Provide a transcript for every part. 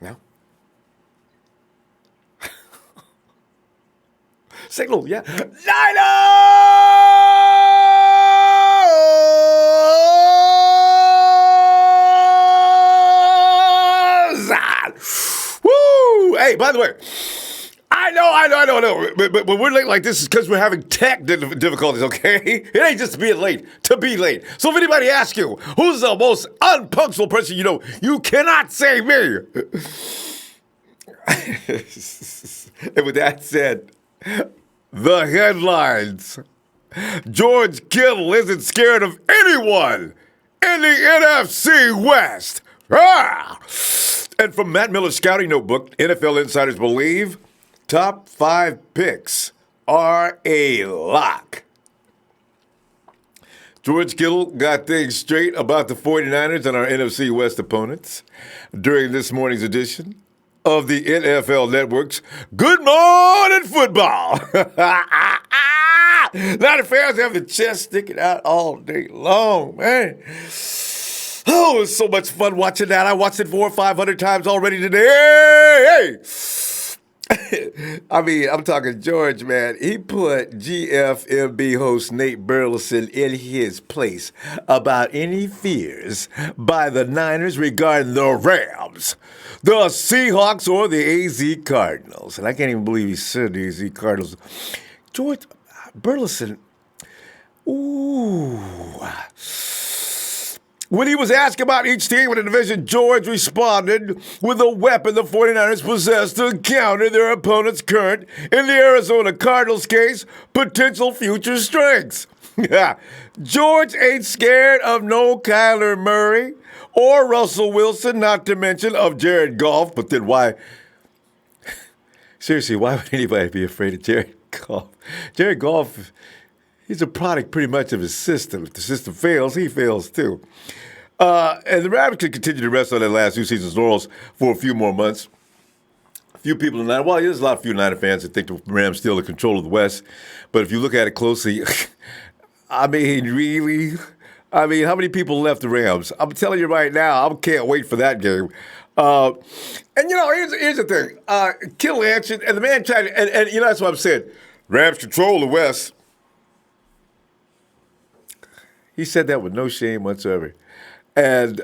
Now? Signal, yeah. Niners! Woo! Hey, by the way, I know. But we're late like this is because we're having tech difficulties, okay? It ain't just being late to be late. So if anybody asks you, who's the most unpunctual person you know, you cannot say me. And with that said, the headlines. George Kittle isn't scared of anyone in the NFC West. Ah! And from Matt Miller's scouting notebook, NFL insiders believe top 5 picks are a lock. George Kittle got things straight about the 49ers and our NFC West opponents during this morning's edition of the NFL Network's Good Morning Football. Now the fans have the chest sticking out all day long, man. Oh, it was so much fun watching that. I watched it 400 or 500 times already today. Hey! I mean, I'm talking George, man. He put GMFB host Nate Burleson in his place about any fears by the Niners regarding the Rams, the Seahawks, or the Az Cardinals. And I can't even believe he said the Az Cardinals. George Burleson, ooh. When he was asked about each team in the division, George responded with a weapon the 49ers possess to counter their opponent's current, in the Arizona Cardinals case, potential future strengths. George ain't scared of no Kyler Murray or Russell Wilson, not to mention of Jared Goff. But then why? Seriously, why would anybody be afraid of Jared Goff? Jared Goff, he's a product pretty much of his system. If the system fails, he fails too. And the Rams could continue to rest on their last 2 seasons' laurels for a few more months. A few people tonight, well, there's a lot of few Niner fans that think the Rams still in control of the West. But if you look at it closely, I mean, really? I mean, how many people left the Rams? I'm telling you right now, I can't wait for that game. And, you know, here's the thing. Kittle answered, and the man tried to, and you know, that's what I'm saying. Rams control the West. He said that with no shame whatsoever. And,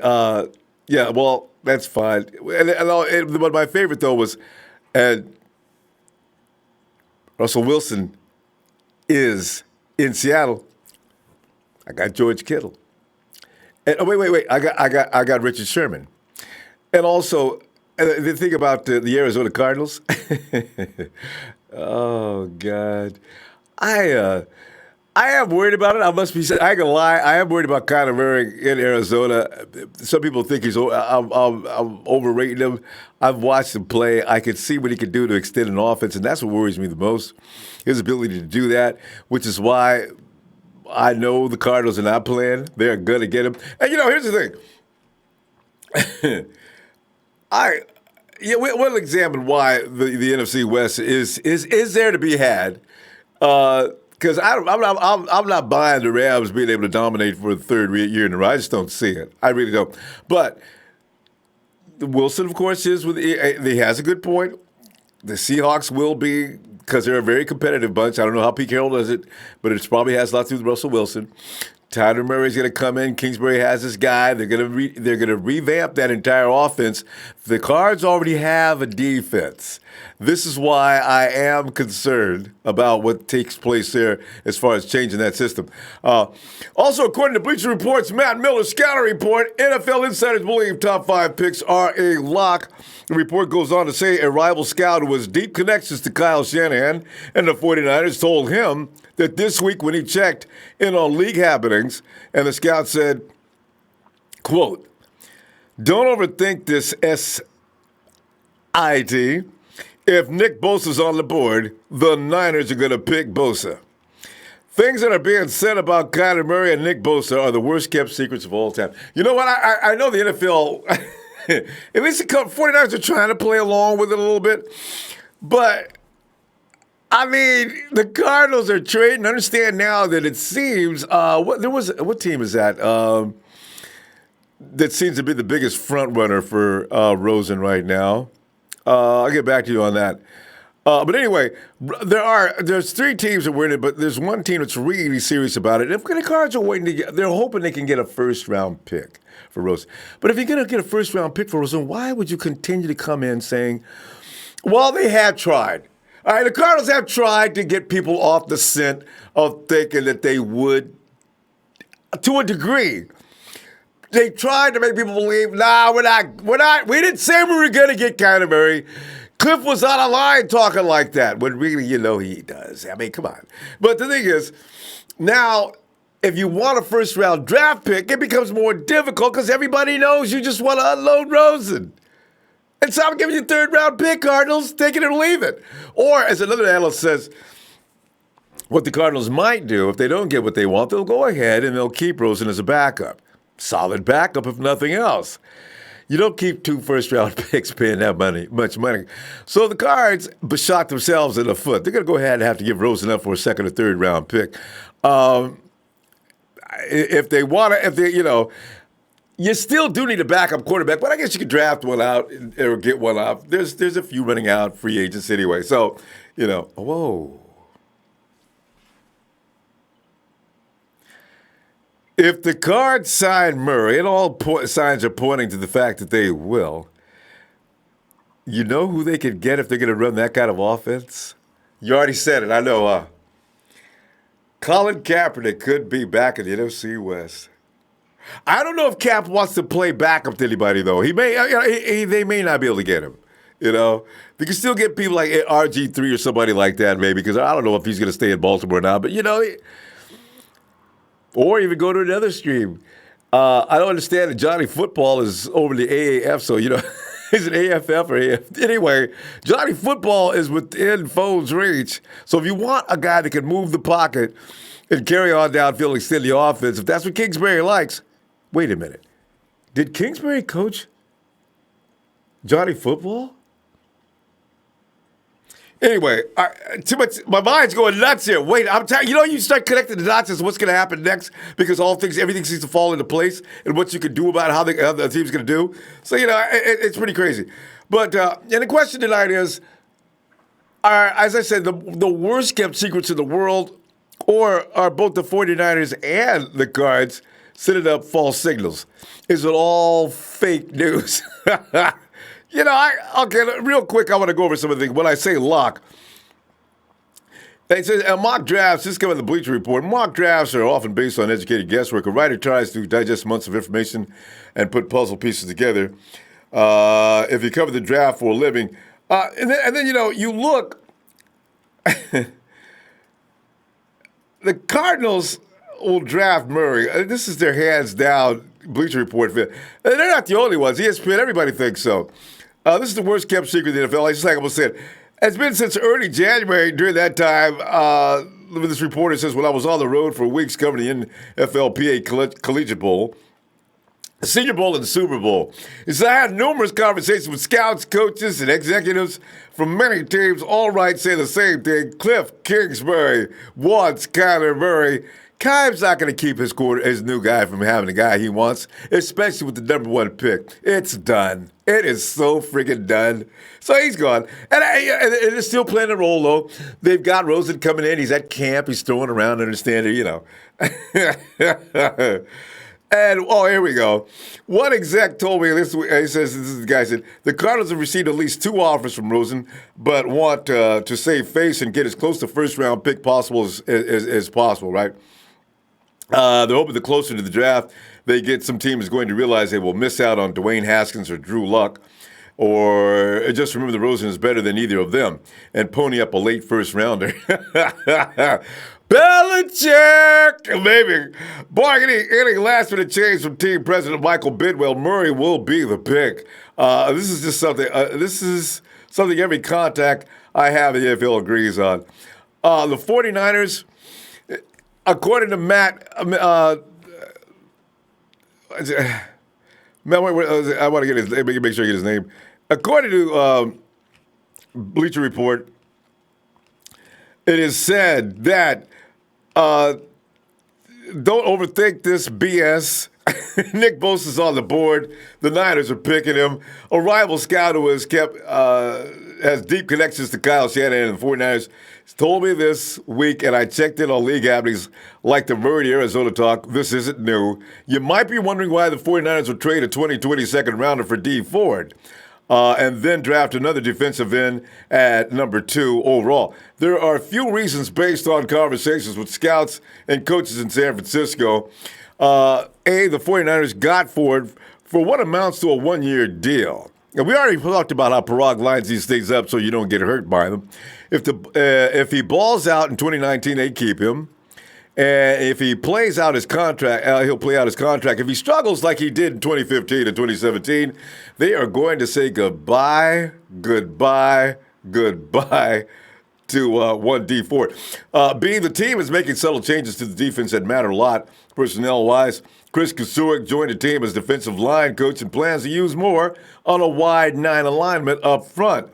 yeah, well, that's fine. But my favorite, though, was, and Russell Wilson is in Seattle. I got George Kittle. And, oh, wait. I got Richard Sherman. And also, the thing about the Arizona Cardinals, oh, God. I am worried about it. I must be. I ain't gonna lie. I am worried about Kyler Murray in Arizona. Some people think I'm overrating him. I've watched him play. I can see what he can do to extend an offense, and that's what worries me the most. His ability to do that, which is why I know the Cardinals are not playing. They're gonna get him. And you know, here's the thing. We'll examine why the NFC West is there to be had. Because I'm not buying the Rams being able to dominate for the third year in a row. I just don't see it. I really don't. But Wilson, of course, he has a good point. The Seahawks will be, because they're a very competitive bunch. I don't know how Pete Carroll does it, but it probably has a lot to do with Russell Wilson. Tyler Murray's going to come in. Kingsbury has this guy. They're going to revamp that entire offense. The Cards already have a defense. This is why I am concerned about what takes place there as far as changing that system. Also, according to Bleacher Report's Matt Miller's scouting report, NFL insiders believe top 5 picks are a lock. The report goes on to say a rival scout who has deep connections to Kyle Shanahan and the 49ers told him that this week when he checked in on league happenings, and the scout said, quote, "Don't overthink this SIT. If Nick Bosa's on the board, the Niners are going to pick Bosa. Things that are being said about Kyler Murray and Nick Bosa are the worst-kept secrets of all time." You know what? I know the NFL, at least the 49ers are trying to play along with it a little bit, but I mean, the Cardinals are trading. Understand now that it seems what team is that? that seems to be the biggest front runner for Rosen right now. I'll get back to you on that. But anyway, there's 3 teams that were in it, but there's one team that's really serious about it. If the Cards are waiting to they're hoping they can get a first-round pick for Rosen. But if you're going to get a first-round pick for Rosen, why would you continue to come in saying, well, they have tried. All right, the Cardinals have tried to get people off the scent of thinking that they would, to a degree. They tried to make people believe, nah, we're not, we didn't say we were going to get Kyler Murray. Cliff was on a line talking like that, when really, he does. I mean, come on. But the thing is, now, if you want a first-round draft pick, it becomes more difficult because everybody knows you just want to unload Rosen. And so I'm giving you a third-round pick, Cardinals. Take it or leave it. Or, as another analyst says, what the Cardinals might do, if they don't get what they want, they'll go ahead and they'll keep Rosen as a backup. Solid backup, if nothing else. You don't keep 2 first-round picks paying that much money. So the Cards shot themselves in the foot. They're going to go ahead and have to give Rosen up for a second or third-round pick. If they want to, you still do need a backup quarterback, but I guess you could draft one out or get one off. There's a few running out, free agents anyway. So, whoa. If the Cards sign Murray, and all signs are pointing to the fact that they will, you know who they could get if they're going to run that kind of offense? You already said it, I know. Colin Kaepernick could be back in the NFC West. I don't know if Cap wants to play backup to anybody, though. He may, they may not be able to get him. They can still get people like RG3 or somebody like that, maybe, because I don't know if he's going to stay in Baltimore now. But or even go to another stream. I don't understand that Johnny Football is over the AAF, so, is it AFF or AF? Anyway, Johnny Football is within phone's reach. So if you want a guy that can move the pocket and carry on downfield and extend the offense, if that's what Kingsbury likes, wait a minute. Did Kingsbury coach Johnny Football? Anyway, too much. My mind's going nuts here. Wait, I'm telling you. You start connecting the dots as to what's going to happen next because everything seems to fall into place and what you can do about how the team's going to do. So it's pretty crazy. But and the question tonight is, as I said, the worst kept secrets in the world, or are both the 49ers and the Cards sending up false signals? Is it all fake news? Okay, real quick, I want to go over some of the things. When I say lock, it says mock drafts, this is coming from the Bleacher Report. Mock drafts are often based on educated guesswork. A writer tries to digest months of information and put puzzle pieces together. If you cover the draft for a living. And then you look. The Cardinals will draft Murray. This is their hands down Bleacher Report fit. They're not the only ones. ESPN, everybody thinks so. This is the worst kept secret in the NFL. Just like I was saying, it's been since early January. During that time, this reporter says, when I was on the road for weeks covering the NFLPA Collegiate Bowl, the Senior Bowl, and the Super Bowl, he said, I had numerous conversations with scouts, coaches, and executives from many teams. All right, say the same thing. Cliff Kingsbury wants Kyler Murray. Kime's not going to keep his new guy from having the guy he wants, especially with the number 1 pick. It's done. It is so freaking done. So he's gone. And it's still playing a role, though. They've got Rosen coming in. He's at camp. He's throwing around, understand it, And, here we go. One exec told me, he says, this is the guy said, the Cardinals have received at least 2 offers from Rosen, but want to save face and get as close to first-round pick possible as possible, right? They're hoping the closer to the draft they get, some teams going to realize they will miss out on Dwayne Haskins or Drew Luck, or just remember the Rosen is better than either of them, and pony up a late first-rounder. Belichick! Maybe. Boy, any last-minute change from team president Michael Bidwell, Murray will be the pick. This is just something. This is something every contact I have in the NFL agrees on. The 49ers, according to Matt, I want to get his name. Make sure I get his name. According to Bleacher Report, it is said that don't overthink this BS. Nick Bosa's on the board. The Niners are picking him. A rival scout who has deep connections to Kyle Shanahan and the 49ers told me this week, and I checked in on league happenings like the Murray, Arizona talk. This isn't new. You might be wondering why the 49ers would trade a 2020 second rounder for D Ford. And then draft another defensive end at number 2 overall. There are a few reasons based on conversations with scouts and coaches in San Francisco. The 49ers got Ford for what amounts to a 1-year deal. And we already talked about how Parag lines these things up so you don't get hurt by them. If he balls out in 2019, they keep him. And if he plays out his contract, he'll play out his contract. If he struggles like he did in 2015 and 2017, they are going to say goodbye to 1D Ford. The team is making subtle changes to the defense that matter a lot, personnel-wise. Chris Kasuik joined the team as defensive line coach and plans to use more on a wide 9 alignment up front.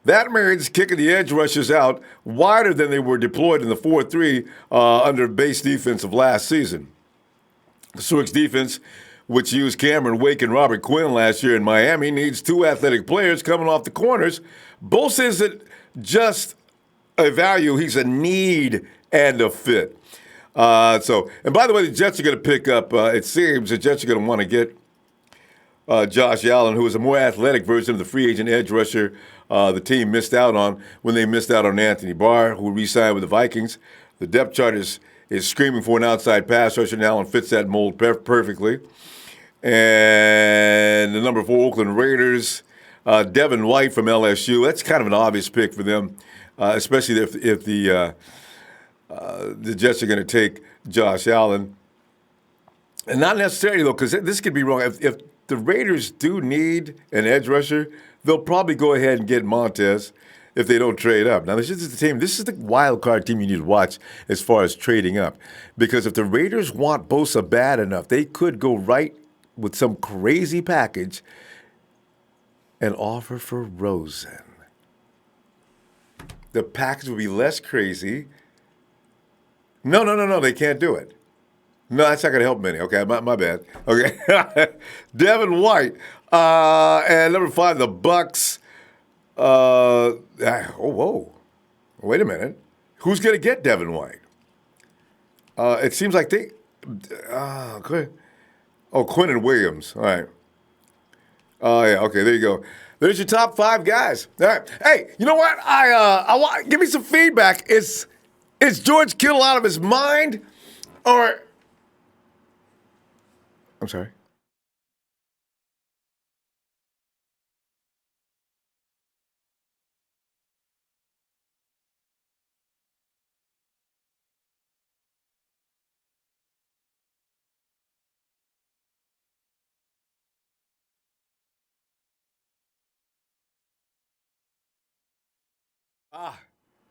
That means kicking the edge rushers out wider than they were deployed in the 4-3 under base defense of last season. Kasuik's defense, which used Cameron Wake and Robert Quinn last year in Miami, needs 2 athletic players coming off the corners. Bosa isn't just a value, he's a need and a fit. And by the way, the Jets are going to pick up, it seems the Jets are going to want to get Josh Allen, who is a more athletic version of the free agent edge rusher the team missed out on when they missed out on Anthony Barr, who re-signed with the Vikings. The depth chart is screaming for an outside pass rusher, and Allen fits that mold perfectly. And the number 4 Oakland Raiders, Devin White from LSU. That's kind of an obvious pick for them, especially if the Jets are going to take Josh Allen. And not necessarily, though, because this could be wrong. If the Raiders do need an edge rusher, they'll probably go ahead and get Montez if they don't trade up. Now, this is the wild card team you need to watch as far as trading up. Because if the Raiders want Bosa bad enough, they could go right with some crazy package and offer for Rosen. The package would be less crazy. No, they can't do it. No, that's not going to help many. Okay, my bad. Okay. Devin White. And number 5, the Bucks. Whoa. Wait a minute. Who's going to get Devin White? It seems like they... Quinn Williams. All right. Yeah, okay, there you go. There's your top 5 guys. All right. Hey, you know what? I want give me some feedback. Is George Kittle out of his mind? Or... I'm sorry.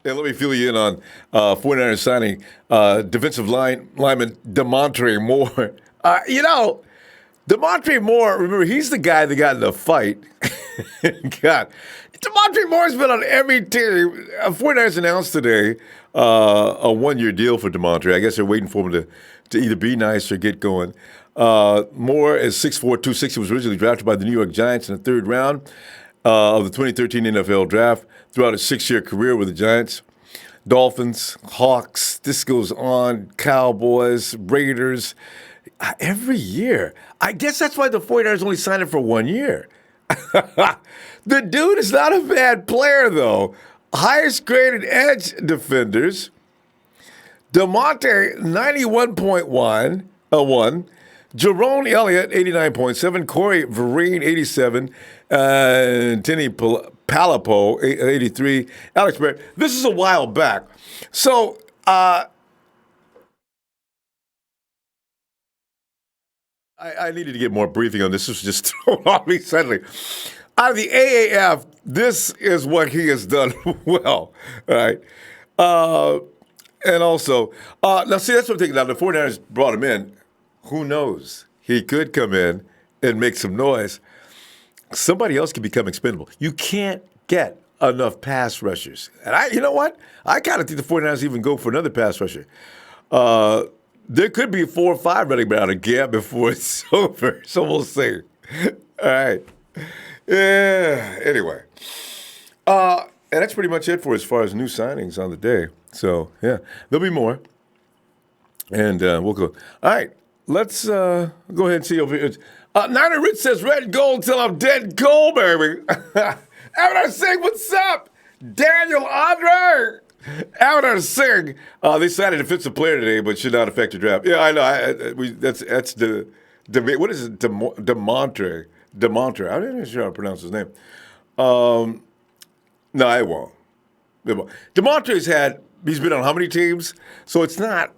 Yeah, let me fill you in on 49ers signing defensive lineman DeMontre Moore. DeMontre Moore, remember, he's the guy that got in the fight. God, DeMontre Moore's been on every team. 49ers announced today a 1-year deal for DeMontre. I guess they're waiting for him to either be nice or get going. Moore is 6'4", 260, was originally drafted by the New York Giants in the 3rd round of the 2013 NFL Draft. Throughout his 6-year career with the Giants, Dolphins, Hawks, this goes on, Cowboys, Raiders, every year. I guess that's why the 49ers only signed him for 1 year. The dude is not a bad player, though. Highest graded edge defenders. DeMonte, 91.1. Jerome Elliott, 89.7. Corey Vereen, 87. Tinny Palapo, 83. Alex Barrett. This is a while back. So, I needed to get more briefing on this. This was just thrown on me suddenly. Out of the AAF, this is what he has done well. All right. And also, now see, that's what I'm thinking. Now, the 49ers brought him in. Who knows? He could come in and make some noise. Somebody else could become expendable. You can't get enough pass rushers. And you know what? I kind of think the 49ers even go for another pass rusher. There could be 4 or 5 running out of gap before it's over. So we'll see. All right. Yeah. Anyway. And that's pretty much it for as far as new signings on the day. So, yeah, there'll be more. And we'll go. All right. Let's go ahead and see over here. Niner Rich says, red and gold till I'm dead cold, baby. Avatar Singh, what's up? Daniel Andre. Avatar Singh. They signed a defensive player today, but should not affect the draft. Yeah, I know. That's the what is it? Demontre. I'm not even sure how to pronounce his name. No, I won't. Demontre's he's been on how many teams? So it's not,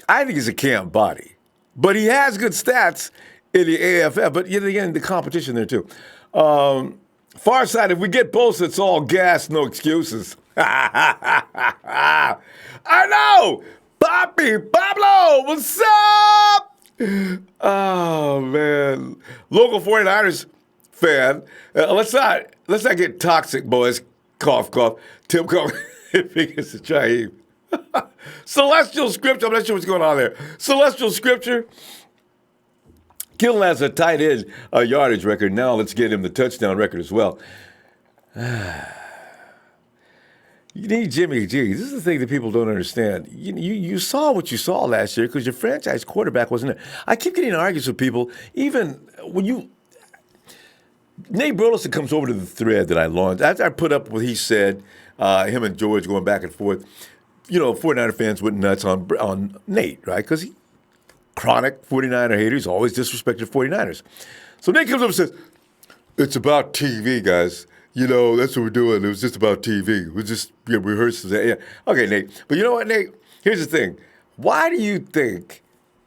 I think he's a camp body. But he has good stats in the AFF, but yet again, the competition there too. Far side, if we get Bosa, it's all gas, no excuses. I know! Pablo, what's up? Oh, man. Local 49ers fan. Let's not get toxic, boys. Cough, cough. Tim cough. Fingers to Shaheem. Celestial Scripture. I'm not sure what's going on there. Celestial Scripture. Kittle has a tight end yardage record. Now let's get him the touchdown record as well. You need Jimmy G. This is the thing that people don't understand. You saw what you saw last year because your franchise quarterback wasn't there. I keep getting in arguments with people, even when Nate Burleson comes over to the thread that I launched. After I put up what he said, him and George going back and forth, 49er fans went nuts on Nate, right? Because he chronic 49er hater. He's always disrespected 49ers. So Nate comes up and says, it's about TV, guys. That's what we're doing. It was just about TV. We just rehearsed that. Yeah. Okay, Nate. But you know what, Nate? Here's the thing. Why do you think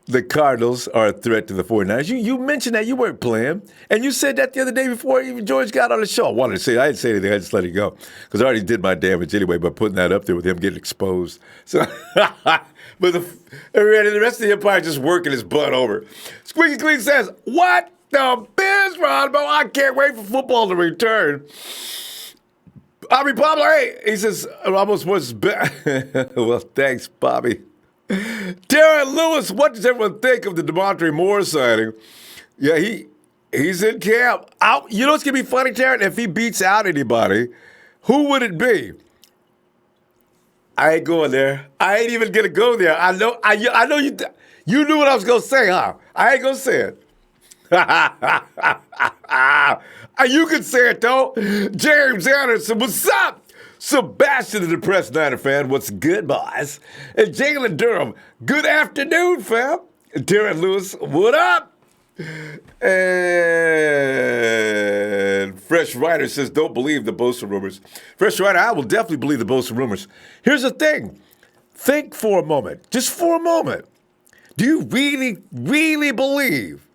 the Cardinals are a threat to the 49ers? You mentioned that you weren't playing, and you said that the other day before even George got on the show. I wanted to say I didn't say anything. I just let it go because I already did my damage anyway by putting that up there with him getting exposed. So, but the rest of the Empire just working his butt over. Squeaky Clean says, what the biz, Ronbo? I can't wait for football to return. Bobby Pablo, hey, he says, almost was well, thanks, Bobby. Darren Lewis, what does everyone think of the Demontre Moore signing? Yeah, he's in camp. You know what's going to be funny, Darren? If he beats out anybody, who would it be? I ain't going there. I ain't even going to go there. I know you knew what I was going to say, huh? I ain't going to say it. You can say it, though. James Anderson, what's up? Sebastian, the depressed Niner fan, what's good, boys? And Jalen Durham, good afternoon, fam. And Darren Lewis, what up? And Fresh Rider says, don't believe the Bosa rumors. Fresh Rider, I will definitely believe the Bosa rumors. Here's the thing. Think for a moment, just for a moment. Do you really, really believe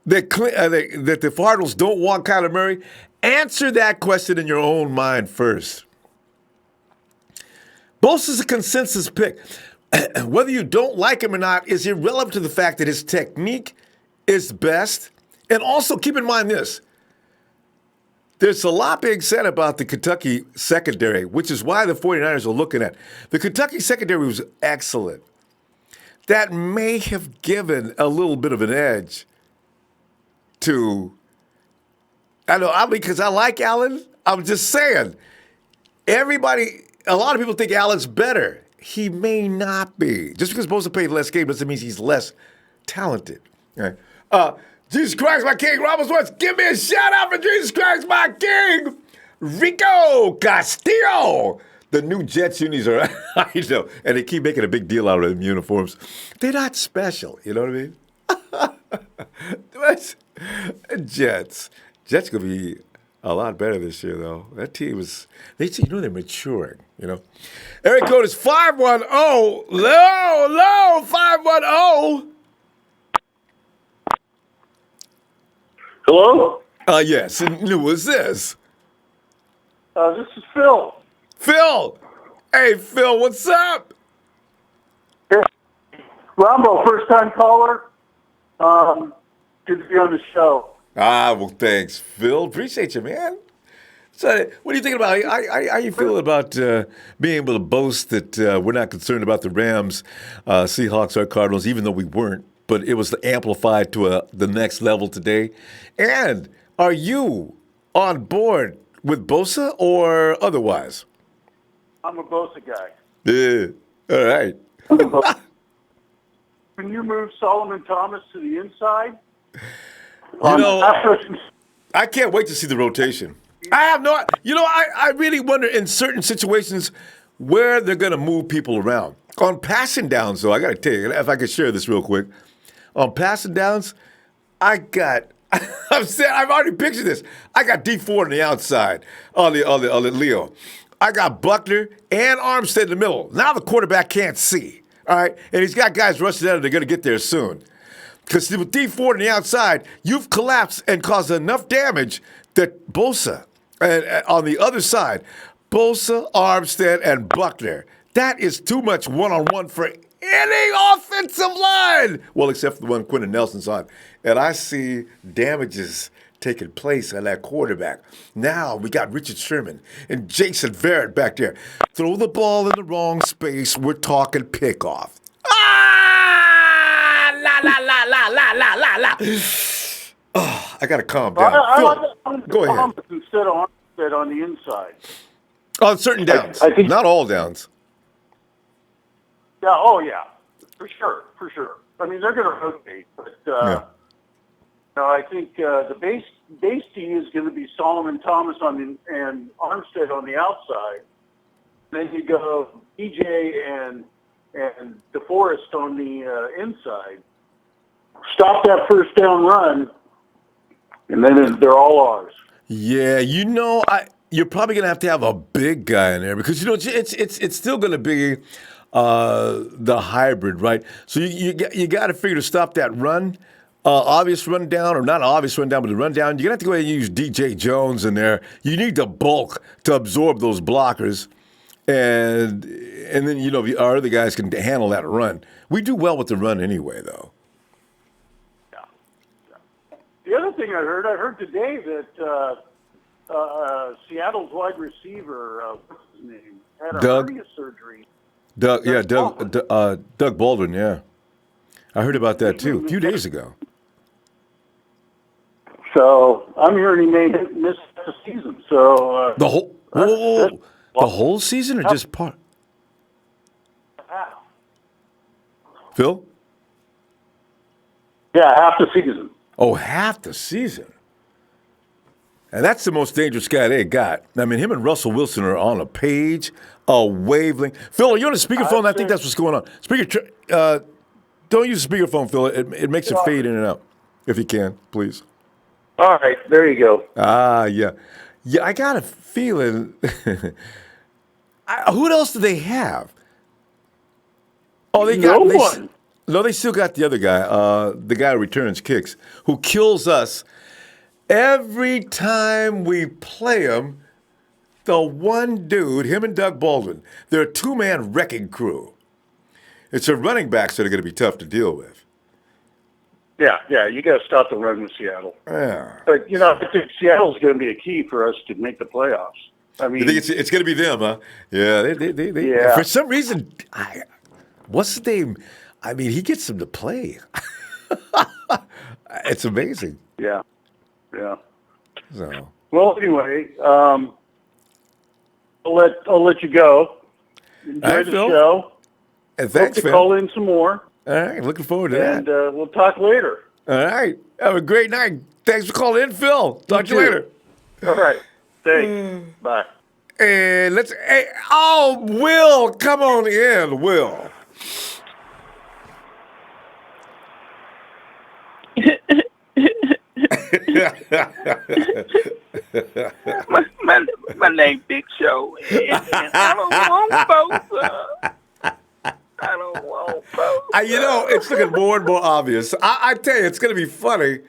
that the Cardinals don't want Kyler Murray? Answer that question in your own mind first. Bosa's a consensus pick. Whether you don't like him or not is irrelevant to the fact that his technique is best. And also keep in mind this. There's a lot being said about the Kentucky secondary, which is why the 49ers are looking at. The Kentucky secondary was excellent. That may have given a little bit of an edge to, because I like Allen. I'm just saying, a lot of people think Allen's better. He may not be. Just because Bosa played less game doesn't mean he's less talented. All right. Jesus Christ, my King. Ramos wants, give me a shout out for Jesus Christ, my King. Rico Castillo. The new Jets unis are, I know, and they keep making a big deal out of them uniforms. They're not special, you know what I mean? Jets going to be a lot better this year, though. That team is, they're maturing, Eric code is 510. Low, 510. Hello? Yes, and who was this? This is Phil. Phil! Hey, Phil, what's up? Hey, Ronbo, first-time caller. Good to be on the show. Well, thanks, Phil. Appreciate you, man. So, what are you thinking about? How you feeling about being able to boast that we're not concerned about the Rams, Seahawks, or Cardinals, even though we weren't, but it was amplified to the next level today? And are you on board with Bosa or otherwise? I'm a Bosa guy. Yeah. All right. When you move Solomon Thomas to the inside, I can't wait to see the rotation. I have no, I really wonder in certain situations where they're going to move people around. On passing downs, though, I got to tell you, if I could share this real quick. On passing downs, I've already pictured this. I got D4 on the outside, on the Leo. I got Buckner and Armstead in the middle. Now the quarterback can't see, all right? And he's got guys rushing at him. They're going to get there soon. Because with D4 on the outside, you've collapsed and caused enough damage that Bosa, and on the other side, Bosa, Armstead, and Buckner, that is too much one-on-one for any offensive line. Well, except for the one Quentin Nelson's on. And I see damages taking place on that quarterback. Now we got Richard Sherman and Jason Verrett back there. Throw the ball in the wrong space. We're talking pickoff. Oh, I got to calm down. Go ahead. Instead of Armstead on the inside. On certain downs. I think, not all downs. Yeah, oh, yeah. For sure. I mean, they're going to rotate. But I think the base D is going to be Solomon Thomas and Armstead on the outside. Then you go DJ and DeForest on the inside. Stop that first down run, and then they're all ours. Yeah, you're probably going to have a big guy in there because it's still going to be the hybrid, right? So you got to figure to stop that run, obvious run down, or not obvious run down, but the run down. You're going to have to go ahead and use DJ Jones in there. You need the bulk to absorb those blockers, and then our other guys can handle that run. We do well with the run anyway, though. The other thing I heard today that Seattle's wide receiver, what's his name, had a hernia surgery. Doug Baldwin, yeah. I heard about that too a few days ago. So I'm hearing he may miss the season. So the whole season or just part? Half. Phil? Yeah, half the season. Oh, half the season. And that's the most dangerous guy they got. I mean, him and Russell Wilson are on a page, a wavelength. Phil, are you on a speakerphone? I think that's what's going on. Don't use a speakerphone, Phil. It makes it fade in and out. If you can, please. All right, there you go. Yeah. Yeah, I got a feeling. Who else do they have? Oh, they got no one. No, they still got the other guy, the guy who returns kicks, who kills us every time we play him. The one dude, him and Doug Baldwin, they're a two-man wrecking crew. It's their running backs that are going to be tough to deal with. Yeah, you got to stop the run with Seattle. Yeah. But, I think Seattle's going to be a key for us to make the playoffs. I mean, you think it's going to be them, huh? Yeah, they yeah. For some reason, what's the name? I mean, he gets them to play. It's amazing. Yeah. So. Well, anyway, I'll let you go. Enjoy the show. And thanks, Phil. Call in some more. All right, looking forward to that. And we'll talk later. All right. Have a great night. Thanks for calling in, Phil. Talk to you later. All right. Thanks. Bye. And Will, come on in, Will. my name Big Show, and I don't want Bosa. I don't want Bosa. It's looking more and more obvious. I tell you, it's going to be funny.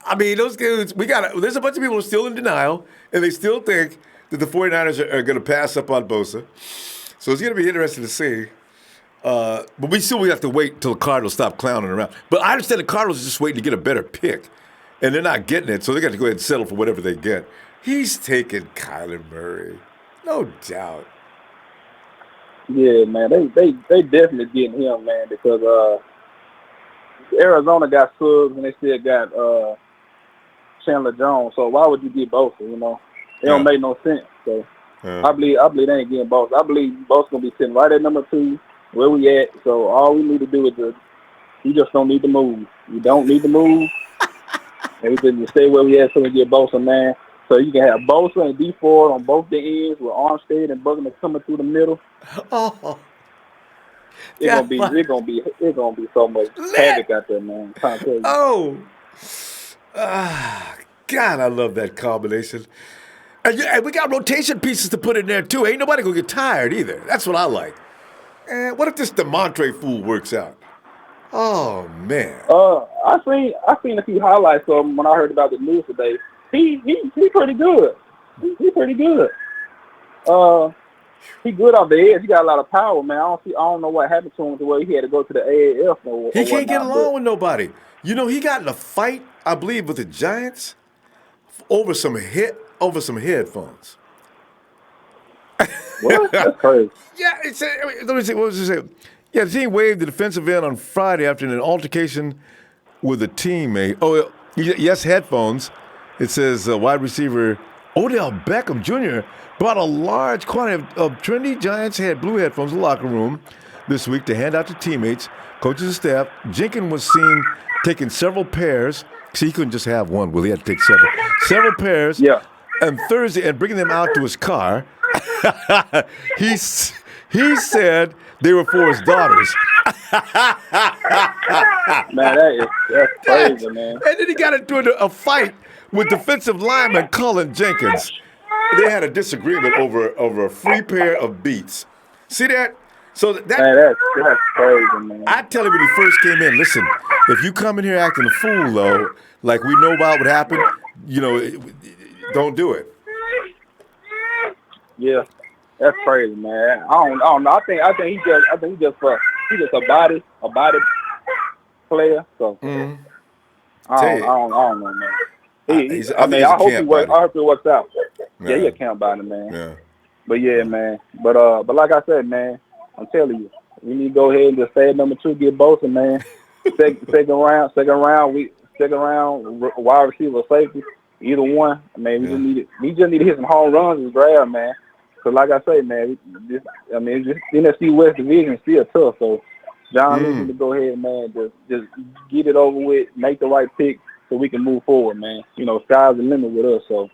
I mean, those dudes, there's a bunch of people who are still in denial, and they still think that the 49ers are going to pass up on Bosa. So it's going to be interesting to see. But we have to wait until the Cardinals stop clowning around. But I understand the Cardinals are just waiting to get a better pick, and they're not getting it, so they got to go ahead and settle for whatever they get. He's taking Kyler Murray. No doubt. Yeah, man. They definitely getting him, man, because Arizona got Suggs and they still got Chandler Jones. So why would you get Bosa? You know, it don't make no sense. So I believe they ain't getting Bosa. I believe Bosa gonna be sitting right at number 2 where we at. So all we need to do is you just don't need to move. You don't need to move. And we just stay where we at so we get Bosa, man. So you can have Bosa and D Ford on both the ends with Armstead and Buckner coming through the middle. Oh, It's gonna be so much havoc out there, man. I'm trying to tell you. Oh, God, I love that combination. And we got rotation pieces to put in there too. Ain't nobody gonna get tired either. That's what I like. And what if this DeMontre fool works out? Oh man. I seen a few highlights of him when I heard about the news today. He pretty good. He pretty good. He good off the edge. He got a lot of power, man. I don't know what happened to him to where he had to go to the AAF or he can't get along with nobody. You know, he got in a fight, I believe, with the Giants over some headphones. What? That's crazy. Yeah, let me see. What was it say? Yeah, the team waved the defensive end on Friday after an altercation with a teammate. Oh, yes, headphones. It says wide receiver Odell Beckham Jr. brought a large quantity of trendy Giants blue headphones in the locker room this week to hand out to teammates, coaches, and staff. Jenkins was seen taking several pairs. See, he couldn't just have one, Will. He had to take several pairs. Yeah. And Thursday, and bringing them out to his car. He said they were for his daughters. Man, that's crazy, man. And then he got into a fight with defensive lineman Cullen Jenkins. They had a disagreement over a free pair of Beats. See that? So man, that's crazy, man. I tell him when he first came in, listen, if you come in here acting a fool, though, like we know about what happened, you know, don't do it. Yeah, that's crazy, man. I don't know. I think he's just a body player. So I don't know, man. I hope it works out. Yeah, he a camp body, man. Yeah. But yeah, man. But like I said, man, I'm telling you, we need to go ahead and just stay at number 2, get Bosa, man. Second round, wide receiver, safety, either one. I mean, we just need to hit some home runs and grab, man. Because like I say, man, just NFC West division is still tough. So John needs to go ahead, man, just get it over with, make the right pick so we can move forward, man. You know, sky's the limit with us. So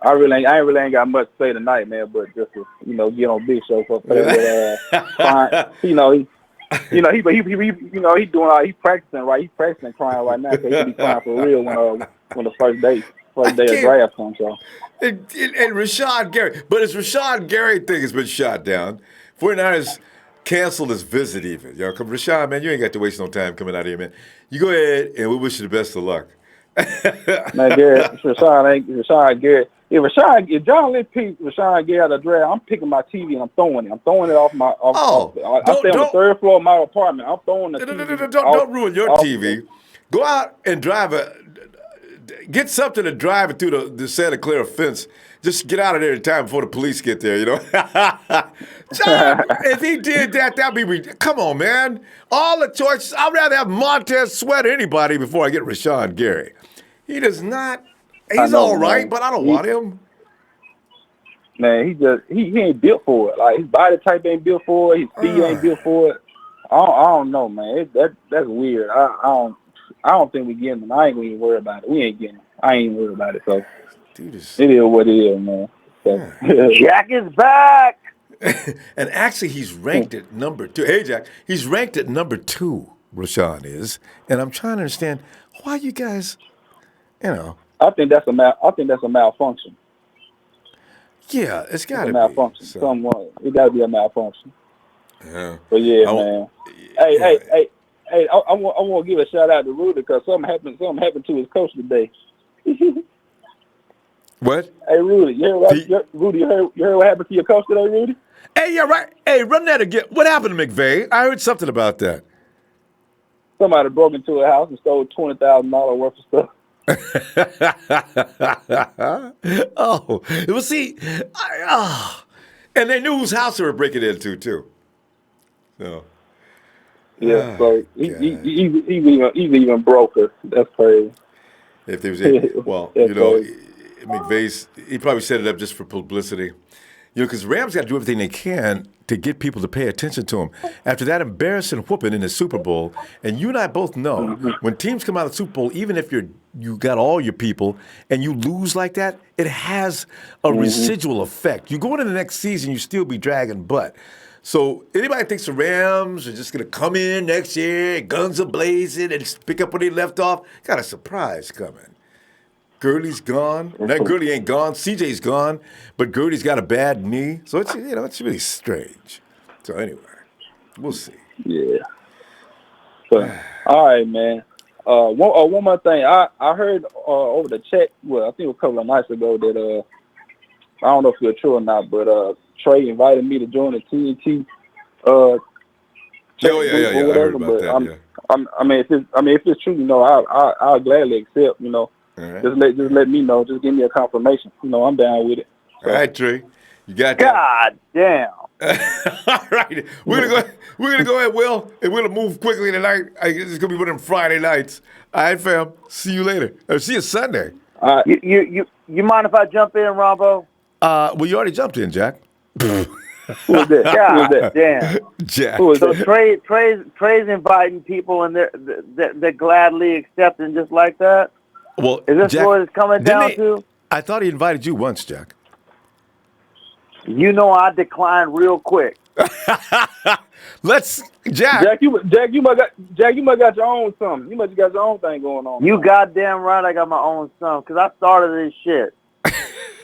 I really ain't got much to say tonight, man. But just to, get on Big Show for crying. He's practicing right. He's practicing crying right now because he'll be crying for real when the first day of draft comes. So. And Rashawn Gary. But his Rashawn Gary thing has been shot down. 49ers canceled his visit even. Come Rashawn, man, you ain't got to waste no time coming out here, man. You go ahead, and we wish you the best of luck. Man, Gary, Rashawn Gary. If John Lynn picked Rashawn Gary out of the draft, I'm picking my TV and I'm throwing it. I'm throwing it off my. I stay on the 3rd floor of my apartment. I'm throwing the TV. Don't ruin your TV. Go out and get something to drive it through the Santa Clara fence. Just get out of there in time before the police get there, John, if he did that'd be come on, man. All the choices. I'd rather have Montez Sweat or anybody before I get Rashawn Gary. He does not. He's all right, man. But I don't want him. Man, he ain't built for it. Like his body type ain't built for it. His speed ain't built for it. I don't know, man. That's weird. I don't think we getting him. I ain't even worried about it. We ain't getting him. I ain't even worried about it. So it is what it is, man. So. Jack is back. And actually, he's ranked at number 2. Hey, Jack, he's ranked at number 2. Rashawn is, and I'm trying to understand why you guys, I think that's a malfunction. Yeah, it's got to be malfunction. So. It got to be a malfunction. Yeah. But yeah, man. Hey, I want to give a shout out to Rudy because something happened to his coach today. What? Hey, Rudy, you heard what happened to your coach today, Rudy? Hey, yeah, right. Hey, run that again. What happened to McVay? I heard something about that. Somebody broke into a house and stole $20,000 worth of stuff. Oh, well, see, and they knew whose house they were breaking into too. So, Yeah, so he's even broker. That's crazy. if there was, well, That's you know, crazy. McVay's, he probably set it up just for publicity. You know, because Rams got to do everything they can to get people to pay attention to him. After that embarrassing whooping in the Super Bowl, and you and I both know when teams come out of the Super Bowl, even if you got all your people and you lose like that, it has a residual effect. You go into the next season, you still be dragging butt. So anybody thinks the Rams are just going to come in next year, guns are blazing, and just pick up where they left off, got a surprise coming. Gurley's gone. Now Gurley ain't gone. CJ's gone, but Gurley's got a bad knee, so it's it's really strange. So anyway, we'll see. Yeah. So, all right, man. One more thing. I heard over the chat. Well, I think it was a couple of nights ago that I don't know if it's true or not, but Trey invited me to join the TNT. Yeah. I heard about that. I mean, if it's true, you know, I'll gladly accept. You know. Right. Just let me know. Just give me a confirmation. You know, I'm down with it. So. All right, Trey. You got that. God damn. All right. We're gonna go ahead, Will, and we're gonna move quickly tonight. It's gonna be one of them Friday nights. All right, fam. See you later. Or see you Sunday. You mind if I jump in, Ronbo? Well, you already jumped in, Jack. Who was that? God damn. Jack. Who was So that? Trey's inviting people, and they're gladly accepting just like that. Well, Is this Jack, what it's coming down to? I thought he invited you once, Jack. You know I declined real quick. Let's, Jack. Jack, you must got your own something. You must got your own thing going on. You goddamn right I got my own son, because I started this shit.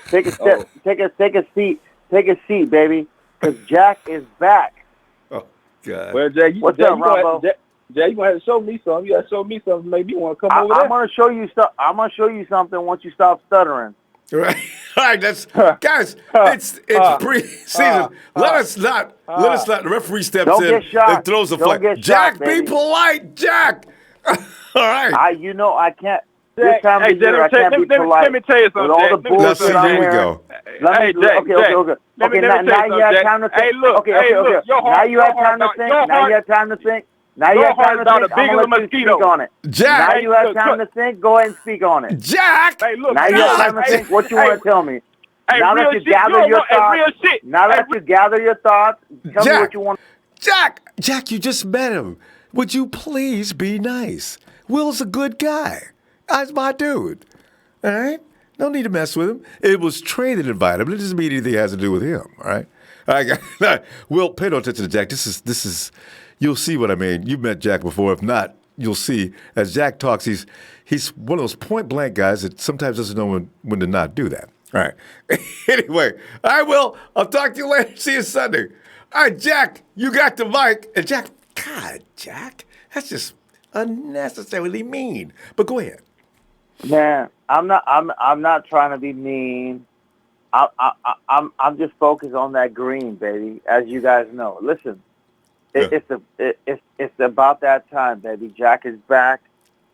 Take a step, take a seat, baby, because Jack is back. Oh, God. Well, Jack, What's up, Ronbo? Jack, you gonna have to show me something. You gotta show me something. Maybe you want to come over there. I'm gonna show you something once you stop stuttering. All right, guys. It's preseason. Let us not. The referee steps Don't in get shot. and throws a Don't flag. get Jack, shot, be baby. polite, Jack. All right. I can't. This Jack, time of year, I can't be polite. Let me tell you something, with all the Jack. bullshit Here I'm we hearing. go. Hey, Jack, Okay. Now you have time to think. Hey, look. Now you have time to think. Now you have time to think. Now you have time to think. I'm gonna let you speak on it. Jack. Now you have time to think. Go ahead and speak on it. Jack. Hey, look. Now you have time to think what you want to tell me. Now that you gather your thoughts. Now that you gather your thoughts, tell me what you want. Jack, you just met him. Would you please be nice? Will's a good guy. That's my dude. All right? No need to mess with him. It was Trey that invited him. It doesn't mean anything has to do with him. All right? All right. Will, pay no attention to Jack. This is. You'll see what I mean. You've met Jack before. If not, you'll see. As Jack talks, he's one of those point blank guys that sometimes doesn't know when to not do that. All right. Anyway, all right, Will. I'll talk to you later. See you Sunday. All right, Jack, you got the mic. And Jack, God, Jack, that's just unnecessarily mean. But go ahead. Man, I'm not trying to be mean. I'm just focused on that green, baby. As you guys know, listen, it's about that time, baby. Jack is back,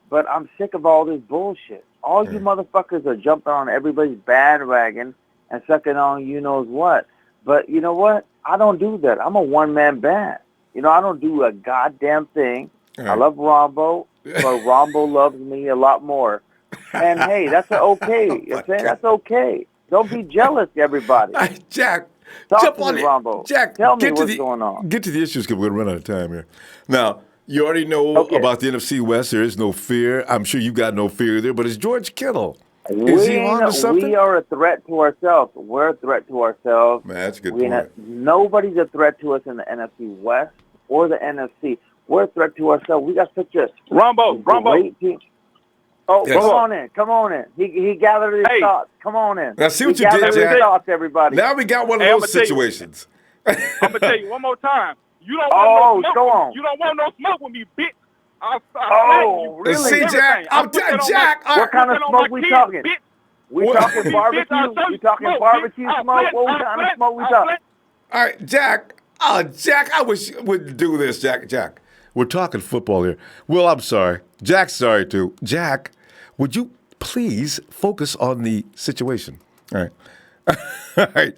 but I'm sick of all this bullshit. All you motherfuckers are jumping on everybody's bandwagon and sucking on you knows what. But you know what? I don't do that. I'm a one-man band. You know, I don't do a goddamn thing. I love Ronbo, but Ronbo loves me a lot more. And hey, that's okay. You're saying that's okay. Don't be jealous, everybody. Jack, Talk jump to on me, it. Ronbo. Jack, tell me what's going on. Get to the issues because we're going to run out of time here. Now, you already know about the NFC West. There is no fear. I'm sure you got no fear there, but it's George Kittle. Is he on to something? We are a threat to ourselves. We're a threat to ourselves. Man, that's a good point. Nobody's a threat to us in the NFC West or the NFC. We're a threat to ourselves. We got such a great team. Oh, yes. Come on in. He gathered his thoughts. Come on in. Now, see what you did, Jack. Thoughts, everybody. Now we got one of those situations. I'm going to tell you one more time. You don't want no smoke. Go on. You don't want no smoke with me, bitch. Really? See, Jack, I'm telling Jack. What kind of smoke we talking? We talking barbecue? We talking barbecue smoke? What kind of smoke we talking? All right, Jack. Jack, I wish you wouldn't do this, Jack. We're talking football here. Will, I'm sorry. Jack's sorry, too. Jack, would you please focus on the situation. All right. All right.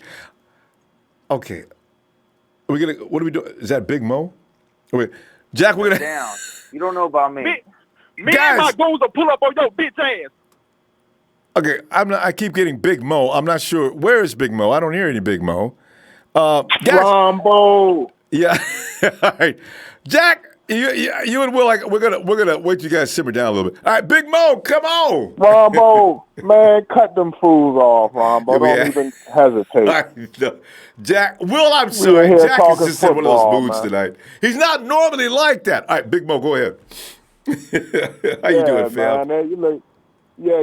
Okay. What are we doing? Is that Big Mo? Wait, Jack, we're gonna down. You don't know about me. Me Guys. and my goons will pull up on your bitch ass. Okay, I keep getting Big Mo. I'm not sure. Where is Big Mo? I don't hear any Big Mo. Guys. Ronbo. Yeah. All right. Jack, you and Will, we're gonna wait till you guys simmer down a little bit. All right, Big Mo, come on. Ronbo, man, cut them fools off, Ronbo. Don't even hesitate. All right, no. Jack, Will, I'm sorry. here Jack is talking just in one of those football, moods man. tonight. He's not normally like that. All right, Big Mo, go ahead. How you doing, fam? Man,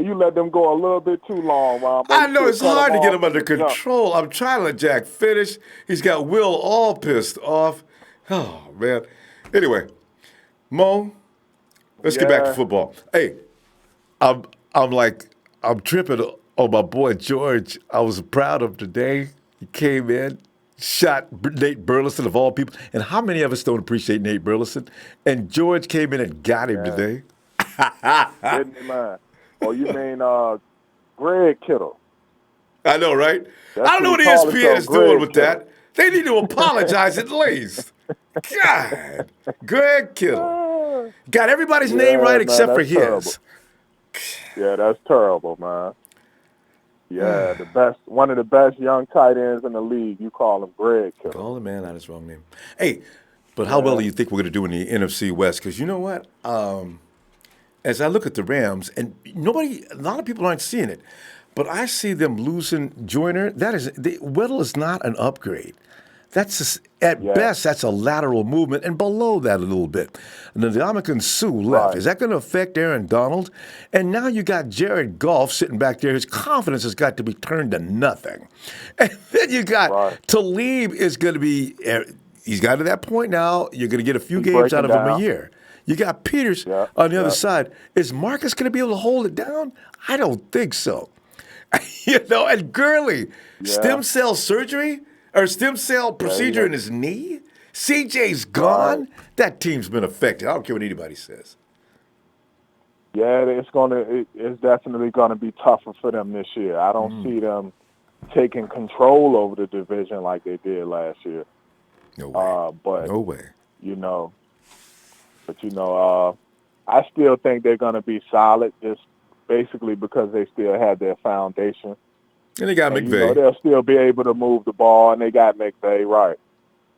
you let them go a little bit too long, Ronbo. I know it's hard to get him under control. I'm trying to let Jack finish. He's got Will all pissed off. Oh, man. Anyway, Mo, let's get back to football. Hey, I'm tripping on my boy George. I was proud of him today. He came in, shot Nate Burleson of all people. And how many of us don't appreciate Nate Burleson? And George came in and got him today. Didn't he, man? Oh, you mean Greg Kittle? I know, right? That's I don't know what what he called ESPN is himself, doing Greg with Kittle. that. They need to apologize at least. God, Greg Kittle got everybody's name right man, except for that's his. terrible. Yeah, that's terrible, man. Yeah, one of the best young tight ends in the league. You call him Greg Kittle. Call the man out his wrong name. Hey, but how well do you think we're going to do in the NFC West? Because you know what? As I look at the Rams, and a lot of people aren't seeing it, but I see them losing Joyner. Weddle is not an upgrade. That's best, that's a lateral movement, and below that a little bit. And the Ndamukong Suh left. Right. Is that going to affect Aaron Donald? And now you got Jared Goff sitting back there. His confidence has got to be turned to nothing. And then you got Talib is going to be. He's got to that point now. You're going to get a few games out of him a year. You got Peters on the other side. Is Marcus going to be able to hold it down? I don't think so. And Gurley, stem cell surgery or stem cell procedure in his knee. CJ's gone. Right. That team's been affected. I don't care what anybody says. Yeah, it's definitely gonna be tougher for them this year. I don't see them taking control over the division like they did last year. No way. No way. I still think they're going to be solid just basically because they still have their foundation. And they got McVay. They'll still be able to move the ball, and they got McVay, right.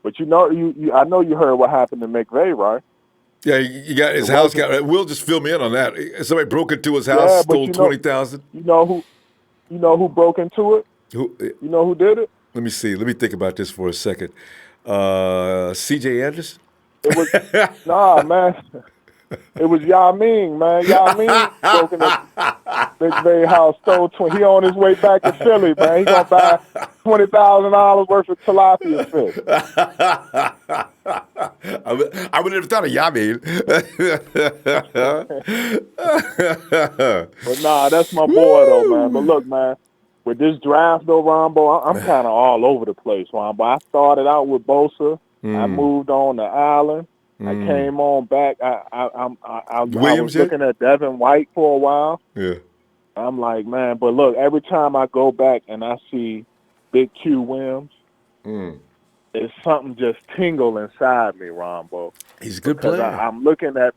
But I know you heard what happened to McVay, right? Yeah, you got his house. Will just fill me in on that. Somebody broke into his house, stole $20,000. You know who broke into it? Who? You know who did it? Let me see. Let me think about this for a second. C.J. Anderson? It was nah, man. It was Yao Ming, man. Yao Ming broke into McVay house, stole he on his way back to Philly, man. He gonna buy $20,000 worth of tilapia fish. I would have thought of Yao Ming. But nah, that's my boy though, man. But look, man, with this draft though, Ronbo, I'm kind of all over the place, Ronbo. I started out with Bosa. I moved on to Allen. I came on back. I was looking at Devin White for a while. Yeah. I'm like, man, but look, every time I go back and I see Big Q Williams, it's something just tingle inside me, Ronbo. He's a good player. I'm looking at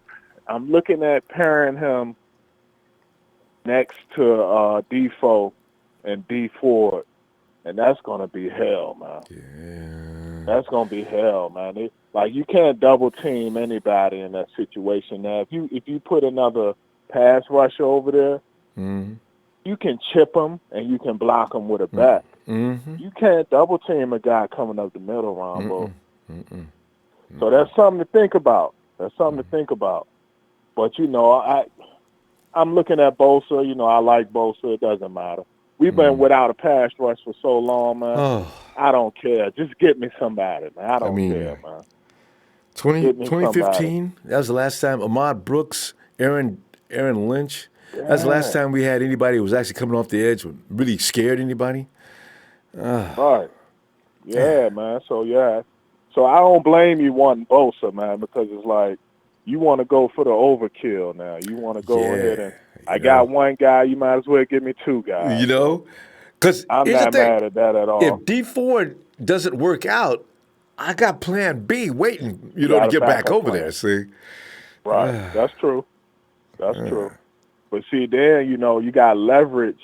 pairing him next to Defoe and D Ford, and that's gonna be hell, man. Yeah. That's gonna be hell, man. You can't double team anybody in that situation. Now, if you put another pass rusher over there, you can chip him and you can block him with a back. You can't double team a guy coming up the middle, Ronbo. So that's something to think about. But I'm looking at Bosa. I like Bosa. It doesn't matter. We've been without a pass rush for so long, man. Oh. I don't care. Just get me somebody, man. I don't care, man. 2015, that was the last time. Ahmad Brooks, Aaron Lynch. Yeah. That's the last time we had anybody who was actually coming off the edge, really scared anybody. Right. Yeah, man. So I don't blame you wanting Bosa, man, because it's like you want to go for the overkill now. You want to go ahead I got one guy. You might as well give me two guys. You know, because I'm not mad at that at all. If D Ford doesn't work out, I got Plan B waiting. You know, to got a get back backup over plan. there. See, Right. That's true. That's true. But see, then you got leverage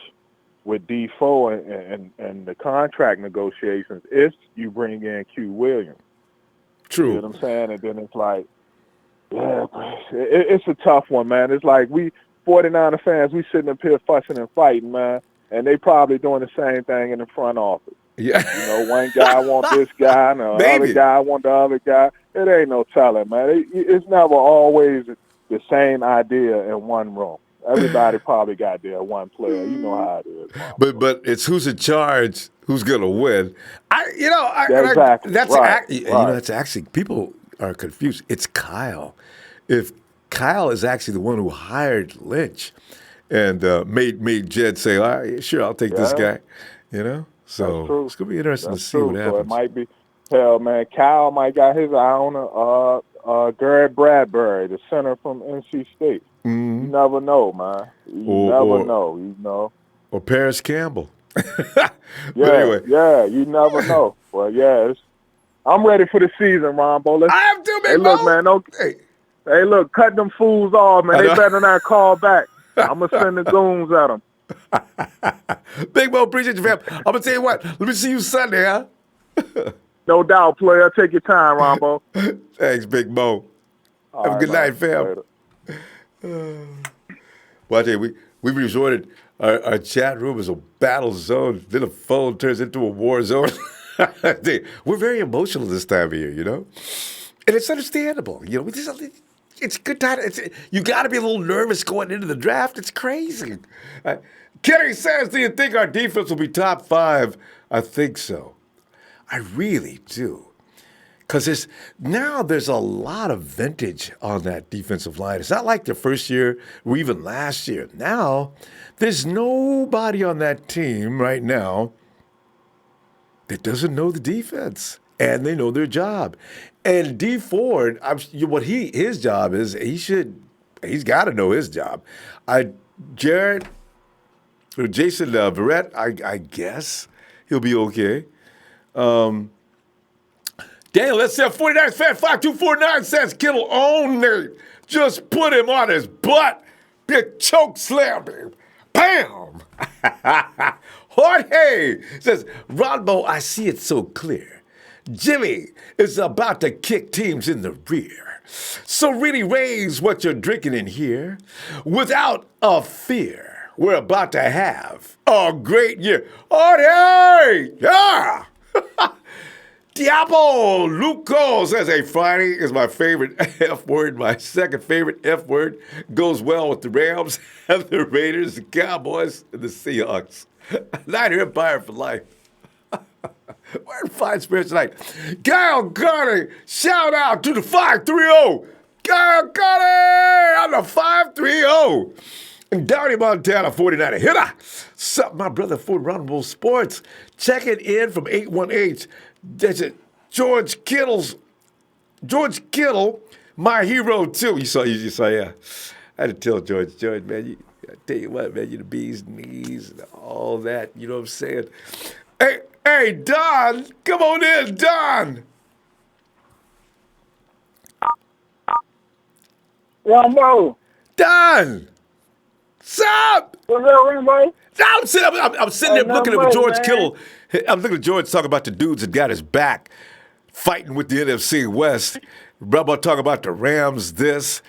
with D4 and the contract negotiations if you bring in Q Williams. True. You know what I'm saying? And then it's like, yeah, it's a tough one, man. It's like we 49er fans, we sitting up here fussing and fighting, man, and they probably doing the same thing in the front office. Yeah. One guy want this guy, and the other guy want the other guy. It ain't no telling, man. It's never always the same idea in one room. Everybody probably got their one player. You know how it is. But it's who's in charge, who's gonna win. Exactly. That's right. That's actually people are confused. It's Kyle. If Kyle is actually the one who hired Lynch and made Jed say, "All right, sure, I'll take this guy," So it's gonna be interesting to see what happens. So it might be, hell, man. Kyle might got his eye on Garrett Bradbury, the center from NC State. Mm-hmm. You never know, man. You never know. Or Paris Campbell. Anyway. Yeah, you never know. Well, I'm ready for the season, Ronbo. I am too, Big Mo. Look, man. Hey, look, cut them fools off, man. They better not call back. I'm going to send the goons at them. Big Mo, appreciate you, fam. I'm going to tell you what. Let me see you Sunday, huh? No doubt, player. Take your time, Ronbo. Thanks, Big Mo. Have a good night, fam. Well, I tell you, we resorted our chat room is a battle zone. Then the phone turns into a war zone. We're very emotional this time of year, and it's understandable. It's a good time. You got to be a little nervous going into the draft. It's crazy. Kenny says, "Do you think our defense will be top 5?" I think so. I really do. Because there's a lot of vintage on that defensive line. It's not like the first year or even last year. Now, there's nobody on that team right now that doesn't know the defense, and they know their job. And D Ford, his job is, he's got to know his job. Jason Verrett, I guess he'll be okay. Daniel, let's say 49ers fan 5249 says Kittle own Nate. Just put him on his butt. Big choke slam him. Bam! Jorge says, Ronbo, I see it so clear. Jimmy is about to kick teams in the rear. So really raise what you're drinking in here without a fear. We're about to have a great year. Jorge! Yeah! Diablo Luco says, "Hey, Friday is my favorite F word. My second favorite F word goes well with the Rams and the Raiders, the Cowboys, and the Seahawks. Niner Empire for life." We're in fine spirits tonight. Kyle Carter, shout out to the 530. Kyle Carter on the 530. And Downey, Montana, 49er hitter. Sup, my brother, for Ronbo Sports. Checking in from 818. That's it. George Kittle, my hero too. You saw, yeah. I had to tell George, man, I tell you what, man, you're the bee's knees and all that. You know what I'm saying? Hey, Don, come on in, Don. Ronbo. Don. Sup? What's up, Ronbo? I'm sitting there looking at George Kittle. I'm looking at George talking about the dudes that got his back, fighting with the NFC West. Ronbo talking about the Rams this,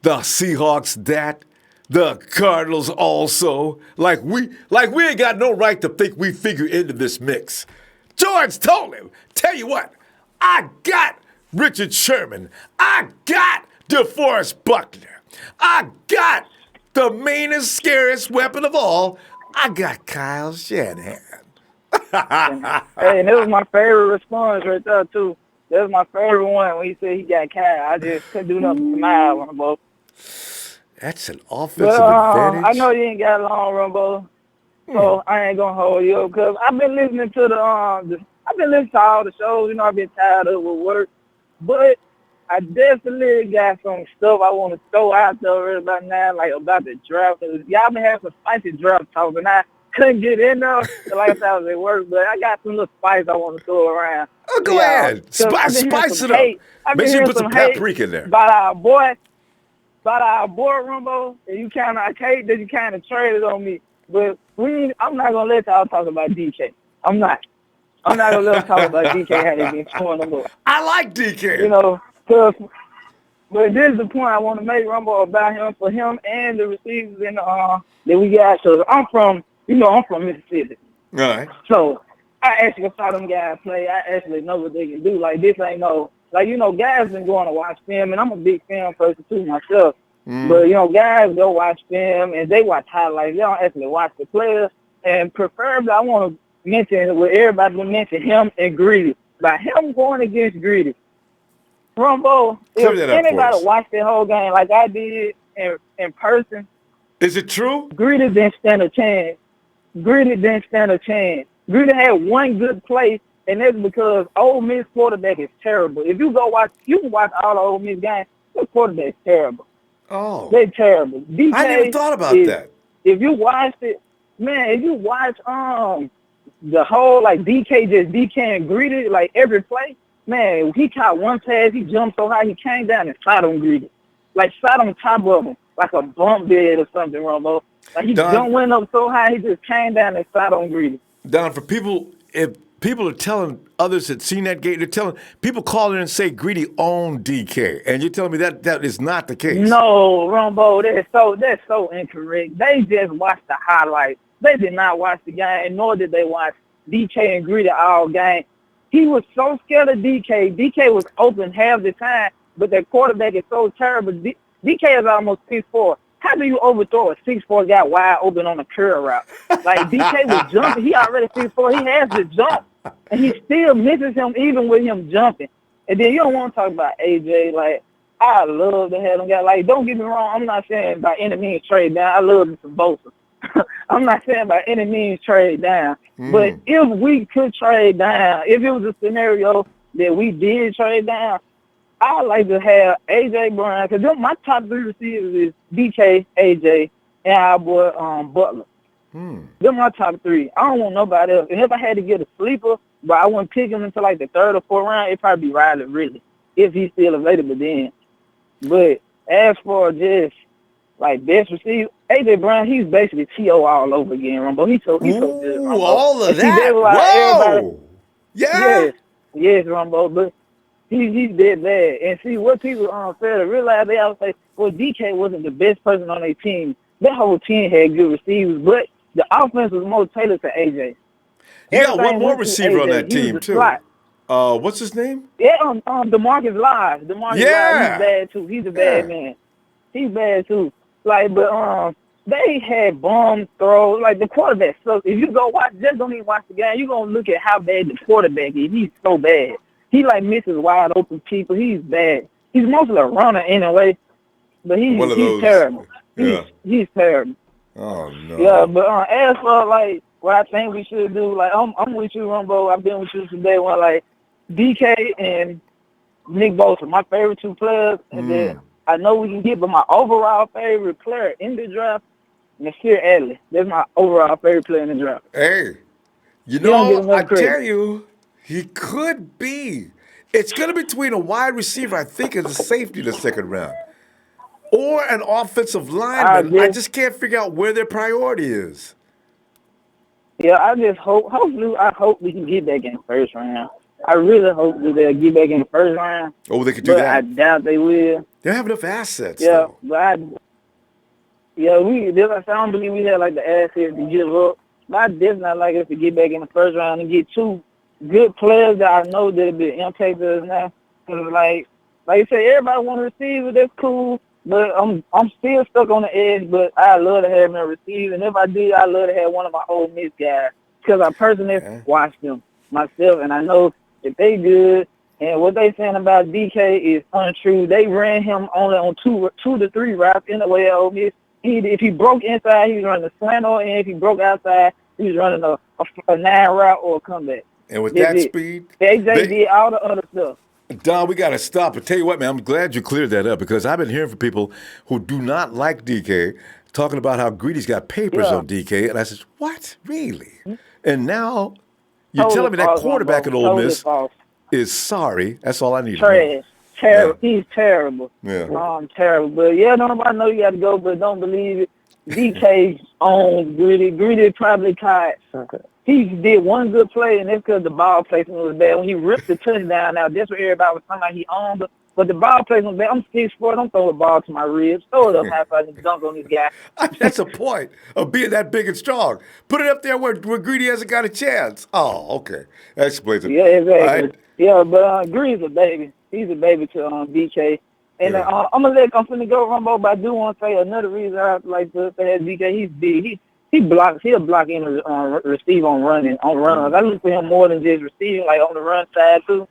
the Seahawks that, the Cardinals also. Like we ain't got no right to think we figure into this mix. George told him, tell you what, I got Richard Sherman. I got DeForest Buckner. I got the meanest, scariest weapon of all. I got Kyle Shanahan. Hey, and that was my favorite response right there, too. That was my favorite one when he said he got Kyle. I just couldn't do nothing but smile, Ronbo. That's an offensive advantage. I know you ain't got long, Ronbo, so I ain't gonna hold you up because I've been listening to all the shows. I've been tired of it with work, but I definitely got some stuff I want to throw out there right about now, like about the draft. Y'all been having some spicy draft talk, and I couldn't get in there. Like I said, I was at work, but I got some little spice I want to throw around. Oh, go ahead. Spice it up. Make sure you put some paprika in there. About our boy Ronbo, and you kind of, I hate that you kind of traded on me, but I'm not going to let y'all talk about DK. I'm not going to let them talk about DK how they been scoring the ball. I like DK. You know, but this is the point I want to make, Ronbo, about him, for him and the receivers in that we got. So I'm from Mississippi. All right. So I actually saw them guys play. I actually know what they can do. Like, this ain't no, like, you know, guys been going to watch film, and I'm a big film person too myself. But, you know, guys go watch film, and they watch highlights. They don't actually watch the players. And preferably, I want to mention, what everybody will mention, him and Greedy. By him going against Greedy, Ronbo, if anybody watched the whole game like I did in person, is it true? Greedy didn't stand a chance. Greedy had one good play, and that's because Ole Miss quarterback is terrible. If you go watch, you can watch all the Ole Miss games. The quarterback is terrible. Oh, they're terrible. DK I never thought about that. If you watched it, man, if you watch the whole, like, DK and Greedy, like, every play, man, he caught one pass, he jumped so high, he came down and sat on Greedy. Like, sat on top of him, like a bump bed or something, Ronbo. Like, he went up so high, he just came down and sat on Greedy. Don, for people, if people are telling others that seen that game, they're telling people call in and say Greedy owned DK, and you're telling me that is not the case. No, Ronbo, that's so incorrect. They just watched the highlights. They did not watch the game, nor did they watch DK and Greedy all game. He was so scared of DK. DK was open half the time, but their quarterback is so terrible. DK is almost 6'4". How do you overthrow a 6'4" guy wide open on a curl route? Like, DK was jumping. He already 6'4". He has to jump, and he still misses him even with him jumping. And then you don't want to talk about AJ. Like, I love to have them guys. Like, don't get me wrong. I'm not saying by any means trade down. I love me some Bosa. I'm not saying by any means trade down. But if we could trade down, if it was a scenario that we did trade down, I'd like to have A.J. Brown, because my top three receivers is DK, A.J., and our boy Butler. They're my top three. I don't want nobody else. And if I had to get a sleeper, but I wouldn't pick him until like the third or fourth round, it'd probably be Riley Ridley, if he's still available then. But as for just like best receiver, A.J. Brown, he's basically T.O. all over again, Ronbo. He's so good. Ronbo. All of that. Whoa! Yeah. Yes, Ronbo. But he's dead bad. And see, what people fail to realize, they always say, well, DK wasn't the best person on their team. That whole team had good receivers, but the offense was more tailored to AJ. You got one more receiver on that team, too. What's his name? Yeah, DeMarcus Live. Live, he's bad, too. He's a bad man. He's bad, too. Like, but they had bomb throws. Like, the quarterback sucks. If you go watch, just don't even watch the game, you're going to look at how bad the quarterback is. He's so bad. He, like, misses wide open people. He's bad. He's mostly a runner anyway, but he's terrible. Yeah. He's terrible. Oh, no. Yeah, but as for, like, what I think we should do, like, I'm with you, Ronbo. I've been with you from day one. Like, DK and Nick Bosa, my favorite two players. And then I know we can get, but my overall favorite player in the draft, Nasir Adley. That's my overall favorite player in the draft. Hey, you know, I tell you, he could be. It's going to be between a wide receiver, I think, and a safety in the second round, or an offensive lineman. I just can't figure out where their priority is. Yeah, I just hope we can get back in the first round. I really hope that they'll get back in the first round. Oh, they could do that. I doubt they will. They don't have enough assets. Yeah, though. but I don't believe we have like the assets to give up. But I definitely like us to get back in the first round and get two good players that I know that'll be impact us now. Cause like you say, everybody want to receive it. That's cool. But I'm still stuck on the edge. But I love to have him receive. And if I did, I love to have one of my Ole Miss guys because I personally watched them myself, and I know if they good. And what they saying about DK is untrue. They ran him only on two to three routes in the way of Ole Miss. If he broke inside, he was running a slant, and if he broke outside, he was running a 9 route or a comeback. And with that speed, AJ did all the other stuff. Don, we got to stop. But tell you what, man, I'm glad you cleared that up because I've been hearing from people who do not like DK talking about how Greedy's got papers on DK. And I said, what? Really? And now you're telling me that quarterback at Ole Miss is sorry. That's all I need to know. Terrible. Yeah. He's terrible. Yeah. Terrible. But, yeah, nobody know you got to go, but don't believe it. DK owns Greedy. Greedy probably caught. He did one good play, and that's because the ball placement was bad. When he ripped the touchdown out, that's what everybody was talking about. He owned it. But the ball placement was bad. I'm 6'4". Don't throw the ball to my ribs. Throw it up half I can dunk on this guy. That's the point of being that big and strong. Put it up there where Greedy hasn't got a chance. Oh, okay. That explains it. Yeah, exactly. Right. Yeah, but Greedy's a baby. He's a baby to DK. And I'm finna go, Ronbo, but I do want to say another reason I like to have DK. He's big. He'll block in receive on runners. I look for him more than just receiving, like on the run side too.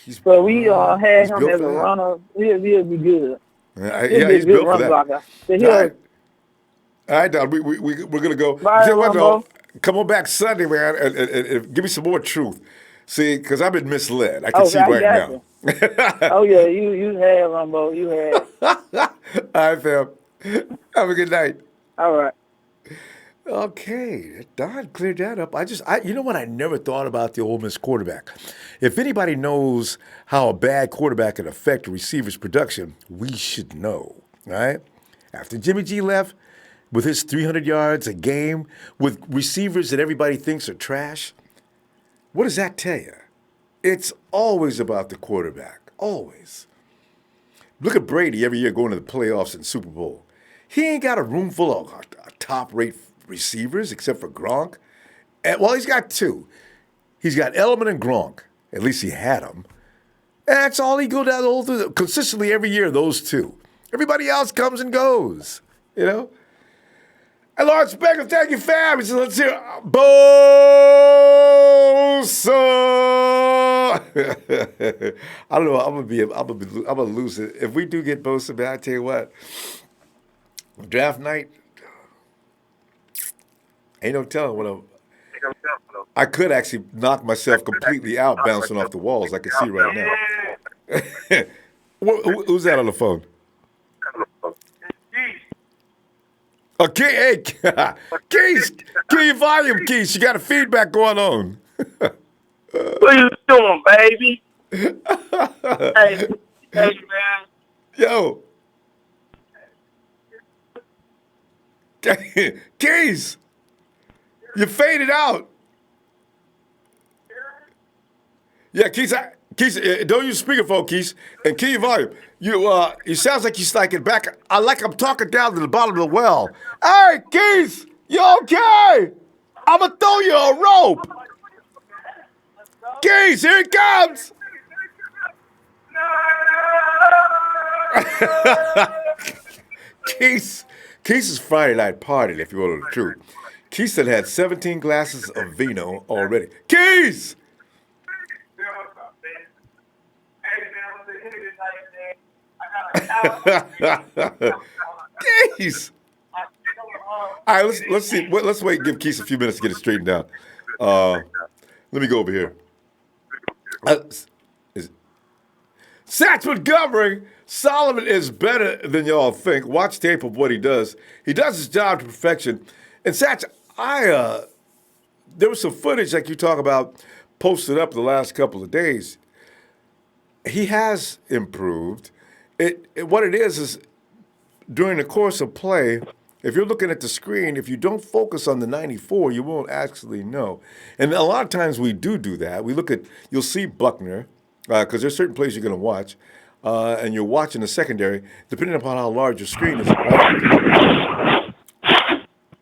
So we had him as a runner. He'll be good. He's built for that. Blocker. So all right, Don, we're gonna go. Bye, come on back Sunday, man, and give me some more truth. See, because I've been misled. I can see right now. Oh yeah, you had Ronbo. You had. All right, fam. Have a good night. All right. Okay, Don cleared that up. You know what? I never thought about the Ole Miss quarterback. If anybody knows how a bad quarterback can affect a receiver's production, we should know, right? After Jimmy G left, with his 300 yards a game, with receivers that everybody thinks are trash, what does that tell you? It's always about the quarterback, always. Look at Brady every year going to the playoffs and Super Bowl. He ain't got a room full of top-rate receivers except for Gronk. He's got two. He's got Edelman and Gronk. At least he had them. And that's all he go down through consistently every year, those two. Everybody else comes and goes, you know? And Lawrence Becker, thank you, fam. He said, let's hear Bosa. I don't know. I'm gonna lose it. If we do get Bosa, man, I tell you what, draft night, ain't no telling what I could actually knock myself completely out bouncing off the walls. I can see right now. Who's that on the phone? Okay, hey, Keys, kill your volume, Keys. You got a feedback going on. What you doing, baby? hey, man. Yo. Keys, you faded out. Yeah, Keys, don't use speakerphone, Keys, and kill your volume. You sounds like you're like back. I'm talking down to the bottom of the well. Hey, Keys, you okay? I'm gonna throw you a rope. Keys, here it comes. Keys' Friday night party, if you want the truth. Keys had 17 glasses of vino already. Keys! Keys! All right, let's see. Let's wait and give Keys a few minutes to get it straightened out. Let me go over here. Satch Montgomery, Solomon is better than y'all think. Watch tape of what he does. He does his job to perfection. And Satch, there was some footage like you talk about posted up the last couple of days. He has improved. What it is during the course of play, if you're looking at the screen, if you don't focus on the 94, you won't actually know. And a lot of times we do that. You'll see Buckner, because there's certain plays you're going to watch, and you're watching the secondary, depending upon how large your screen is. Right?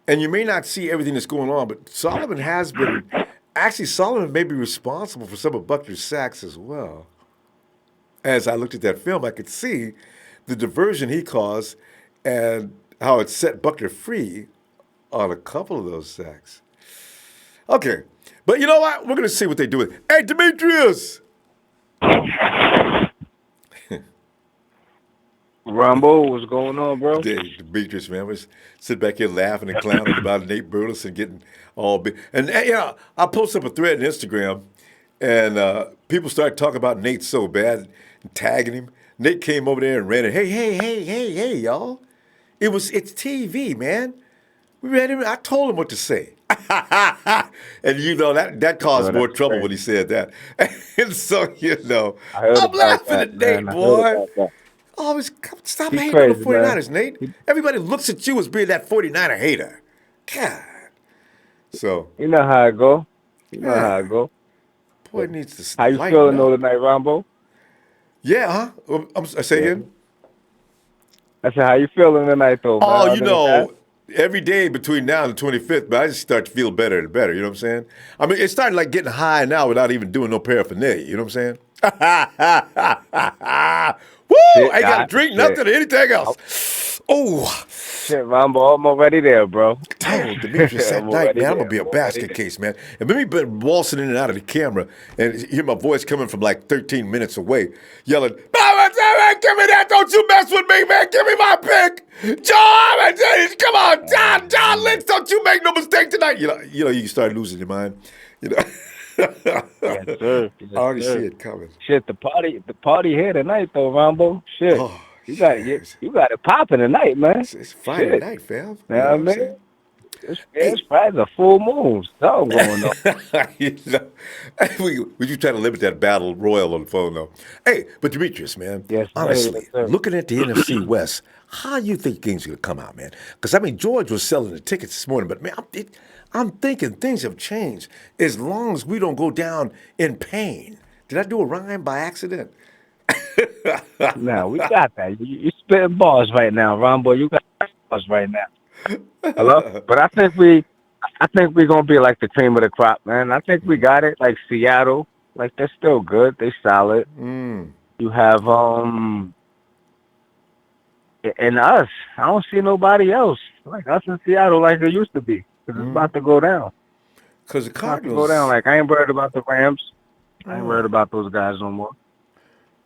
And you may not see everything that's going on, but Solomon may be responsible for some of Buckner's sacks as well. As I looked at that film, I could see the diversion he caused and how it set Buckner free on a couple of those sacks. Okay, but you know what? We're going to see what they do with it. Hey, Demetrius! Ronbo, what's going on, bro? Hey, Demetrius, man, we sit back here laughing and clowning about Nate Burleson getting all big. And I posted up a thread on Instagram, And people started talking about Nate so bad, and tagging him. Nate came over there and ran it. Hey, y'all. It's TV, man. We ran him. I told him what to say. And that caused more trouble when he said that. And so, I'm laughing at Nate, boy. Always stop hating on the 49ers, man. Nate. Everybody looks at you as being that 49er hater. God. So you know how it go. You know how it go. Boy needs to. How you feeling though tonight, Ronbo? Yeah, huh? I say again. I said, how you feeling tonight though? Man? Oh, every day between now and the 25th, but I just start to feel better and better. You know what I'm saying? I mean, it's starting like getting high now without even doing no paraphernalia. You know what I'm saying? Woo! I ain't got to drink nothing or anything else. Oh. Shit, Ronbo, I'm already there, bro. Oh, Demetrius, that night, man, I'm going to be a basket case, man. And let me be waltzing in and out of the camera and hear my voice coming from like 13 minutes away, yelling, give me that, don't you mess with me, man, give me my pick. Come on, John Lynch, don't you make no mistake tonight. You start losing your mind, Yes, sir. Yes, I already see it coming. Shit, the party here tonight though, Ronbo. Shit. Oh, you got it popping tonight, man. It's Friday night, fam. You know what I mean? It's Friday, a full moon. Something going on. We you try to limit that battle royal on the phone, though. Hey, but Demetrius, man, yes, honestly, sir. Looking at the NFC West, how you think things are going to come out, man? Because, I mean, George was selling the tickets this morning, but, man, I'm thinking things have changed as long as we don't go down in pain. Did I do a rhyme by accident? No, we got that. You spitting balls right now, Ronbo. You got balls right now. Hello? But I think we're gonna be like the cream of the crop, man. I think we got it. Like Seattle, like they're still good. They solid. You have and us. I don't see nobody else like us in Seattle like it used to be. Cause it's about to go down. Because the Cardinals go down. Like I ain't worried about the Rams. I ain't worried about those guys no more.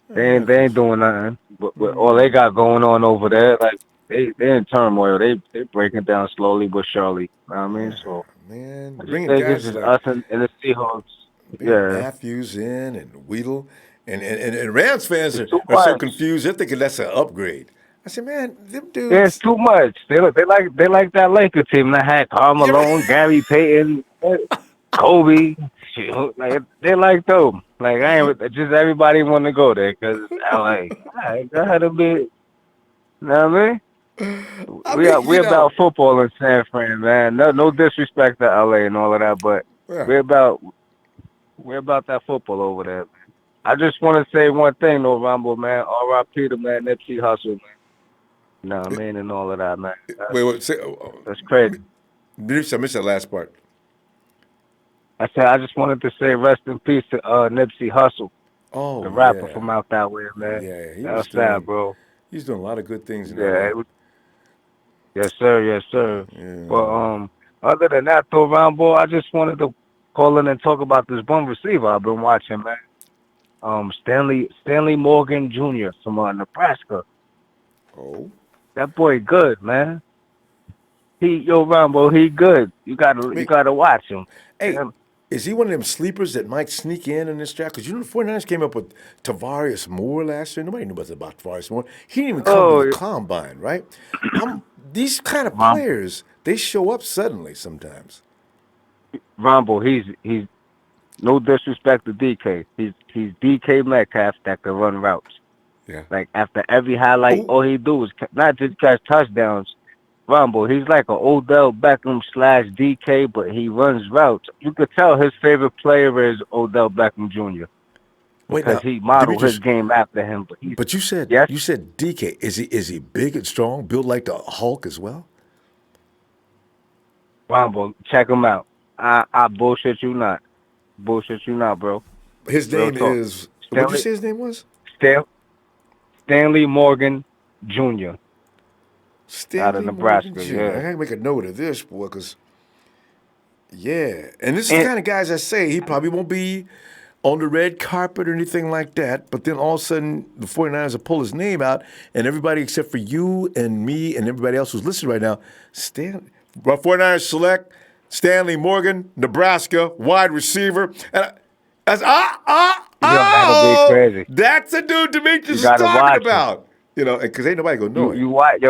They ain't doing nothing. But all they got going on over there, like they're in turmoil. They breaking down slowly but surely. You know what I mean? So man, bringing guys like us and the Seahawks. Yeah, Matthews in and Weedle and Rams fans are so confused. They're thinking that's an upgrade. I said, man, them dudes. There's too much. They like that Laker team that had Karl Malone, Gary Payton, Kobe. Like they like them. Like I ain't just everybody want to go there because LA. That had to be. You know what I mean? We're about football in San Fran, man. No disrespect to LA and all of that, but we're about that football over there. I just want to say one thing, though, Ronbo, man. R.I.P. to man Nipsey Hussle, man. You know what I mean? And all of that, man. That's crazy. I missed that last part. I said I just wanted to say rest in peace to Nipsey Hussle, the rapper from out that way, man. Yeah, that was sad, bro. He's doing a lot of good things. Yes, sir. Yeah. But other than that, though, Ronbo, I just wanted to call in and talk about this bum receiver I've been watching, man. Stanley Morgan Jr. from Nebraska. Oh. That boy good, man. Ronbo, he good. You gotta watch him. Hey, is he one of them sleepers that might sneak in this draft? Because the 49ers came up with Tavarius Moore last year. Nobody knew about Tavarius Moore. He didn't even come to the combine, right? These kind of players, they show up suddenly sometimes. Ronbo, he's no disrespect to DK. He's DK Metcalf that can run routes. Yeah. Like after every highlight, all he do is not just catch touchdowns. Ronbo, he's like an Odell Beckham / DK, but he runs routes. You could tell his favorite player is Odell Beckham Jr. Because he modeled his game after him. But you said DK. Is he big and strong, built like the Hulk as well? Ronbo, check him out. I bullshit you not. Bro. His name is. What did you say his name was? Stanley Morgan Jr. Out of Nebraska. Yeah. I gotta make a note of this, boy, because and this is the kind of guys I say he probably won't be on the red carpet or anything like that. But then all of a sudden, the 49ers will pull his name out, and everybody except for you and me and everybody else who's listening right now, 49ers select Stanley Morgan, Nebraska, wide receiver. And That's that'll be crazy. That's the dude Demetrius You is gotta talking watch about. You know, because ain't nobody gonna know it. You watch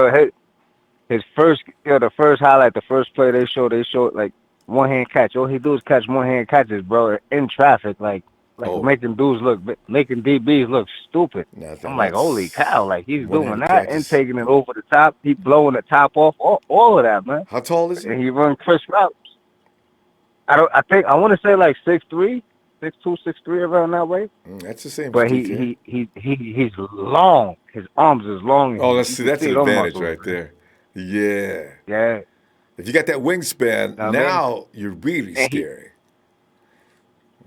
his first the first highlight, the first play they showed like one hand catch. All he do is catch one hand catches, bro, in traffic, like making DBs look stupid. I'm like, holy cow, like he's doing that and taking it over the top. He's blowing the top off, all of that, man. How tall is he? And he run crisp routes. I want to say like 6'3", 6'2", 6'3", around that way. That's the same. But he's long. His arms is long. Oh, that's an advantage right there. Yeah. Yeah. If you got that wingspan, now you're really scary.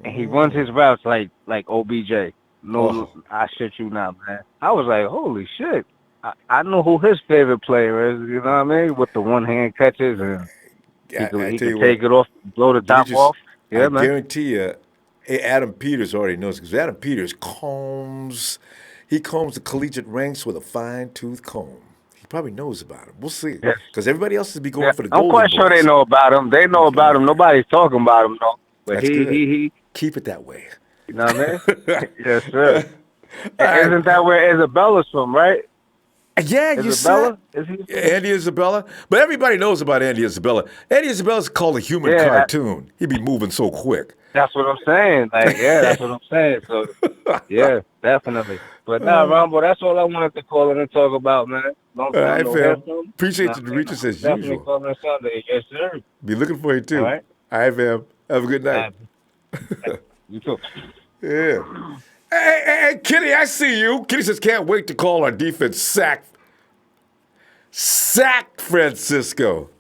And he runs his routes like OBJ. No, I shit you not, man. I was like, holy shit. I know who his favorite player is, you know what I mean? With the one-hand catches and he can take it off, blow the top off. Yeah, man. I guarantee you, Adam Peters already knows because Adam Peters combs the collegiate ranks with a fine-tooth comb. He probably knows about him. We'll see. Because everybody else is be going for the golden I'm quite sure they know about him. They know about him. Nobody's talking about him, though. But he keep it that way. You know what I mean? Yes, sir. Isn't that where Isabella's from, right? Yeah, Isabella? Andy Isabella. But everybody knows about Andy Isabella. Andy Isabella's called a human cartoon. He'd be moving so quick. That's what I'm saying. Like, that's what I'm saying. So, yeah, definitely. But Ronbo, that's all I wanted to call in and talk about, man. All right, fam. Appreciate you to reach us as definitely usual. Calling Sunday. Yes, sir. Be looking for you, too. All right, fam. Have a good night. You too. Yeah. Hey, Kitty, I see you. Kitty says, can't wait to call our defense sack Francisco.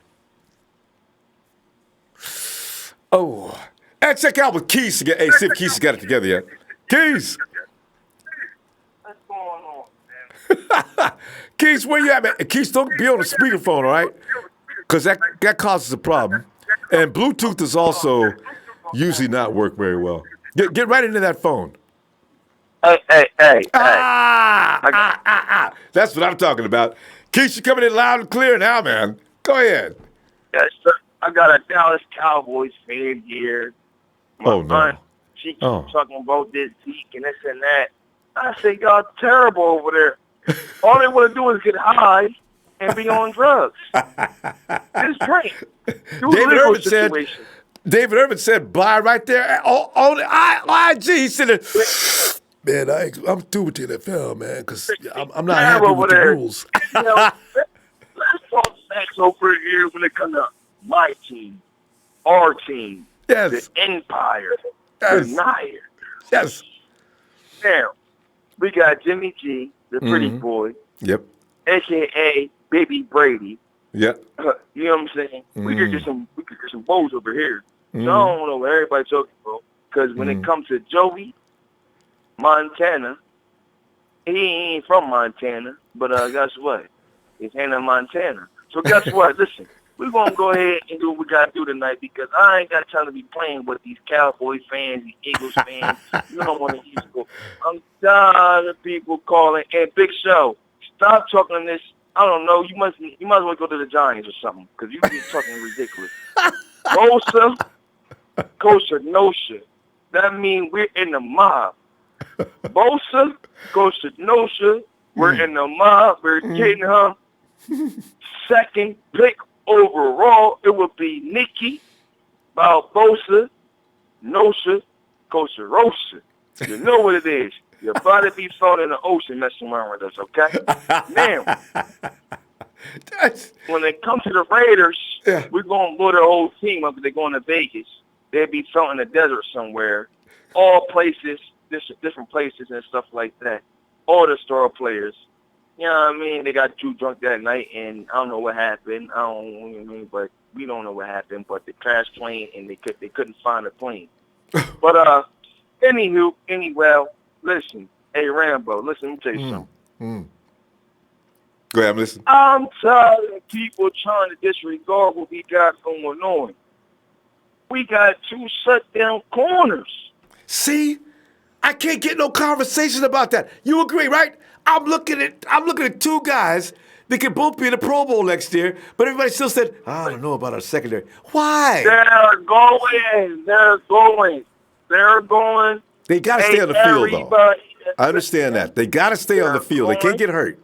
Oh. And check out with Keys to get. Hey, see if Keys has got it together yet. Keys. What's going on, man? Keys, where you at, man? Keys, don't be on the speakerphone, all right? Because that causes a problem. And Bluetooth is also usually not work very well. Get right into that phone. Hey. That's what I'm talking about. Keith, you coming in loud and clear now, man. Go ahead. Yes, sir. I got a Dallas Cowboys fan here. My aunt, she keeps talking about this Zeke and this and that. I say, y'all terrible over there. All they want to do is get high and be on drugs. It's great. David Irvin said, bye right there on the IG. He said, man, I'm through with the NFL, man, because I'm not happy with the rules. You know, let's talk facts over here when it comes to my team, our team, the Empire, the Nire. Yes. Now, we got Jimmy G, the pretty boy. Yep. A.K.A. Baby Brady. Yep. You know what I'm saying? We could get some bows over here. So I don't know what everybody's talking about. Because when it comes to Joey Montana, he ain't from Montana, but guess what? He's Hannah Montana. So guess what? Listen, we're going to go ahead and do what we got to do tonight because I ain't got time to be playing with these Cowboys fans, these Eagles fans. You don't want to use it. I'm tired of people calling. And Big Show, stop talking this. I don't know. You might as well go to the Giants or something because you be talking ridiculous. Bosa, kosher, no shit. That means we're in the mob. Bosa, kosher, no shit. We're in the mob. We're getting her second pick overall. It would be Nikki, Bosa, no shit, kosher, roasted. You know what it is. Your body be thrown in the ocean messing around with us, okay? Now, when it comes to the Raiders, we're going to blow their whole team up because they're going to Vegas. They'll be thrown in the desert somewhere. All places, different places and stuff like that. All the star players. You know what I mean? They got too drunk that night, and I don't know what happened. I don't know what I mean, but we don't know what happened. But they crashed plane, and they couldn't find a plane. But, anyway, listen, hey, Rambo, listen, let me tell you something. Go ahead, I'm listening. I'm tired of people trying to disregard what we got going on. We got two shutdown corners. See? I can't get no conversation about that. You agree, right? I'm looking at two guys that can both be in the Pro Bowl next year, but everybody still said, I don't know about our secondary. Why? They're going. they're going. They got to stay on the field, though. I understand that. They got to stay on the field. They can't get hurt.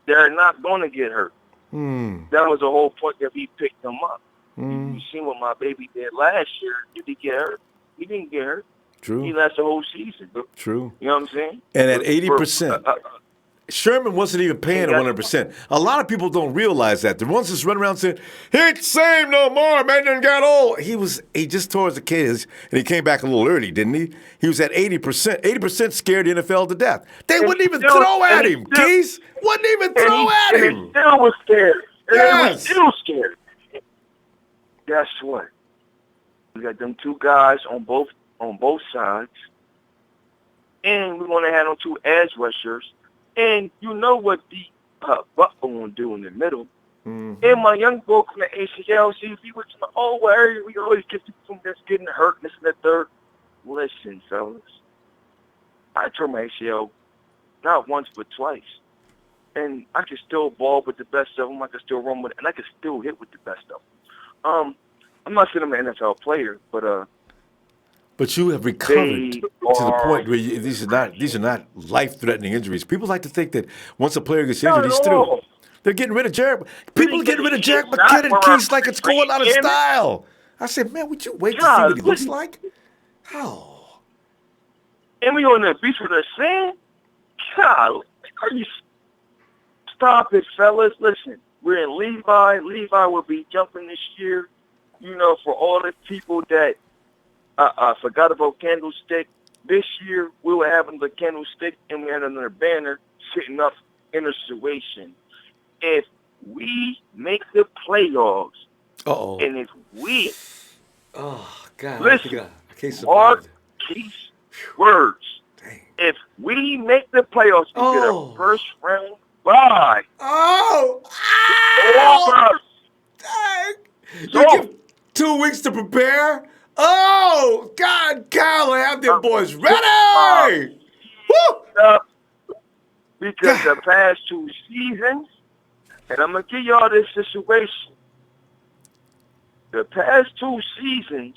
They're not going to get hurt. Mm. That was the whole point that we picked them up. Mm. You seen what my baby did last year. Did he get hurt? He didn't get hurt. True. He lasted the whole season. True. You know what I'm saying? And at 80%. Sherman wasn't even paying 100%. A lot of people don't realize that. The ones just run around saying, he ain't the same no more, man, done got old. He just tore his Achilles, and he came back a little early, didn't he? He was at 80%. 80% scared the NFL to death. They wouldn't even throw at him, Keys. Wouldn't even throw at him. And he still was scared. And Yes. he was still scared. Guess what? We got them two guys on both sides. And we want to have them two edge rushers. And you know what the Butler going to do in the middle. Mm-hmm. And my young boy from the ACL, see if he was in the old area, we always get people that's getting hurt, this and that third. Listen, fellas, I tore my ACL not once but twice. And I can still ball with the best of them. I can still run with it, and I can still hit with the best of them. I'm not saying I'm an NFL player, but you have recovered to the point where these are not life-threatening injuries. People like to think that once a player gets injured, he's through. They're getting rid of Jared. People are getting rid of Jared McKinnon Keys like it's going out of style. I said, man, would you wait to see what he looks like? Oh. And we on the beach with the sand? God, are you... Stop it, fellas. Listen, we're in Levi. Levi will be jumping this year. You know, for all the people that forgot about Candlestick, this year we were having the Candlestick and we had another banner sitting up in a situation. If we make the playoffs, and if we, listen, mark Keith's words. Dang. If we make the playoffs, we get a first round bye. Dang. You give 2 weeks to prepare? Oh, God, Kyle, have them boys ready! Woo! Because the past 2 seasons, and I'm going to give y'all this situation. The past 2 seasons,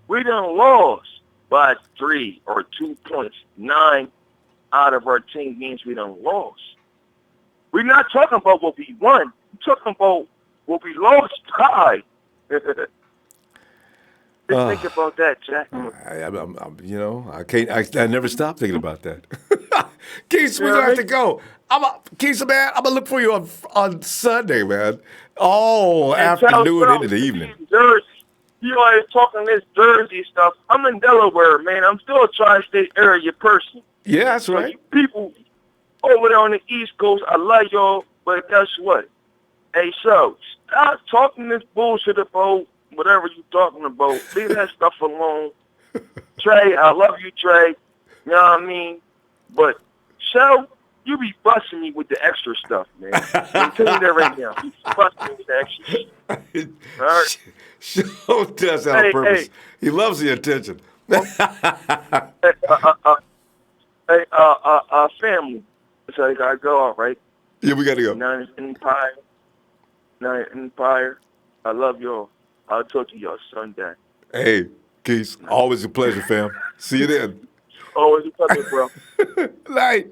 we done lost by 3 or 2 points. 9 out of our 10 games we done lost. We're not talking about what we won. We're talking about what we lost by. Just think about that, Jack. I never stop thinking about that. Keith, we have to go. Keith, man, I'm gonna look for you on Sunday, man. All afternoon into the evening. Jersey. You always talking this Jersey stuff. I'm in Delaware, man. I'm still a tri-state area person. Yeah, that's right. So people over there on the East Coast, I love y'all, but guess what? Hey, so stop talking this bullshit about whatever you talking about. Leave that stuff alone. Trey, I love you, Trey. You know what I mean? But, so, you be busting me with the extra stuff, man. I'm telling you that right now. You be busting me with the extra stuff. All right? Show does that on purpose. Hey. He loves the attention. Family. So I gotta go, all right? Yeah, we gotta go. Nine Empire. I love y'all. I'll talk to y'all Sunday. Hey, Keith, always a pleasure, fam. See you then. Always a pleasure, bro. Night.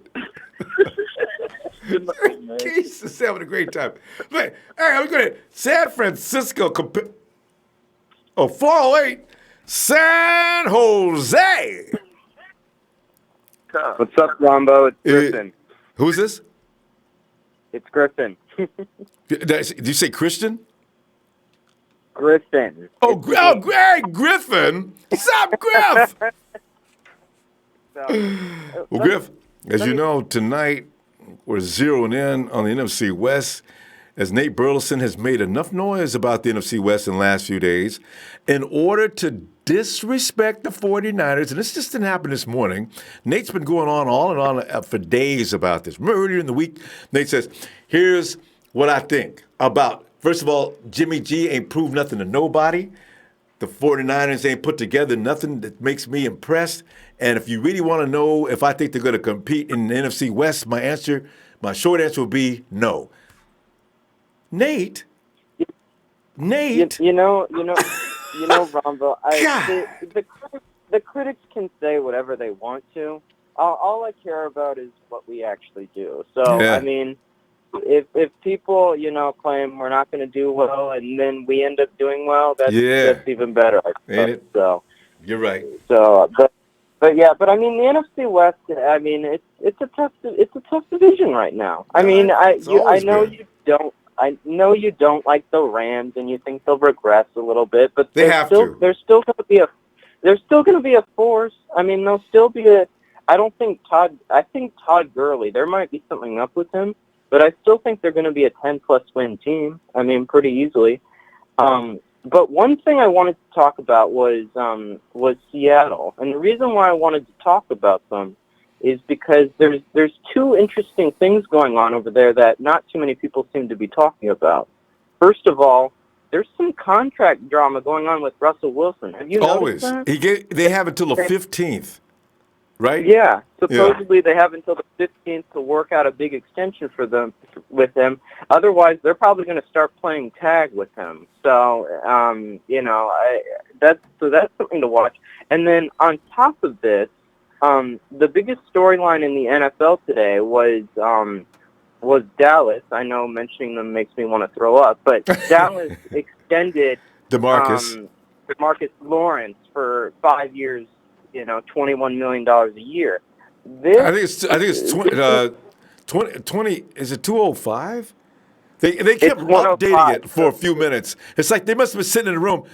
Good night, man. Keith is having a great time. Hey, I'm going to San Francisco. 408 San Jose. What's up, Ronbo? It's Griffin. Who's this? It's Griffin. Did you say Christian? Griffin. Greg Griffin. What's up, Griff? Well, Griff, as you know, tonight we're zeroing in on the NFC West as Nate Burleson has made enough noise about the NFC West in the last few days in order to disrespect the 49ers. And this just didn't happen this morning. Nate's been going on and on for days about this. Remember earlier in the week, Nate says, here's what I think about, first of all, Jimmy G ain't proved nothing to nobody. The 49ers ain't put together nothing that makes me impressed. And if you really want to know if I think they're going to compete in the NFC West, my short answer will be no. Nate. You know, Ronbo, the critics can say whatever they want to. All I care about is what we actually do. So, Yeah. I mean, if people, claim we're not going to do well and then we end up doing well, that's even better. Ain't it? So, you're right. So, but I mean, the NFC West. I mean, it's a tough division right now. I mean, I know you don't like the Rams and you think they'll regress a little bit, but there's still going to be a force. I mean, there'll still be a. I think Todd Gurley. There might be something up with him, but I still think they're going to be a 10+ win team. I mean, pretty easily. But one thing I wanted to talk about was Seattle, and the reason why I wanted to talk about them is because there's two interesting things going on over there that not too many people seem to be talking about. First of all, there's some contract drama going on with Russell Wilson. Have you noticed that? They have until the 15th, right? Yeah. Supposedly they have until the 15th to work out a big extension with him. Otherwise, they're probably going to start playing tag with him. So, that's something to watch. And then on top of this, the biggest storyline in the NFL today was Dallas. I know mentioning them makes me want to throw up, but Dallas extended DeMarcus Lawrence for 5 years, $21 million a year. I think it's 20. Is it 205? They kept updating it for a few minutes. It's like they must have been sitting in the room.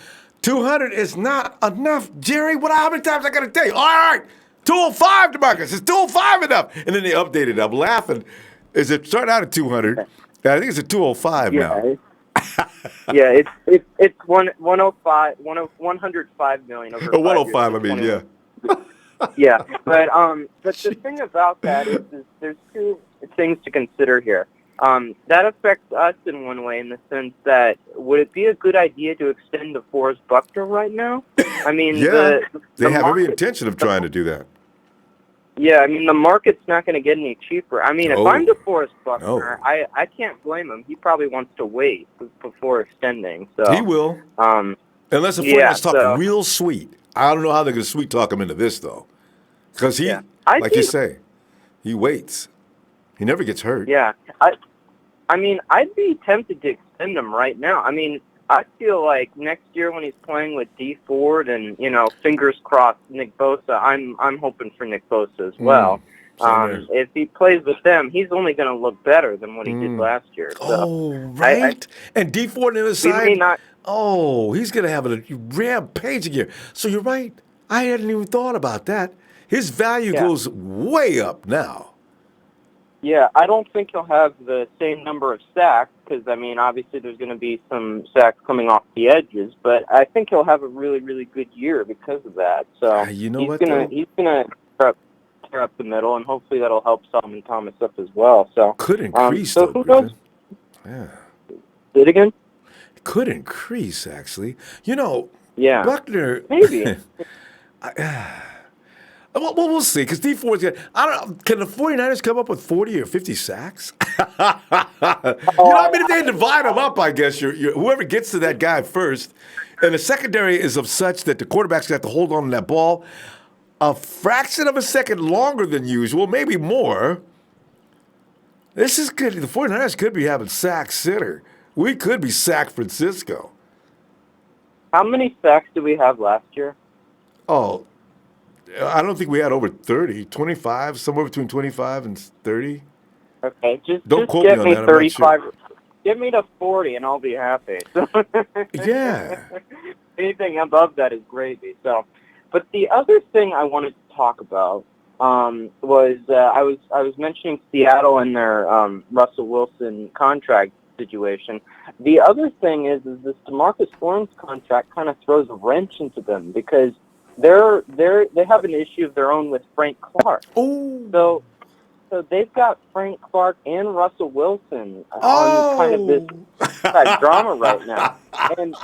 200 is not enough, Jerry. How many times I got to tell you? All right, 205, DeMarcus. Is 205 enough? And then they updated it. I'm laughing. Is it started out at 200? I think it's at 205 now. Yeah, it's 105, 105 million over 105. I mean, yeah. Yeah, but the thing about that is there's two things to consider here. That affects us in one way, in the sense that would it be a good idea to extend DeForest Buckner right now? I mean, they have every intention of trying to do that. Yeah, I mean, the market's not going to get any cheaper. I mean, if I'm DeForest Buckner, I can't blame him. He probably wants to wait before extending. So he will, unless the 49ers talk real sweet. I don't know how they're going to sweet talk him into this, though. Because you say, he waits. He never gets hurt. Yeah. I mean, I'd be tempted to extend him right now. I mean, I feel like next year when he's playing with D Ford and, fingers crossed, Nick Bosa, I'm hoping for Nick Bosa as well. If he plays with them, he's only going to look better than what he did last year. So, right. And D Ford on the other side, he's going to have a rampaging year. So you're right. I hadn't even thought about that. His value goes way up now. Yeah, I don't think he'll have the same number of sacks because, I mean, obviously there's going to be some sacks coming off the edges, but I think he'll have a really, really good year because of that. So he's going to tear up the middle, and hopefully that'll help Solomon Thomas up as well. So could increase. So who knows? Yeah. Say it again. Could increase, actually. Yeah. Buckner. Maybe. Well, we'll see, because D Ford's got. I don't know. Can the 49ers come up with 40 or 50 sacks? If they divide them up, I guess whoever gets to that guy first, and the secondary is of such that the quarterback's got to hold on to that ball a fraction of a second longer than usual, maybe more. This is good. The 49ers could be having sack sitter. We could be Sack Francisco. How many sacks did we have last year? Oh, I don't think we had over 30, 25, somewhere between 25 and 30. Okay, just quote get me me on that. 35. Sure. Get me to 40 and I'll be happy. Yeah. Anything above that is gravy. So, but the other thing I wanted to talk about was I was mentioning Seattle and their Russell Wilson contract situation. The other thing is this DeMarcus Lawrence contract kind of throws a wrench into them because they have an issue of their own with Frank Clark. So they've got Frank Clark and Russell Wilson on kind of this drama right now. And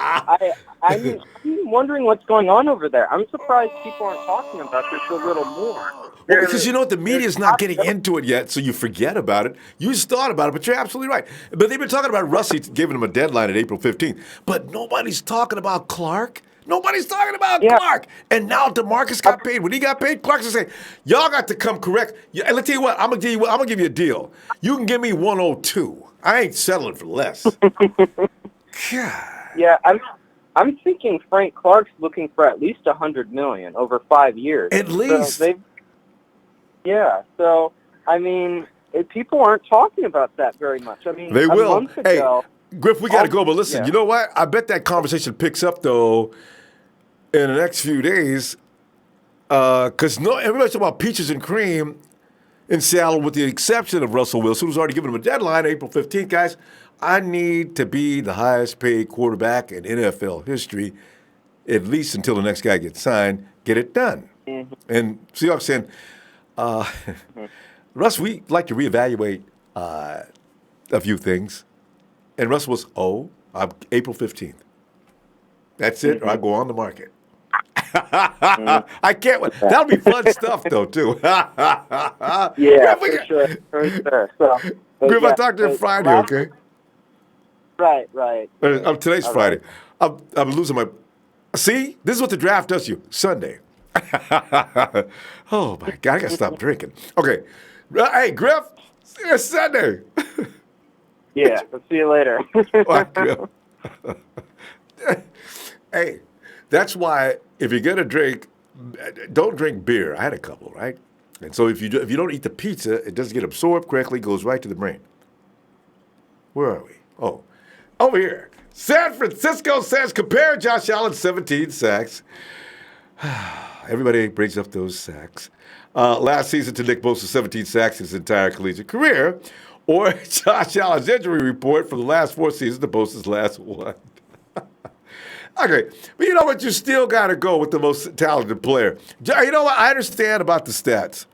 I'm wondering what's going on over there. I'm surprised people aren't talking about this a little more. Well, because the media's not getting into it yet, so you forget about it. You just thought about it, but you're absolutely right. But they've been talking about Russie giving him a deadline at April 15th. But nobody's talking about Clark. Nobody's talking about Yeah. Clark. And now DeMarcus got paid. When he got paid, Clark's going to say, y'all got to come correct. And let's tell you what, I'm going to give you a deal. You can give me 102. I ain't settling for less. God. Yeah, I'm thinking Frank Clark's looking for at least $100 million over 5 years. At least. So I mean, people aren't talking about that very much. I mean, they will. A month ago, Griff, we got to go. But listen, you know what? I bet that conversation picks up, though, in the next few days. Because everybody's talking about peaches and cream in Seattle, with the exception of Russell Wilson, who's already given him a deadline, April 15th, guys. I need to be the highest paid quarterback in NFL history, at least until the next guy gets signed. Get it done. Mm-hmm. And see what I'm saying? Russ, we'd like to reevaluate a few things. And Russ was, April 15th. That's it, or I go on the market. I can't wait. That'll be fun stuff, though, too. Yeah, for sure. So, Griff, I talked to him Friday, okay? Right. Today's Friday. I'm losing my... See? This is what the draft does to you. Sunday. Oh, my God. I got to stop drinking. Okay. Hey, Griff. See you Sunday. Yeah. We'll see you later. Hey, that's why if you're going to drink, don't drink beer. I had a couple, right? And so if you don't eat the pizza, it doesn't get absorbed correctly, goes right to the brain. Where are we? Oh, over here. San Francisco says, compare Josh Allen, 17 sacks. Everybody brings up those sacks. Last season to Nick Bosa, 17 sacks his entire collegiate career. Or Josh Allen's injury report for the last 4 seasons to Bosa's last one. Okay, but you know what? You still got to go with the most talented player. You know what? I understand about the stats.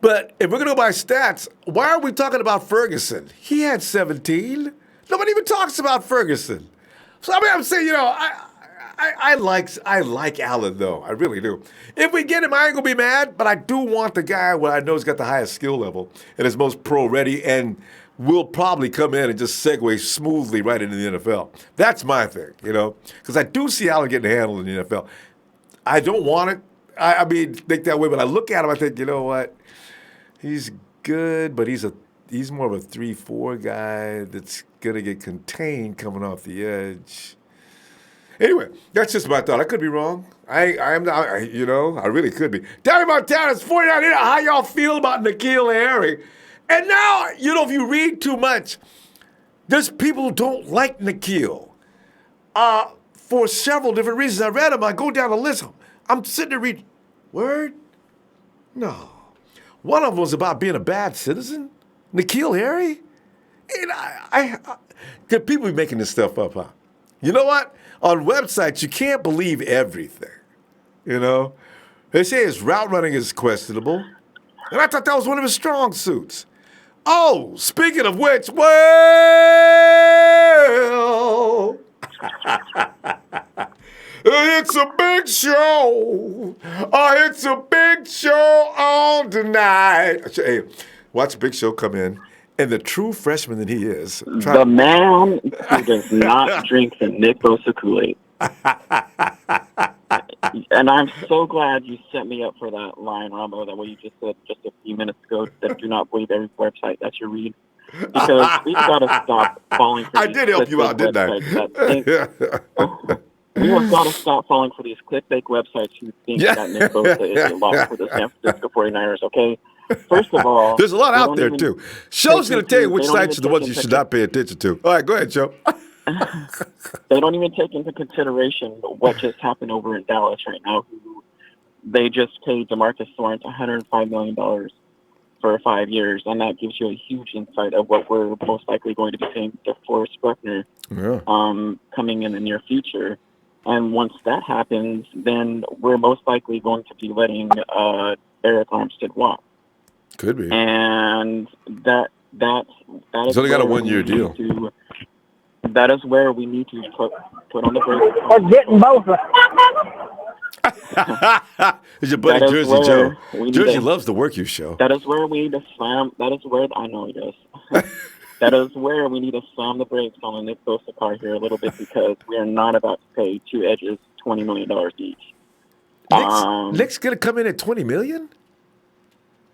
But if we're going to go by stats, why are we talking about Ferguson? He had 17. Nobody even talks about Ferguson. So I mean, I'm saying, I like Allen, though. I really do. If we get him, I ain't going to be mad, but I do want the guy where I know he's got the highest skill level and is most pro-ready and will probably come in and just segue smoothly right into the NFL. That's my thing, because I do see Allen getting a handle in the NFL. I don't want it. I mean, think that way, but I look at him, I think, you know what? He's good, but he's more of a 3-4 guy that's going to get contained coming off the edge. Anyway, that's just my thought. I could be wrong. I'm not, I really could be. Danny Montana's 49 here. How y'all feel about N'Keal Harry? And now, if you read too much, there's people who don't like N'Keal for several different reasons. I read them. I go down the list. I'm sitting there reading. Word? No. One of them was about being a bad citizen. N'Keal Harry? And could people be making this stuff up, huh? You know what? On websites, you can't believe everything. They say his route running is questionable. And I thought that was one of his strong suits. Oh, speaking of which, well, it's a big show. It's a big show on tonight. Hey, watch Big Show come in. And the true freshman that he is. The man who does not drink the Nick Bosa Kool-Aid. And I'm so glad you set me up for that line, Ronbo, that what you just said just a few minutes ago, that do not believe every website that you read. Because we've got to stop falling for I did help you out, didn't I? We have got to stop falling for these clickbait websites who think that Nick Bosa is a lock for the San Francisco 49ers, okay? First of all, there's a lot out there, too. Show's going to tell you which sites are the ones you should not pay attention to. All right, go ahead, Joe. They don't even take into consideration what just happened over in Dallas right now. They just paid DeMarcus Lawrence $105 million for 5 years, and that gives you a huge insight of what we're most likely going to be paying DeForest Buckner coming in the near future. And once that happens, then we're most likely going to be letting Eric Armstead walk. Could be. And that is he's only got a 1-year deal. That is where we need to put on the brakes. Or getting Bosa. It's your buddy Jersey Joe. Jersey loves the work you show. That is where we need to slam. That is where I know he does. That is where we need to slam the brakes on the Nick Bosa car here a little bit because we are not about to pay two edges $20 million each. Nick's going to come in at $20 million?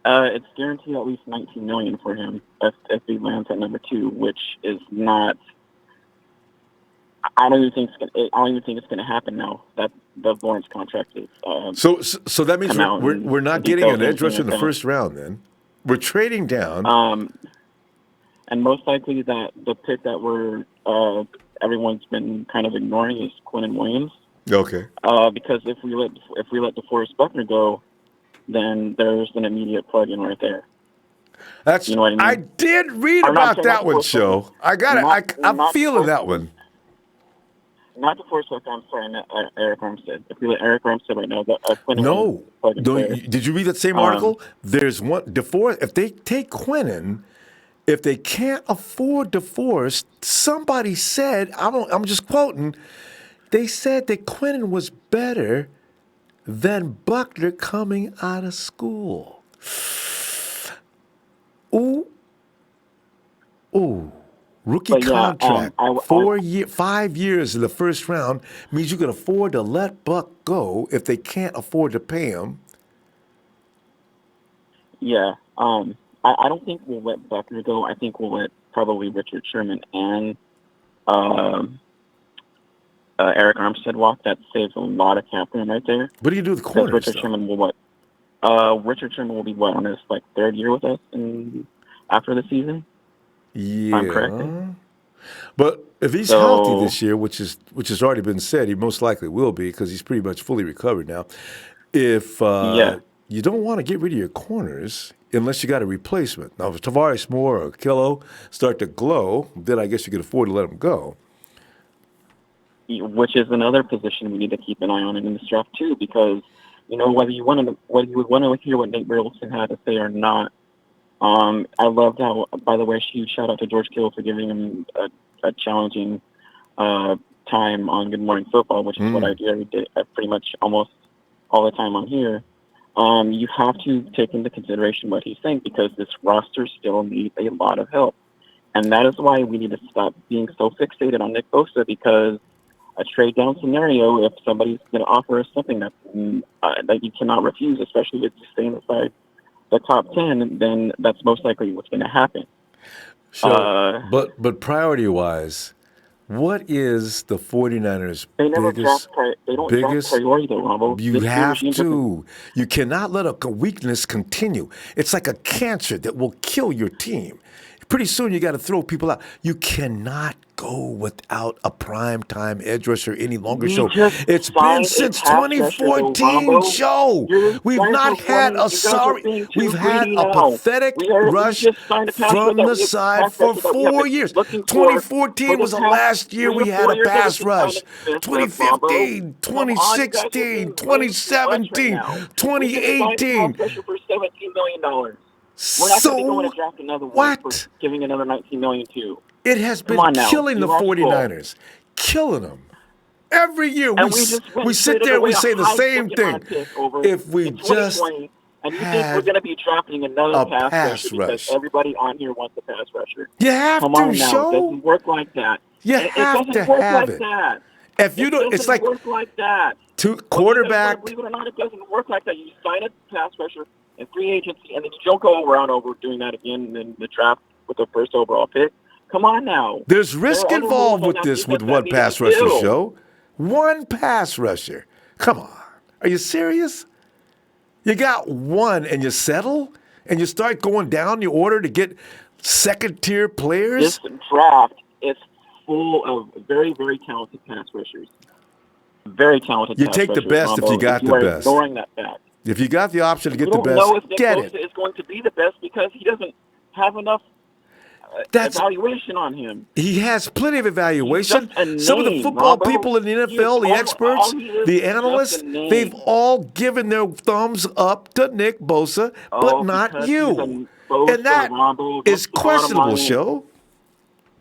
It's guaranteed at least $19 million for him if he lands at number 2, which is not. I don't even think it's going to happen now that the Lawrence contract is. So that means we're not getting an edge rusher in the first round. Then we're trading down. And most likely that the pick that everyone's been kind of ignoring is Quinnen Williams. Okay. Because if we let DeForest Buckner go, then there's an immediate plug-in right there. That's, you know what I mean? I did read about that one, Joe. I'm feeling that one. Not DeForest Buckner. I'm sorry, not Eric Armstead. If we let Eric Armstead right now, no. Did you read that same article? There's one DeForest. If they take Quinnen, if they can't afford DeForest, somebody said, I'm just quoting, they said that Quinnen was better than Buckner coming out of school. Ooh. Rookie contract. 5 years in the first round means you can afford to let Buck go if they can't afford to pay him. Yeah. I don't think we'll let Buckner go. I think we'll let probably Richard Sherman and Eric Armstead walk. That saves a lot of cap room right there. What do you do with corners? Richard Sherman will Richard Sherman will be on his third year with us after the season. Yeah. I'm correct. But if he's healthy this year, which has already been said, he most likely will be because he's pretty much fully recovered now. If you don't want to get rid of your corners unless you got a replacement. Now, if Tavares Moore or Kittle start to glow, then I guess you could afford to let them go. Which is another position we need to keep an eye on in this draft too, because whether you want to hear what Nate Burleson had to say or not. I loved how, by the way, huge shout out to George Kittle for giving him a challenging time on Good Morning Football, which is what I do every day, pretty much almost all the time on here. You have to take into consideration what he's saying because this roster still needs a lot of help. And that is why we need to stop being so fixated on Nick Bosa, because a trade down scenario, if somebody's going to offer us something that you cannot refuse, especially if you stay inside the top 10, then that's most likely what's going to happen. Sure. But priority-wise, what is the 49ers' biggest priority, though, Ronbo. You have to. You cannot let a weakness continue. It's like a cancer that will kill your team. Pretty soon you got to throw people out. You cannot go without a primetime edge rusher any longer. So it's been since 2014, Joe. We've not had a we've had a pathetic rush from the side for 4 years. 2014 was the last year we had a pass rush. 2015, 2016, 2017, 2018. Pressure for $17 million. We're not going to go and draft another one for giving another $19 million too. It has been killing the 49ers. Killing them. Every year we sit there and we say the same thing. If we just and you think we're going to be drafting another pass rusher because everybody on here wants a pass rusher. You have Come to, on now. show. It doesn't work like that. You have to have it. If you don't, it's like work like that. Quarterback. Believe it or not, it doesn't work like that. You sign a pass rusher in free agency, and then you don't go around over doing that again in the draft with the first overall pick. Come on now. There's risk involved with this with one pass rusher, Joe. One pass rusher. Come on. Are you serious? You got one and you settle? And you start going down the order to get second-tier players? This draft is full of very, very talented pass rushers. Very talented You take the best if you got the best. Ignoring that fact. If you got the option to get the best, get it. Is going to be the best because he doesn't have enough evaluation on him. He has plenty of evaluation. Some of the football people in the NFL, the experts, the analysts, they've all given their thumbs up to Nick Bosa, but not you. And that is questionable, Joe.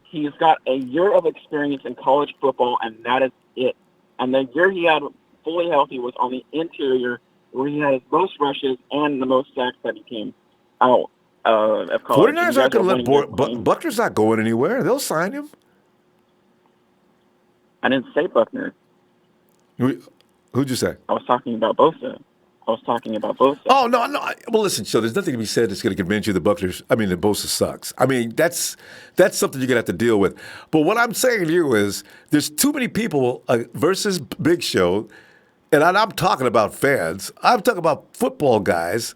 He's got a year of experience in college football, and that is it. And the year he had fully healthy was on the interior, where he had his most rushes and the most sacks that he came out of college. 49ers aren't going to let Buckner's not going anywhere. They'll sign him. I didn't say Buckner. Who'd you say? I was talking about Bosa. Oh, no. Well, listen, so there's nothing to be said that's going to convince you that Bosa sucks. I mean, that's something you're going to have to deal with. But what I'm saying to you is there's too many people versus Big Show, and I'm talking about fans. I'm talking about football guys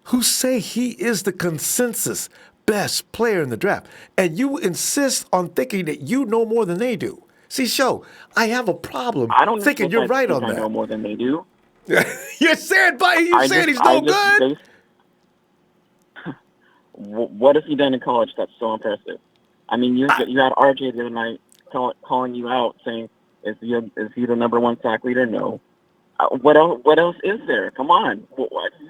who say he is the consensus best player in the draft. And you insist on thinking that you know more than they do. See, Show, I have a problem thinking you're right on that. I know more than they do. You're saying he's no good? What has he done in college that's so impressive? I mean, you had RJ the other night calling you out, saying, is he the number one sack leader? No. What else is there? Come on.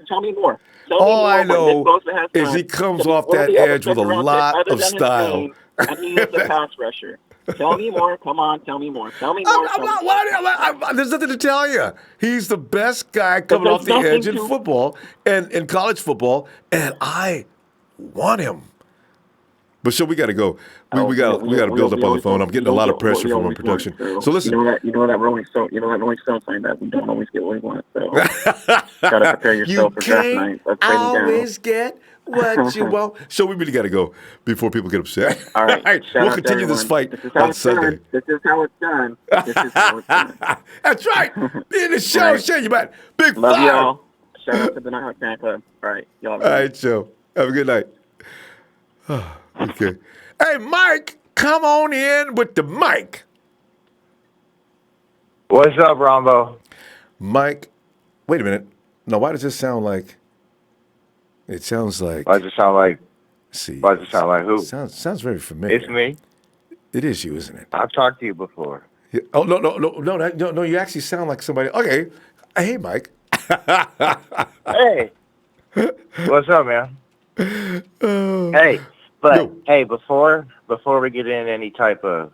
Tell me more. All I know is he comes off that edge with a lot of style. And he is a pass rusher. Tell me more. Come on, tell me more. There's nothing to tell you. He's the best guy coming off the edge in football and in college football, and I want him. But we got to go. We got to build up on the phone. I'm getting a lot of pressure from our production. So listen. You know that Rolling Stone saying that we don't always get what we want. So got to prepare yourself for draft night. You can't always get what you want. So we really got to go before people get upset. All right. We'll continue this fight on Sunday. This is how it's done. That's right. In the show, right. Shane, you bet. Big Love fire. y'all. Shout out to the Nighthawk Fan Club. All right. Y'all. All right, Joe. Have a good night. Okay. Hey, Mike, come on in with the mic. What's up, Ronbo? Mike, wait a minute. No, why does this sound like? It sounds like. Why does it sound like? See. Why does it sound like who? Sounds very familiar. It's me. It is you, isn't it? I've talked to you before. Yeah. Oh no! You actually sound like somebody. Okay. Hey, Mike. Hey. What's up, man? Hey. But hey, before we get in any type of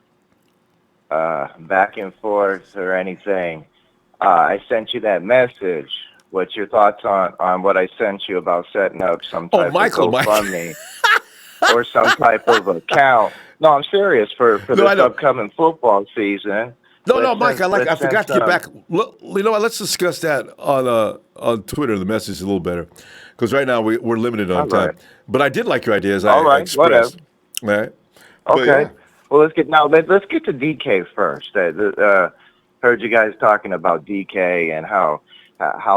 back and forth or anything, I sent you that message. What's your thoughts on what I sent you about setting up some type of GoFundMe or some type of account? No, I'm serious for this upcoming football season. No, Mike. I forgot to get back. Look, you know what? Let's discuss that on Twitter. The message is a little better because right now we're limited on time. Right. But I did like your ideas. I expressed. Whatever. All right. Okay. Well, let's get to DK first. Heard you guys talking about DK and how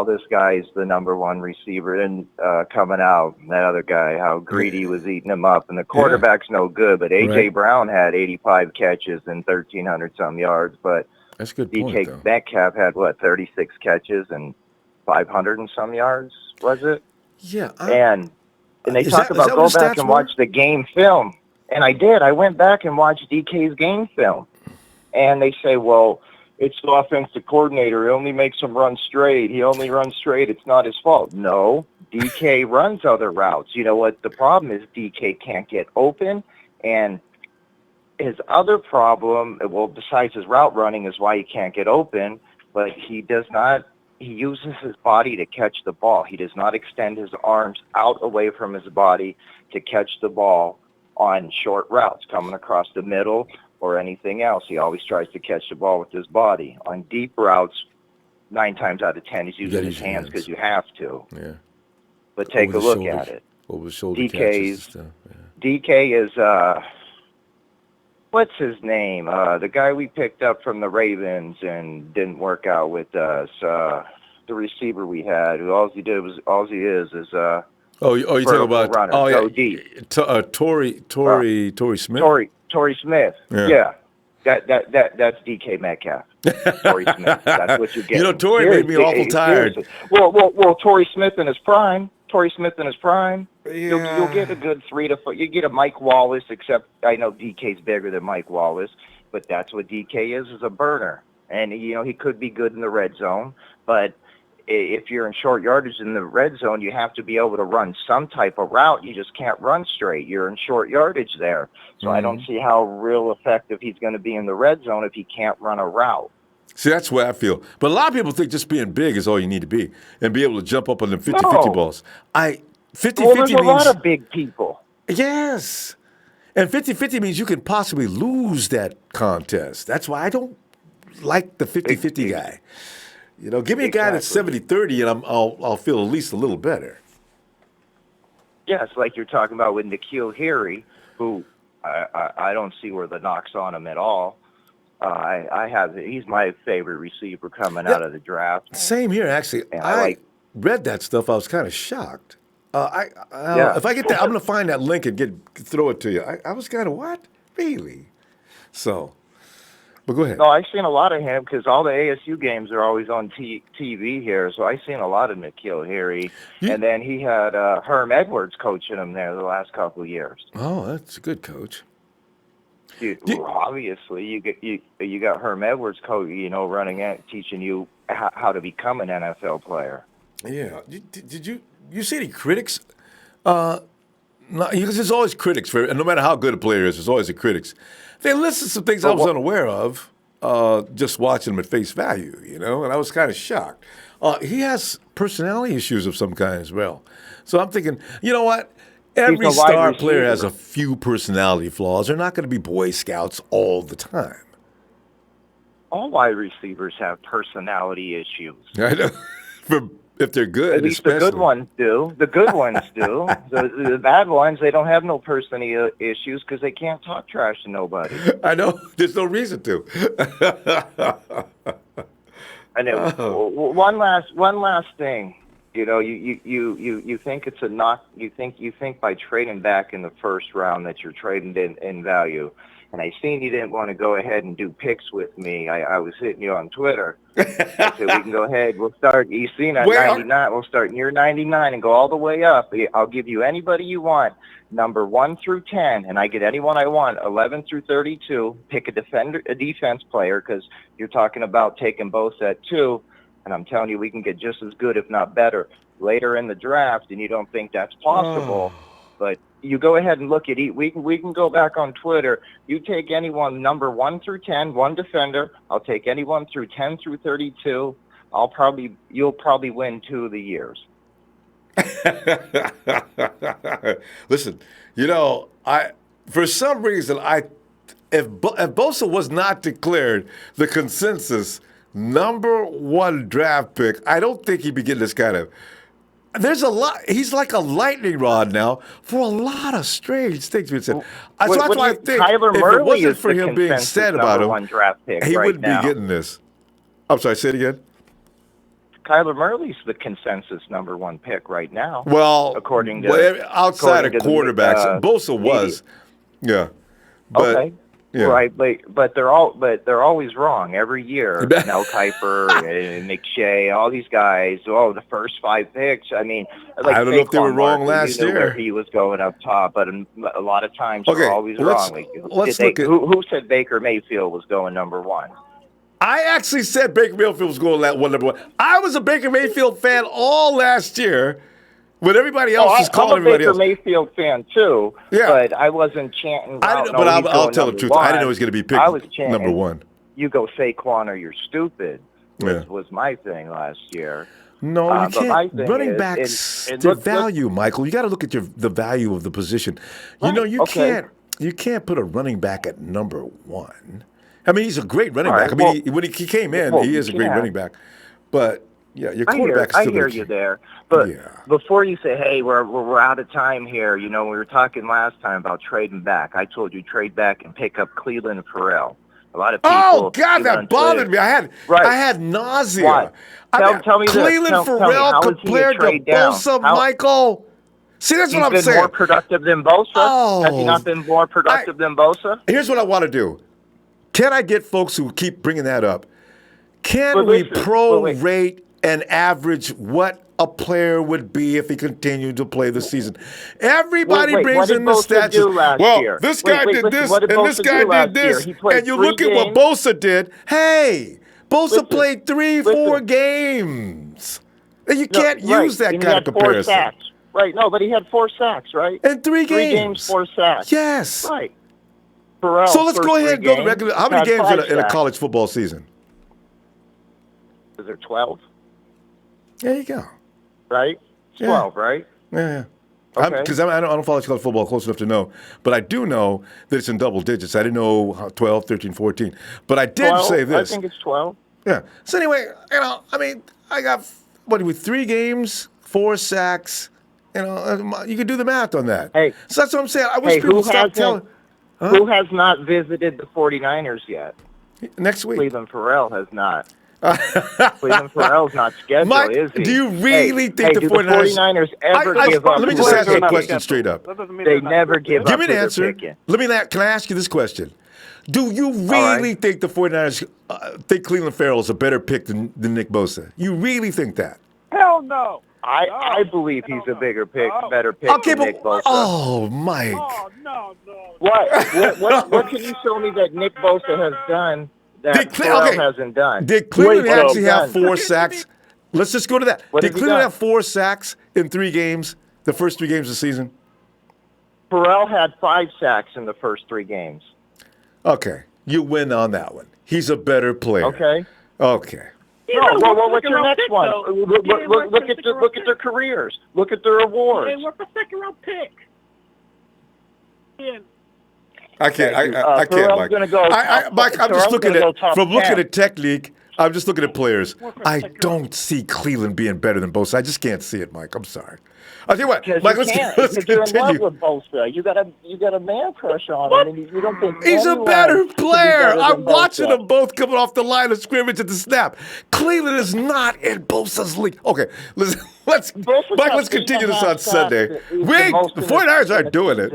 this guy's the number one receiver and coming out. And that other guy, how Greedy was eating him up, and the quarterback's no good. But AJ Brown had 85 catches and 1,300 some yards. But that's a good DK point, Metcalf had 36 catches and 500 and some yards. Was it? Yeah. And they talk about go back and watch the game film. And I did. I went back and watched DK's game film. And they say, well, it's the offensive coordinator. He only makes him run straight. He only runs straight. It's not his fault. No, DK runs other routes. You know what? The problem is DK can't get open. And his other problem, well, besides his route running, is why he can't get open. But he uses his body to catch the ball. He does not extend his arms out away from his body to catch the ball on short routes coming across the middle or anything else. He always tries to catch the ball with his body. On deep routes, 9 times out of 10, he's using his hands because you have to. Yeah. But take a look at it. DK is, what's his name? The guy we picked up from the Ravens and didn't work out with us. The receiver we had, who all he is. You talking about runner, Torrey Smith? Torrey Smith. Yeah. That's DK Metcalf. Torrey Smith. That's what you get. You know, Torrey made me awful tired. Well, Torrey Smith in his prime. Yeah. You'll get a good 3 to 4. You get a Mike Wallace, except I know DK's bigger than Mike Wallace, but that's what DK is a burner. And he could be good in the red zone, but if you're in short yardage in the red zone, you have to be able to run some type of route. You just can't run straight. You're in short yardage there. So I don't see how real effective he's going to be in the red zone if he can't run a route. See, that's the way I feel. But a lot of people think just being big is all you need to be and be able to jump up on the 50-50 balls. 50-50 Well, there's a means lot of big people. yes. And 50-50 means you can possibly lose that contest. That's why I don't like the 50-50 guy. You know, give me a guy that's 70-30 and I'll feel at least a little better. Yes, like you're talking about with N'Keal Harry, who I don't see where the knock's on him at all. He's my favorite receiver coming out of the draft. Same here, actually. And I read that stuff. I was kind of shocked. If I get that, I'm going to find that link and throw it to you. I was kind of, what? Really? So, but go ahead. No, I've seen a lot of him because all the ASU games are always on TV here. So I've seen a lot of N'Keal Harry. And then he had Herm Edwards coaching him there the last couple of years. Oh, that's a good coach. Dude, obviously, you got Herm Edwards, running at teaching you how to become an NFL player. Yeah. Did you see any critics? Because there's always critics and no matter how good a player is, there's always the critics. They listed some things I was unaware of, just watching them at face value, and I was kind of shocked. He has personality issues of some kind as well. So I'm thinking, you know what? Every star player has a few personality flaws. They're not going to be Boy Scouts all the time. All wide receivers have personality issues. I know. If they're good, at least the good ones do. The good ones do. The bad ones, they don't have no personality issues because they can't talk trash to nobody. I know. There's no reason to. I know. One last thing. You think it's a knock. You think by trading back in the first round that you're trading in value. And I seen you didn't want to go ahead and do picks with me. I was hitting you on Twitter. I said we can go ahead. We'll start. You seen at 99. We'll start near 99 and go all the way up. I'll give you anybody you want, number 1 through 10, and I get anyone I want, 11 through 32. Pick a defense player, because you're talking about taking Bosa at 2. And I'm telling you, we can get just as good, if not better, later in the draft, and you don't think that's possible. But you go ahead and look at it. We can go back on Twitter. You take anyone number 1 through 10, one defender. I'll take anyone through 10 through 32. You'll probably win 2 of the years. Listen, for some reason, if Bosa was not declared the consensus number 1 draft pick, I don't think he'd be getting this kind of. There's a lot. He's like a lightning rod now for a lot of strange things being said. So that's why I think if it wasn't for him being said about him, he wouldn't be getting this. I'm sorry, say it again. Kyler Murray's the consensus number 1 pick right now. Well, according to outside of quarterbacks, Bosa was. Yeah. But, okay. Yeah. Right, but they're always wrong every year. Mel Kiper, McShay, all these guys. The first 5 picks. I mean, I don't know if they were wrong last year. He was going up top, but a lot of times they're always wrong. Who said Baker Mayfield was going number 1? I actually said Baker Mayfield was going number 1. I was a Baker Mayfield fan all last year. When everybody else is calling everybody else. I'm a Baker Mayfield fan too, but I wasn't chanting. I'll tell the truth. I didn't know he was going to be picked number 1. You go Saquon or you're stupid. Was my thing last year. No, you can't. Running backs, the value, Michael. You got to look at the value of the position. You can't put a running back at number 1. I mean, he's a great running back. I mean, when he came in, he is a great running back. But yeah, your quarterback. I hear you there. But before you say, "Hey, we're out of time here," we were talking last time about trading back. I told you trade back and pick up Cleveland and Farrell. A lot of people. Oh God, that bothered me. I had nausea. Why? Tell me Cleveland this. Farrell compared to Bosa, Michael. See, that's what I'm saying. He's been more productive than Bosa. Has he not been more productive than Bosa? Here's what I want to do. Can I get folks who keep bringing that up? Can we prorate and average what a player would be if he continued to play the season? Everybody brings in the stats. This guy did this, and this guy did this, and you look at what Bosa did. Hey, Bosa played 3-4 games. And you can't use that kind of comparison. 4 sacks. Right, no, but he had 4 sacks, right? In 3 games. 3 games, 4 sacks. Yes. Right. So let's go ahead and go to regular. How many games in a college football season? Is there 12? There you go. Right? 12, right? Yeah. Okay. Because I don't follow college football close enough to know, but I do know that it's in double digits. I didn't know how 12, 13, 14. But I did 12? say this. I think it's 12. Yeah. So anyway, I got, 3 games, 4 sacks. You could do the math on that. Hey. So that's what I'm saying. I wish people would stop telling. Who has not visited the 49ers yet? Next week. Cleveland Farrell has not. Cleveland Farrell's not scheduled, Mike, is he? do you really think the 49ers ever give up? Let me just ask you a question straight up. They never give up. Give me an answer. Can I ask you this question? Do you really think the 49ers think Cleveland Farrell is a better pick than Nick Bosa? You really think that? Hell no. I believe he's a better pick than Nick Bosa. Oh, Mike. Oh, no. What can you show me that Nick Bosa has done that Farrell hasn't done? Did Cleveland actually have 4 sacks? Let's just go to that. Did Cleveland have 4 sacks in 3 games, the first 3 games of the season? Farrell had 5 sacks in the first 3 games. Okay. You win on that one. He's a better player. Okay. Well, what's your next one? Look at their careers. Look at their awards. They were a second-round pick. Yeah. I can't, Mike. Mike, I'm just looking at technique. I'm just looking at players. I don't see Cleveland being better than Bosa. I just can't see it, Mike. I'm sorry. I'll tell you what, Mike. Let's continue. You're in love with Bosa. You got a man crush on him, and you don't think he's a better player. I'm watching them both coming off the line of scrimmage at the snap. Cleveland is not in Bosa's league. Okay, let's continue this on Sunday. The 49ers aren't doing it.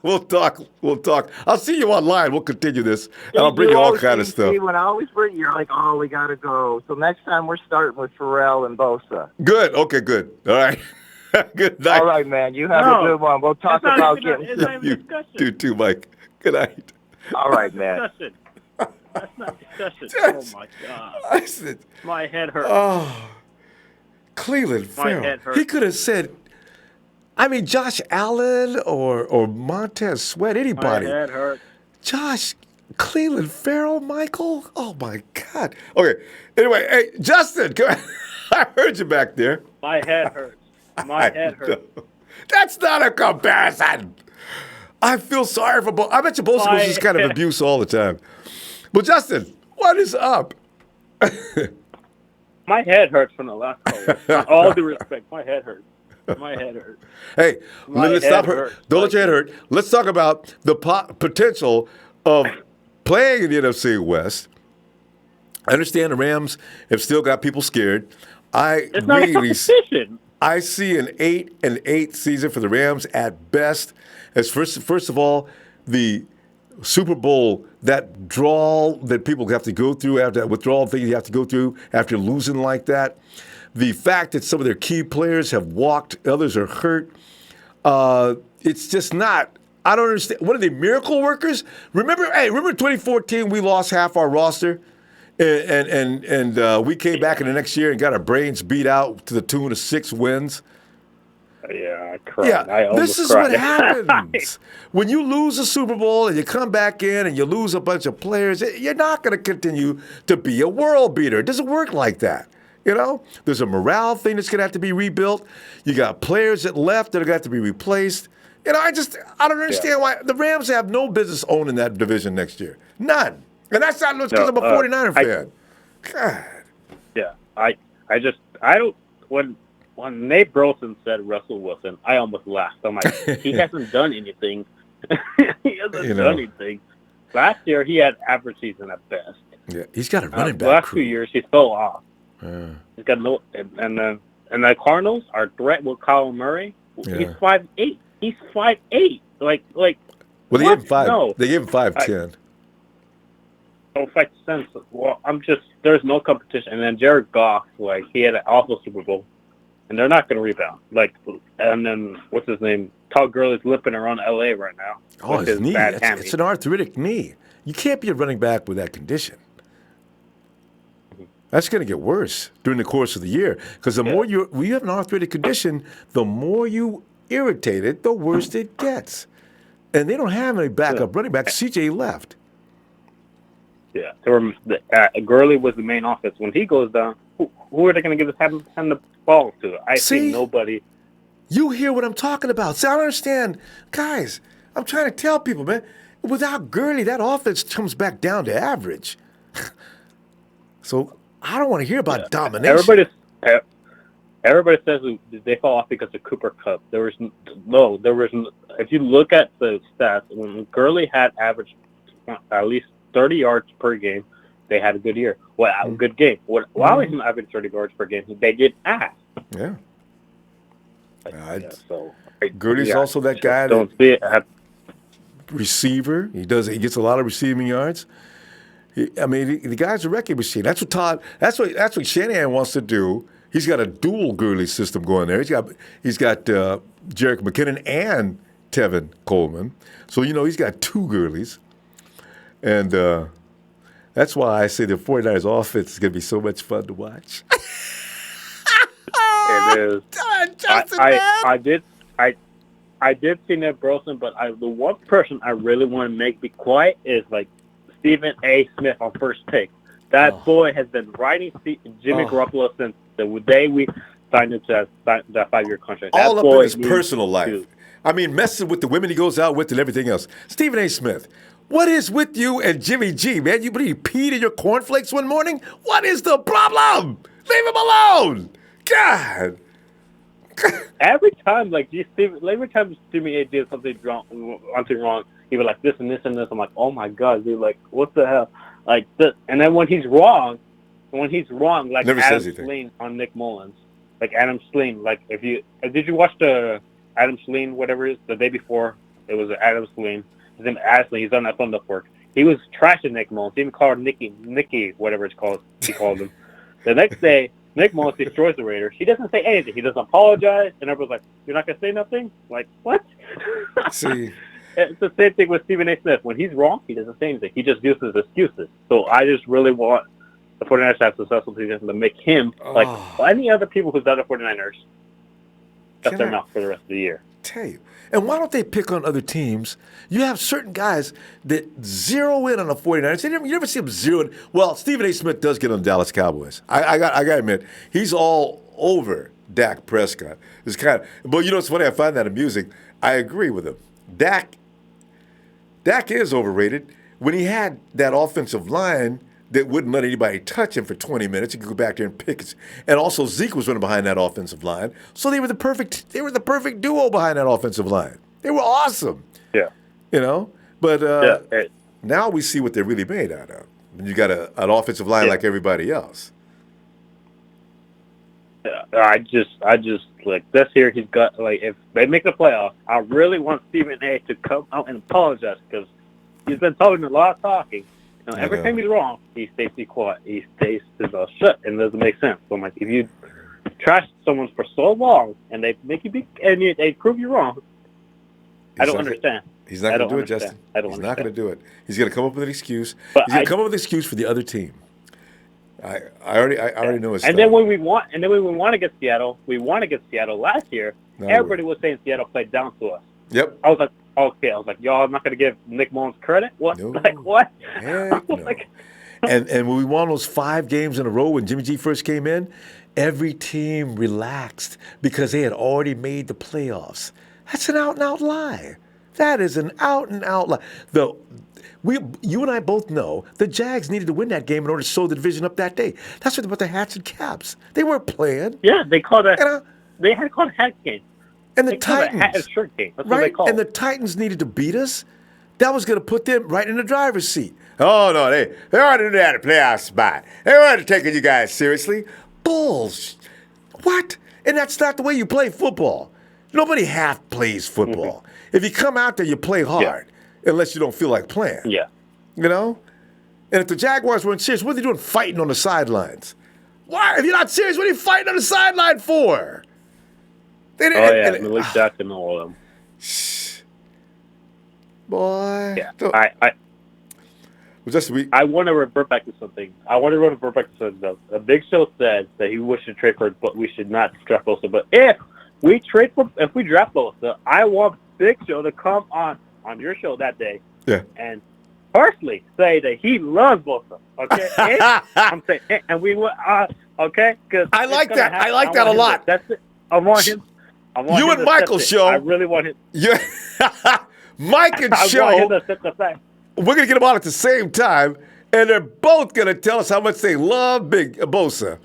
We'll talk. I'll see you online. We'll continue this, and I'll bring you all kind of stuff. When I always bring, you're like, oh, we got to go. So next time we're starting with Farrell and Bosa. Good. Okay, good. All right. Good night. All right, man. You have a good one. We'll talk about getting you do too, Mike. Good night. All right, man. That's not discussion. Oh, my God. My head hurts. Oh, Cleveland Farrell. He could have said, Josh Allen or Montez Sweat, anybody. My head hurts. Josh, Cleveland Farrell, Michael? Oh, my God. Okay. Anyway, hey, Justin, I heard you back there. My head hurts. My head hurts. That's not a comparison. I feel sorry for Bosa. I bet you Bosa was just kind of abuse all the time. Well, Justin, what is up? My head hurts from the last call. All due respect, my head hurts. My head hurts. Hey, let's stop. Don't let your head hurt. Let's talk about the potential of playing in the NFC West. I understand the Rams have still got people scared. It's not a competition. I see an 8-8 season for the Rams at best. As first of all, the Super Bowl, that draw that people have to go through, after that withdrawal thing you have to go through after losing like that. The fact that some of their key players have walked, others are hurt. It's just not. I don't understand. What are they, miracle workers? Remember 2014, we lost half our roster, and we came back in the next year and got our brains beat out to the tune of 6 wins. Yeah, I cried. Yeah, this is what happens. When you lose a Super Bowl and you come back in and you lose a bunch of players, you're not going to continue to be a world beater. It doesn't work like that. There's a morale thing that's going to have to be rebuilt. You got players that left that are going to have to be replaced. I don't understand why the Rams have no business owning that division next year. None. And that's not because I'm a 49er fan. God. Yeah, I don't. When Nate Burleson said Russell Wilson, I almost laughed. I'm like, he hasn't done anything. He hasn't done anything. Last year, he had average season at best. Yeah, he's got a running back. The last 2 years, he's fell off. He's got no, and the Cardinals are threat with Kyle Murray. Yeah. He's 5'8". He's 5'8". Like. Well, they gave him 5. No. They gave him 5'10". So 5 Well, there's no competition. And then Jared Goff, he had an awful Super Bowl, and they're not going to rebound. And then what's his name? Todd Gurley's limping around LA right now. Oh, his knee. It's an arthritic knee. You can't be a running back with that condition. That's going to get worse during the course of the year because the more you have an arthritic condition, the more you irritate it, the worse it gets. And they don't have any backup running back. CJ left. Yeah, Gurley was the main offense. When he goes down, who are they going to give him the ball to? I see nobody. You hear what I'm talking about. See, I don't understand. Guys, I'm trying to tell people, man, without Gurley, that offense comes back down to average. So I don't want to hear about domination. Everybody says they fall off because of Cooper Kupp. There was no. If you look at the stats, when Gurley had averaged at least 30 yards per game, they had a good year. Good game. While he averaged 30 yards per game, they did ass. Yeah. So Gurley's also that guy. Don't see it. Receiver. He gets a lot of receiving yards. The guy's a wrecking machine. That's what Shanahan wants to do. He's got a dual Gurley system going there. He's got Jerick McKinnon and Tevin Coleman. So he's got two Gurleys, and that's why I say the 49ers offense is going to be so much fun to watch. It is. I did see Nate Burleson, but the one person I really want to make be quiet is like Stephen A. Smith on First Take. That boy has been riding Jimmy Garoppolo since the day we signed him to that 5-year contract. All up in his personal life. Messing with the women he goes out with and everything else. Stephen A. Smith, what is with you and Jimmy G, man? You peed in your cornflakes one morning? What is the problem? Leave him alone. God. Every time Jimmy A did something wrong, he was like this and this and this. I'm like, oh my God, dude, like what the hell? Like this. And then when he's wrong, like never Adam Schleen on Nick Mullins, like Adam Schleen, like did you watch the Adam Schleen, whatever it is, the day before? It was Adam Schleen. His name is Adam Schleen. He's on that Film Network. He was trashing Nick Mullins. He even called Nicky, whatever it's called. He called him. The next day, Nick Mullins destroys the Raiders. He doesn't say anything. He doesn't apologize, and everyone's like, "You're not gonna say nothing?" Like what? See. It's the same thing with Stephen A. Smith. When he's wrong, he doesn't say anything. He just uses excuses. So I just really want the 49ers to have successful season to make him, like any other people who's done the 49ers, that's their mouth for the rest of the year. Tell you. And why don't they pick on other teams? You have certain guys that zero in on the 49ers. You never see them zero in. Well, Stephen A. Smith does get on the Dallas Cowboys. I got to admit, he's all over Dak Prescott. But it's funny, I find that amusing. I agree with him. Dak is overrated. When he had that offensive line that wouldn't let anybody touch him for 20 minutes, he could go back there and pick it. And also Zeke was running behind that offensive line. So they were the perfect duo behind that offensive line. They were awesome. Yeah. But now we see what they're really made out of. And you got an offensive line like everybody else. I just like this year. He's got if they make the playoffs, I really want Stephen A. to come out and apologize because he's been talking a lot of talking. Every time he's wrong, he stays quiet. He stays his mouth shut, and it doesn't make sense. So I'm like, if you trash someone for so long and they make you they prove you wrong, I don't understand. He's not going to do it, Justin. He's not going to do it. He's going to come up with an excuse. He's going to come up with an excuse for the other team. I already know his. And then when we want to get Seattle, last year. Everybody was saying Seattle played down to us. Yep. I was like, okay. I was like, y'all, I'm not going to give Nick Mullins credit. What? No. Like what? Heck no. And when we won those 5 games in a row when Jimmy G first came in, every team relaxed because they had already made the playoffs. That's an out-and-out lie. That is an out-and-out lie. You and I both know the Jags needed to win that game in order to sew the division up that day. That's what about the hats and caps. They weren't playing. Yeah, they called it. They had called a hat game. And the Titans, hat and shirt game. That's right? What they called. And the Titans needed to beat us. That was going to put them right in the driver's seat. Oh no, they already had a playoff spot. They weren't taking you guys seriously. Bulls. What? And that's not the way you play football. Nobody half plays football. Mm-hmm. If you come out there, you play hard. Yeah. Unless you don't feel like playing. Yeah. And if the Jaguars weren't serious, what are they doing fighting on the sidelines? Why? If you're not serious, what are you fighting on the sideline for? Malik Jackson and all of them. Boy. Yeah. I want to revert back to something. The Big Show said that he wished to trade for, but we should not draft Bosa. But if we draft Bosa, I want Big Show to come on your show that day. Yeah. And personally say that he loves Bosa. Okay. I'm saying, and we would. Okay. Because I like that. I like that a lot. That's it. I want him. You and Michael show. I really want him. Yeah. Mike and I Show. want him to set the fact. We're going to get them on at the same time, and they're both going to tell us how much they love Big Bosa.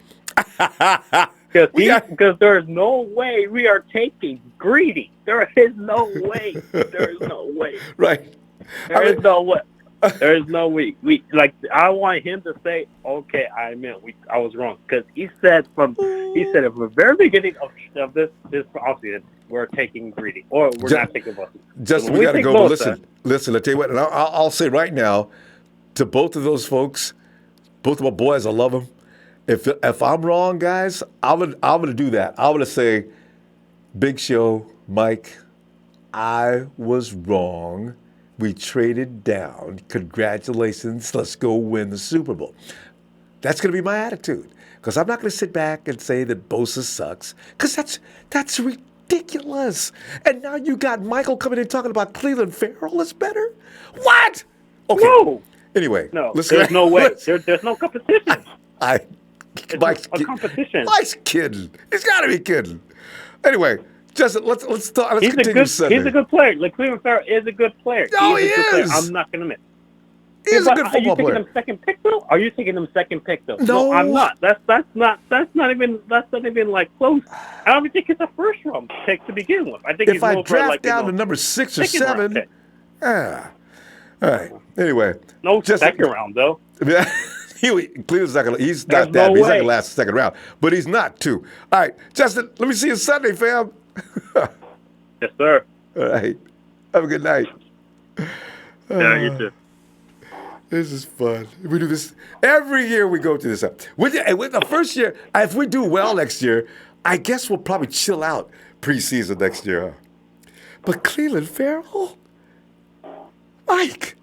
Because there's no way we are taking Greedy. There is no way. There is no way. Right. There is no way. There is no way. I want him to say, "Okay, I was wrong," because he said it from the very beginning of this offseason, we're taking Greedy or we're not taking Bosa. Justin, we got to go. But listen. I'll tell you what, and I'll say right now to both of those folks, both of my boys, I love them. If I'm wrong, guys, I'm gonna do that. I'm gonna say, Big Show, Mike, I was wrong. We traded down. Congratulations. Let's go win the Super Bowl. That's going to be my attitude. Because I'm not going to sit back and say that Bosa sucks. Because that's ridiculous. And now you got Michael coming in talking about Cleveland Farrell is better? What? Okay. No. Anyway. No, there's no way. There's no competition. Mike's a competition. Mike's kidding. He's got to be kidding. Anyway. Justin, let's talk. Let's continue Sunday. He's a good player. Like Cleveland Farrell is a good player. No, he is. I'm not going to miss. He's a good football player. Are you taking him second pick though? Are you taking him second pick though? No, I'm not. That's not even like close. I don't even think it's a first round pick to begin with. I think if I draft down to number 6 or 7, all right. Anyway, no second round though. Yeah. Cleveland's not gonna. He's not that. He's not gonna last the second round, but he's not too. All right, Justin. Let me see you Sunday, fam. Yes, sir. All right. Have a good night. Yeah, you too. This is fun. We do this every year. We go to this. With the first year, if we do well next year, I guess we'll probably chill out preseason next year. But Cleveland Farrell, Mike.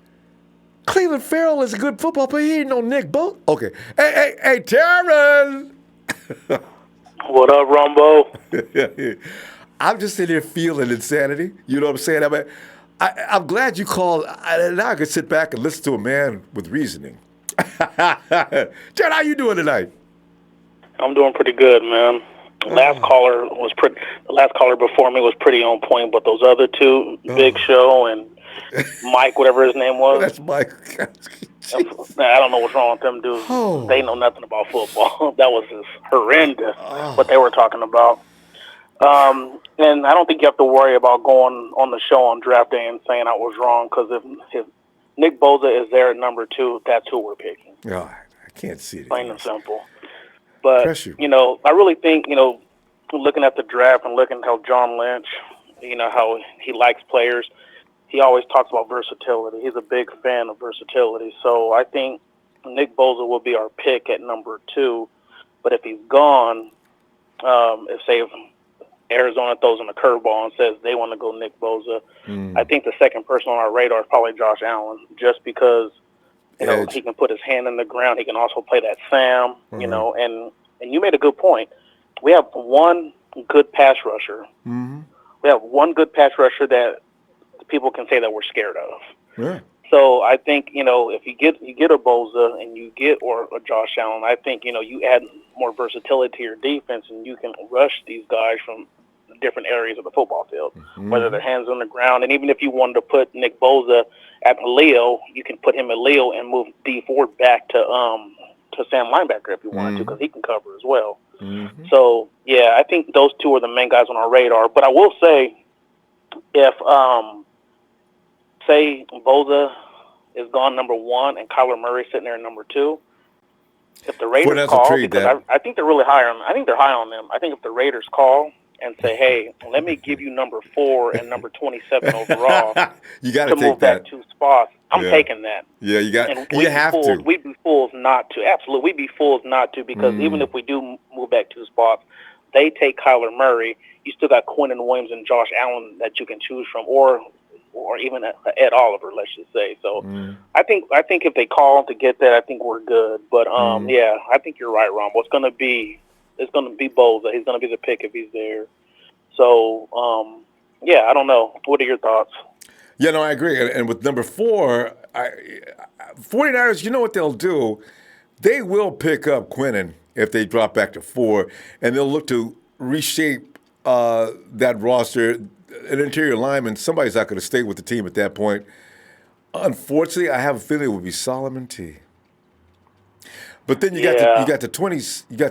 Cleveland Farrell is a good football player. He ain't no Nick Bosa. Okay. Hey, Taryn. What up, Ronbo? I'm just sitting here feeling insanity. You know what I'm saying? I'm glad you called. Now I can sit back and listen to a man with reasoning. Jared, how you doing tonight? I'm doing pretty good, man. The last caller before me was pretty on point, but those other two, Big Show and Mike, whatever his name was. That's Mike. I don't know what's wrong with them dudes. Oh. They know nothing about football. That was just horrendous what they were talking about. And I don't think you have to worry about going on the show on draft day and saying I was wrong, because if Nick Bosa is there at number 2, that's who we're picking. Oh, I can't see it. Plain and simple. But, I really think, looking at the draft and looking at how John Lynch, how he likes players, he always talks about versatility. He's a big fan of versatility. So I think Nick Bosa will be our pick at number 2. But if he's gone, if Arizona throws in a curveball and says they want to go Nick Bosa, I think the second person on our radar is probably Josh Allen, just because he can put his hand in the ground. He can also play that Sam, and you made a good point. We have one good pass rusher. Mm-hmm. We have one good pass rusher that people can say that we're scared of. Yeah. So I think, if you get a Bosa and you get or a Josh Allen, I think, you add more versatility to your defense and you can rush these guys from different areas of the football field, whether their hands on the ground. And even if you wanted to put Nick Bosa at Leo, you can put him at Leo and move D Ford back to Sam linebacker if you wanted to, because he can cover as well. Mm-hmm. So, yeah, I think those two are the main guys on our radar. But I will say, if say Bosa is gone number 1 and Kyler Murray sitting there at number 2, if the Raiders call, because I think they're really high on. I think they're high on them. I think if the Raiders call and say, "Hey, let me give you number 4 and number 27 overall," you got to move that 2 spots. I'm taking that. Yeah, you got. And you have to. We'd be fools not to. Absolutely, we'd be fools not to, because even if we do move back 2 spots, they take Kyler Murray. You still got Quinnen Williams and Josh Allen that you can choose from, or even Ed Oliver, let's just say. So I think if they call to get that, I think we're good. But yeah, I think you're right, Ron. It's going to be Bosa. He's going to be the pick if he's there. So yeah, I don't know. What are your thoughts? Yeah, no, I agree. And with number 4, 49ers, you know what they'll do? They will pick up Quinnen if they drop back to 4, and they'll look to reshape that roster, an interior lineman, somebody's not going to stay with the team at that point. Unfortunately, I have a feeling it would be Solomon T. But then you got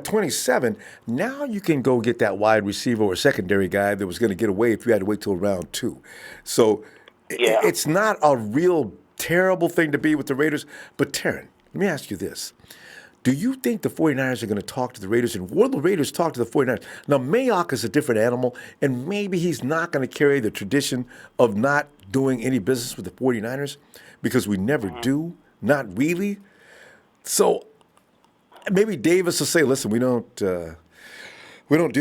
27. Now you can go get that wide receiver or secondary guy that was going to get away if you had to wait till round 2. So it's not a real terrible thing to be with the Raiders. But Taryn, let me ask you this. Do you think the 49ers are going to talk to the Raiders? And will the Raiders talk to the 49ers? Now, Mayock is a different animal, and maybe he's not going to carry the tradition of not doing any business with the 49ers because we never do, not really. So maybe Davis will say, listen, we don't deal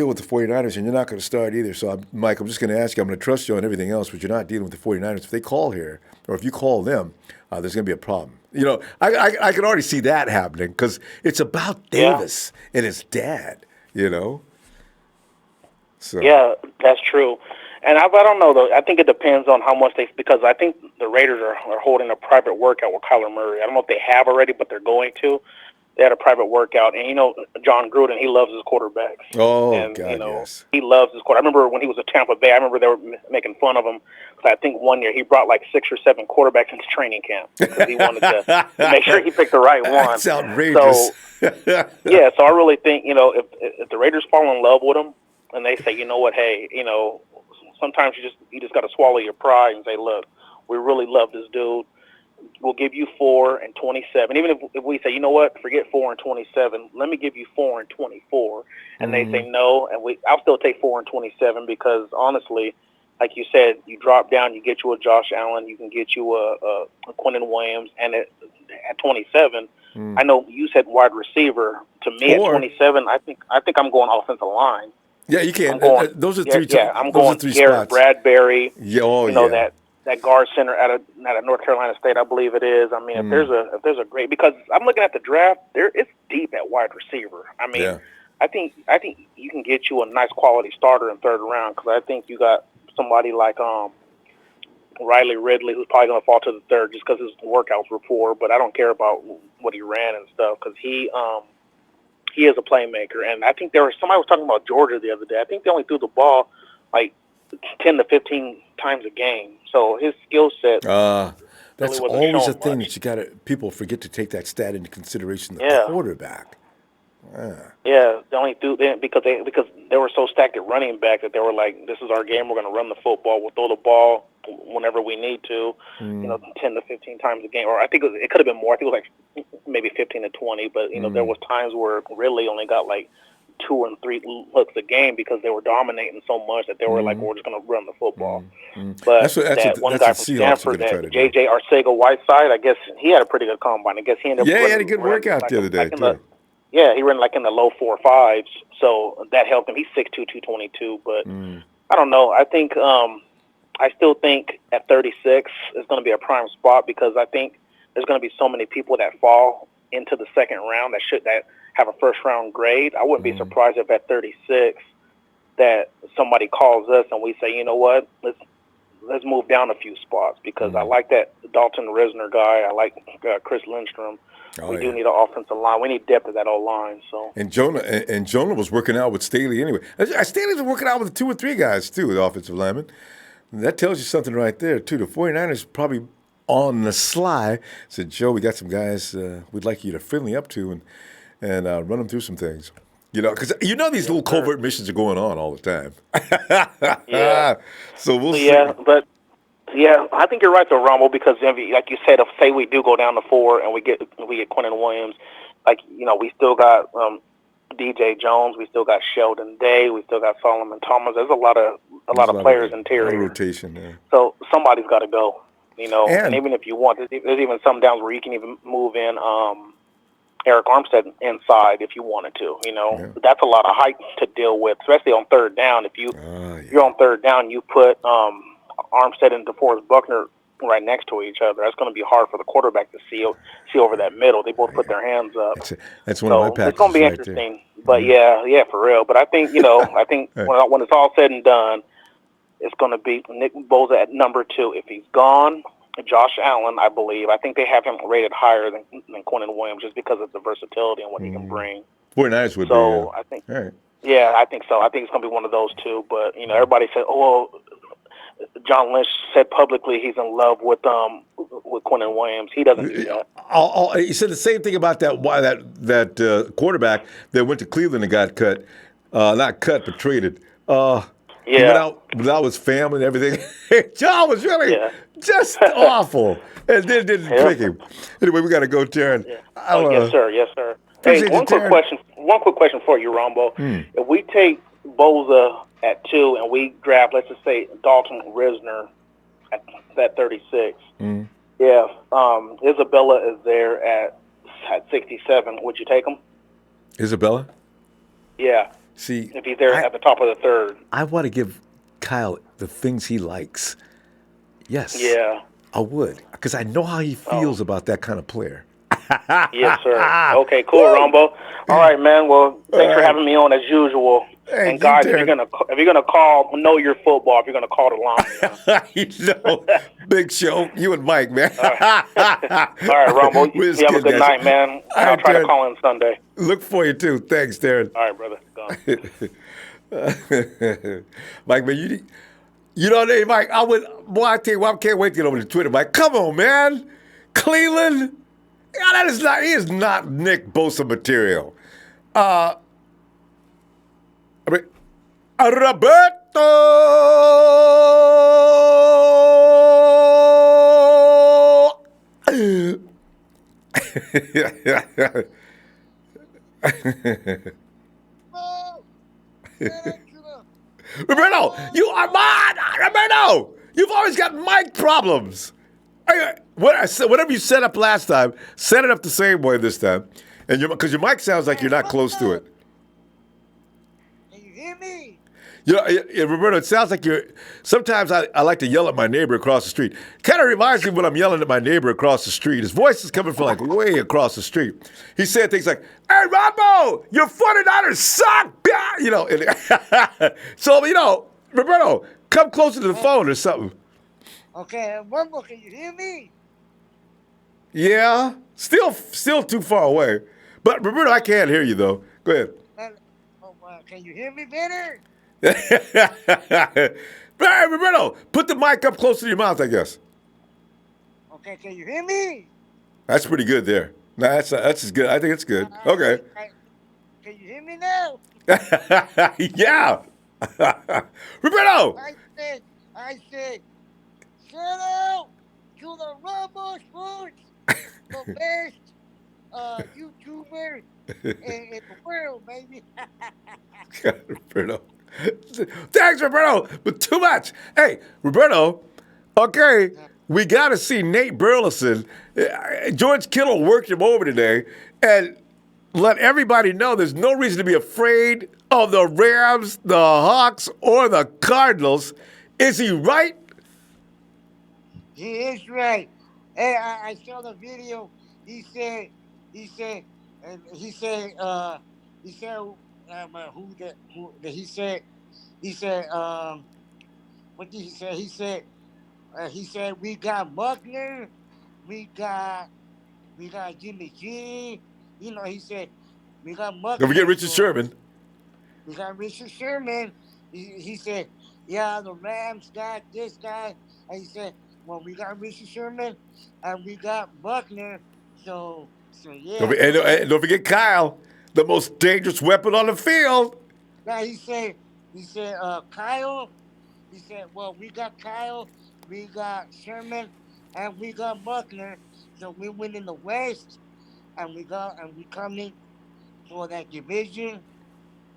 with the 49ers, and you're not going to start either. So, Mike, I'm just going to ask you, I'm going to trust you on everything else, but you're not dealing with the 49ers. If they call here, or if you call them, there's going to be a problem. You know, I can already see that happening because it's about Davis and his dad, you know. So. Yeah, that's true. And I don't know, though. I think it depends on how much because I think the Raiders are holding a private workout with Kyler Murray. I don't know if they have already, but they're going to. They had a private workout, and John Gruden, he loves his quarterbacks. Oh, and, God, yes. He loves his quarterback. I remember when he was at Tampa Bay, I remember they were making fun of him because I think one year he brought like 6 or 7 quarterbacks into training camp because he wanted to make sure he picked the right one. That's outrageous. So, so I really think, if the Raiders fall in love with him and they say, you know what, hey, sometimes you just got to swallow your pride and say, look, we really love this dude. We'll give you 4 and 27. Even if we say, you know what, forget 4 and 27, let me give you 4 and 24. And they say no, and I'll still take 4 and 27 because honestly, like you said, you drop down, you get you a Josh Allen, you can get you a Quinnen Williams, and at 27, I know you said wide receiver. To me, at 27, I think I'm going offensive line. Yeah, you can. Those are 3. I'm going Garrett Bradbury. Yeah, that guard center out of North Carolina State, I believe it is. I mean, if there's a great, because I'm looking at the draft, it's deep at wide receiver. I mean, I think you can get you a nice quality starter in 3rd round because I think you got somebody like Riley Ridley who's probably going to fall to the 3rd just because his workouts were poor. But I don't care about what he ran and stuff because he is a playmaker. And I think somebody was talking about Georgia the other day. I think they only threw the ball like 10 to 15 times a game. So his skill set. That's really always a thing that people forget to take that stat into consideration. The quarterback. Yeah, they only threw because they were so stacked at running back that they were like, this is our game. We're going to run the football. We'll throw the ball whenever we need to. 10 to 15 times a game, or I think it could have been more. I think it was like maybe 15 to 20. But there was times where Ridley only got like 2 and 3 looks a game because they were dominating so much that they were like, we're just going to run the football. But that one guy from Stanford, that J.J. Arcega-Whiteside, I guess he had a pretty good combine. I guess he ended up he had a good workout the other day, too. He ran like in the low 4.5s, so that helped him. He's 6'2", 222, but I don't know. I think I still think at 36 is going to be a prime spot because I think there's going to be so many people that fall into the 2nd round that have a 1st round grade. I wouldn't be surprised if at 36 that somebody calls us and we say, you know what, let's move down a few spots because I like that Dalton Risner guy. I like Chris Lindstrom. We do need an offensive line. We need depth at that O-line. So. And Jonah was working out with Staley anyway. Staley was working out with 2 or 3 guys too, the offensive linemen. That tells you something right there too. The 49ers probably on the sly said, Joe, we got some guys we'd like you to friendly up to and run them through some things. Because these little covert missions are going on all the time. So we'll see. Yeah, I think you're right though, Ronbo, because like you said, if say we do go down to 4 and we get Quinnen Williams, we still got DJ Jones, we still got Sheldon Day, we still got Solomon Thomas. There's a lot of players interior. Rotation, yeah. So somebody's got to go, and even if you want, there's even some downs where you can even move in Eric Armstead inside if you wanted to. That's a lot of height to deal with, especially on 3rd down. If you're on 3rd down, you put Armstead and DeForest Buckner right next to each other. That's going to be hard for the quarterback to see over that middle. They both put their hands up. That's one of my packages. It's going to be interesting. But yeah, for real. But I think when it's all said and done, it's going to be Nick Bosa at number 2. If he's gone, Josh Allen, I believe. I think they have him rated higher than Quinnen Williams just because of the versatility and what he can bring. 49ers would be. So I think. All right. Yeah, I think so. I think it's going to be one of those two. But, everybody said, oh, well, John Lynch said publicly he's in love with Quentin Williams. He doesn't do that. He said the same thing about that quarterback that went to Cleveland and got cut. Not cut, but traded. He went out without his family and everything. John was really just awful. And then didn't trick him. Anyway, we got to go, Taryn. Yeah. Yes, sir. Yes, sir. Hey, one quick question for you, Ronbo. If we take Bosa at 2 and we draft, let's just say, Dalton Risner at 36, if Isabella is there at 67, would you take him? Isabella? Yeah. See, if he's there at the top of the third. I want to give Kyle the things he likes. Yes. Yeah. I would, because I know how he feels about that kind of player. Yes, sir. Okay, cool, Ronbo. All right, man. Well, thanks for having me on as usual. Hey, and guys, if you're gonna call, know your football. If you're gonna call the line, big show. You and Mike, man. All right, Ronbo. You have a good night, man. I'll try to call in Sunday. Look for you too. Thanks, Darren. All right, brother. Mike, man, you know what I mean, Mike? I tell you, I can't wait to get over to Twitter, Mike. Come on, man. Cleveland. Yeah, he is not Nick Bosa material. Roberto Roberto, you are mine. Roberto, you've always got mic problems. Whatever you set up last time, set it up the same way this time. And because your mic sounds like you're not close to it. Can you hear me? Roberto, it sounds like you're. Sometimes I like to yell at my neighbor across the street. Kind of reminds me when I'm yelling at my neighbor across the street. His voice is coming from like way across the street. He said things like, "Hey, Ronbo, your 49ers suck." So Roberto, come closer to the phone or something. Okay, Ronbo, can you hear me? Yeah, still too far away. But Roberto, I can't hear you though. Go ahead. Can you hear me better? Hey, Roberto, put the mic up close to your mouth, I guess. Okay, can you hear me? That's pretty good there. No, that's as good. I think it's good. Okay. Can you hear me now? Yeah. Roberto. I said, shout out to the Ronbo Sports, the best YouTuber in the world, baby. Roberto. Thanks, Roberto, but too much. Hey, Roberto, okay, we got to see Nate Burleson. George Kittle worked him over today, and let everybody know there's no reason to be afraid of the Rams, the Hawks, or the Cardinals. Is he right? He is right. Hey, I saw the video. He said, what did he say? He said we got Buckner, we got Jimmy G. He said we got Buckner. Don't forget Richard Sherman. We got Richard Sherman. He said, yeah, the Rams got this guy. And he said, well, we got Richard Sherman and we got Buckner. So yeah. And don't forget Kyle, the most dangerous weapon on the field. Yeah, he said, Kyle. He said, well, we got Kyle, we got Sherman, and we got Buckner. So we win in the West, and we coming for that division.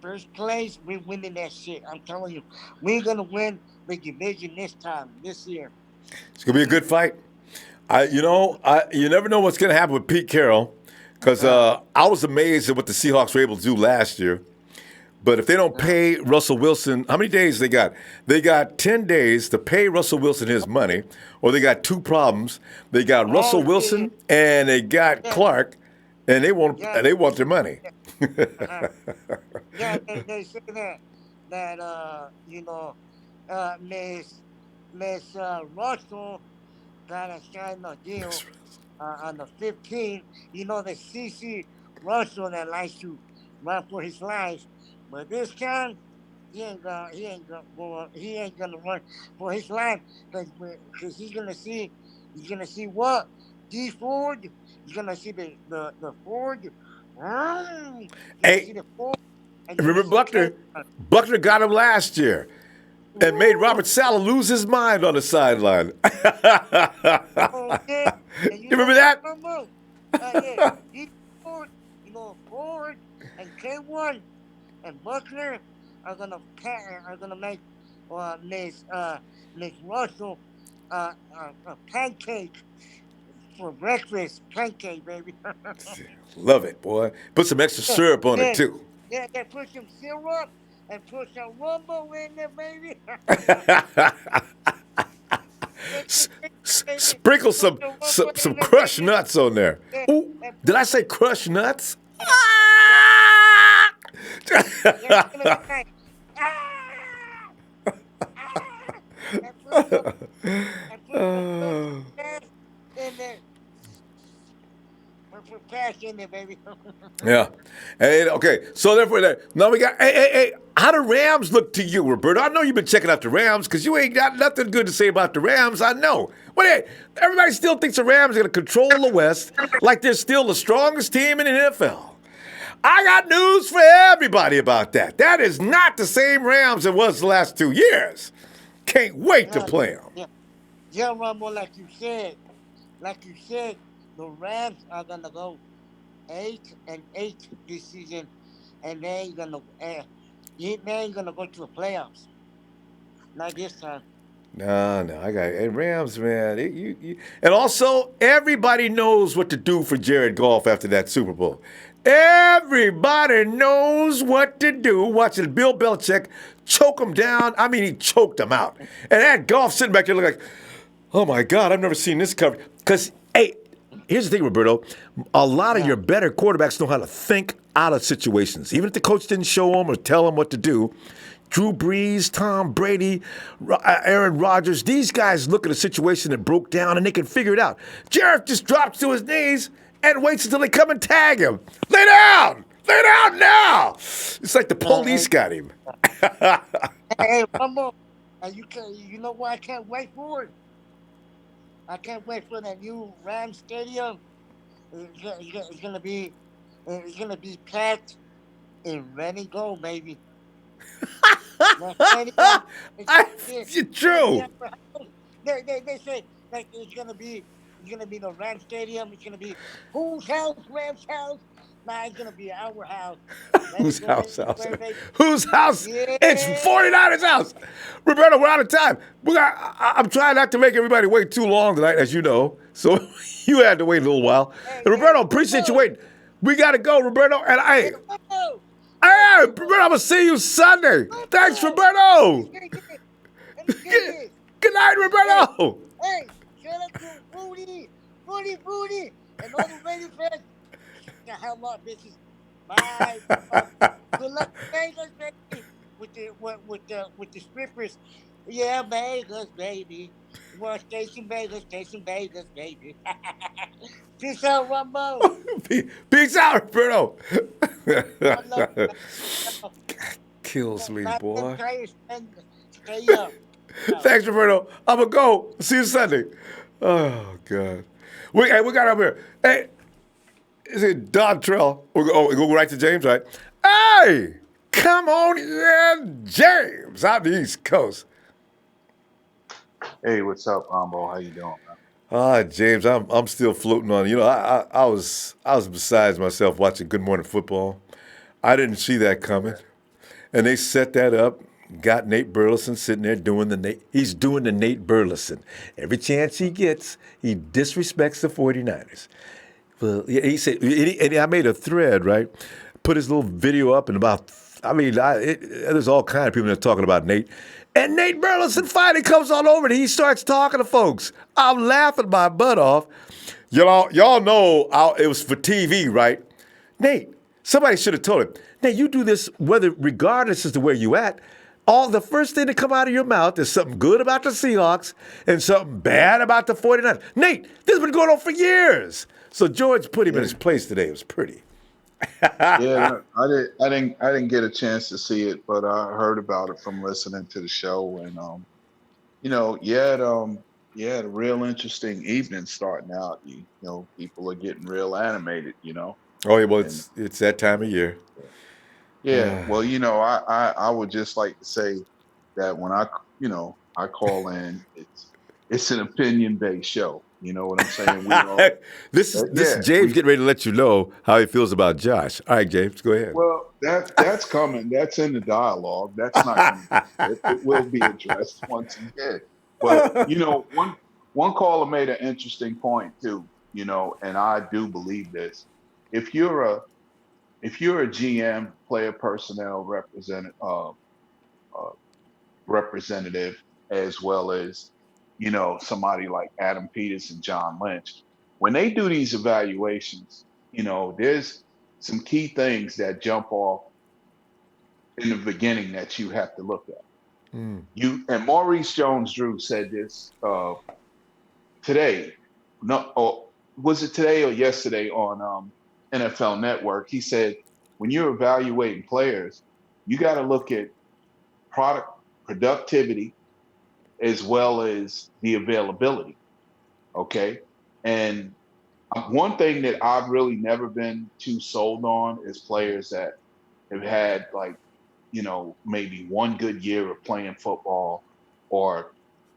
First place, we winning that shit. I'm telling you, we're gonna win the division this year. It's gonna be a good fight. You never know what's gonna happen with Pete Carroll, because I was amazed at what the Seahawks were able to do last year. But if they don't pay Russell Wilson, how many days they got? They got 10 days to pay Russell Wilson his money, or they got two problems. They got Russell Wilson and they got Clark, and they want their money. Yeah, they say that Miss Russell got to sign a deal on the 15th. The CC Russell that likes to run for his life. But this time, he ain't gonna run for his life because he's gonna see what D Ford. He's gonna see the Ford. He's gonna see the Ford. Remember Buckner? Buckner got him last year and made Robert Saleh lose his mind on the sideline. You remember that? Ford and K1 and Buckner are gonna make Miss Russell a pancake for breakfast. Pancake, baby. Love it, boy. Put some extra syrup on it too. Yeah, they put some syrup and put some Ronbo in there, baby. Sprinkle some crushed nuts on there. Ooh, did I say crushed nuts? Yeah. Hey, okay. So therefore, now we got. Hey. How do Rams look to you, Roberto? I know you've been checking out the Rams because you ain't got nothing good to say about the Rams. I know. But hey, everybody still thinks the Rams are going to control the West like they're still the strongest team in the NFL. I got news for everybody about that. That is not the same Rams it was the last 2 years. Can't wait to play them. Yeah, Ronbo, like you said, the Rams are gonna go 8-8 this season, and they ain't gonna go to the playoffs. Not this time. No, I got it. Rams, man. And also, everybody knows what to do for Jared Goff after that Super Bowl. Everybody knows what to do. Watching Bill Belichick choke him down. I mean, he choked him out. And that Goff sitting back there looking like, oh my God, I've never seen this coverage. Because, hey, here's the thing, Roberto. A lot of your better quarterbacks know how to think out of situations. Even if the coach didn't show them or tell them what to do. Drew Brees, Tom Brady, Aaron Rodgers, these guys look at a situation that broke down and they can figure it out. Jared just drops to his knees and waits until they come and tag him. Lay down! Lay down now! It's like the police got him. Hey, one more. You know what I can't wait for? I can't wait for that new Rams stadium. It's gonna be packed and ready to go, baby. It's true. They say like it's gonna be the Rams stadium. It's gonna be whose house? Rams house. Nah, it's gonna be our house. Whose house? Whose house? Yeah. It's 49ers' house. Roberto, we're out of time. I'm trying not to make everybody wait too long tonight, as you know. So you had to wait a little while. And Roberto, appreciate you waiting. We got to go, Roberto. And hey, Roberto, I'm going to see you Sunday. Thanks, Roberto. Good night, Roberto. Hey, shout out to Booty, and all the radio fans. The hell up, bitches. Bye. Good luck, Vegas, baby. With the strippers. Yeah, Vegas, baby. Well, Station Vegas, baby. Peace out, Ronbo. Peace out, Roberto. Kills me, boy. Stay up. Thanks, Roberto. I'm going to go. See you Sunday. Oh, God. We got up here. Hey, is it Dontrell? We go right to James, right? Hey, come on in, James, out the East Coast. Hey, what's up, Ronbo? How you doing, man? James, I'm still floating on. You know, I was besides myself watching Good Morning Football. I didn't see that coming, and they set that up. Got Nate Burleson sitting there he's doing the Nate Burleson. Every chance he gets, he disrespects the 49ers. Well, he said, and I made a thread, right? Put his little video up, and there's all kinds of people that are talking about Nate. And Nate Burleson finally comes on over and he starts talking to folks. I'm laughing my butt off. Y'all know it was for TV, right? Nate, somebody should have told him, Nate, you do this regardless as to where you at. The first thing to come out of your mouth is something good about the Seahawks and something bad about the 49ers. Nate, this has been going on for years. So George put him in his place today. It was pretty. Yeah, I didn't get a chance to see it, but I heard about it from listening to the show, and you had a real interesting evening starting out. People are getting real animated, Oh, yeah, well, and it's that time of year. yeah, well, I would just like to say that when I call in, it's an opinion based show. You know what I'm saying? We all, This is James getting ready to let you know how he feels about Josh. All right, James, go ahead. Well, that's coming. That's in the dialogue. That's not going to be. It will be addressed once again. But one caller made an interesting point too. And I do believe this. If you're a GM, player personnel representative, as well as somebody like Adam Peters and John Lynch, when they do these evaluations, there's some key things that jump off in the beginning that you have to look at. And Maurice Jones-Drew said this today. No, or was it today or yesterday on NFL Network? He said when you're evaluating players, you got to look at product productivity as well as the availability. Okay, and one thing that I've really never been too sold on is players that have had maybe one good year of playing football, or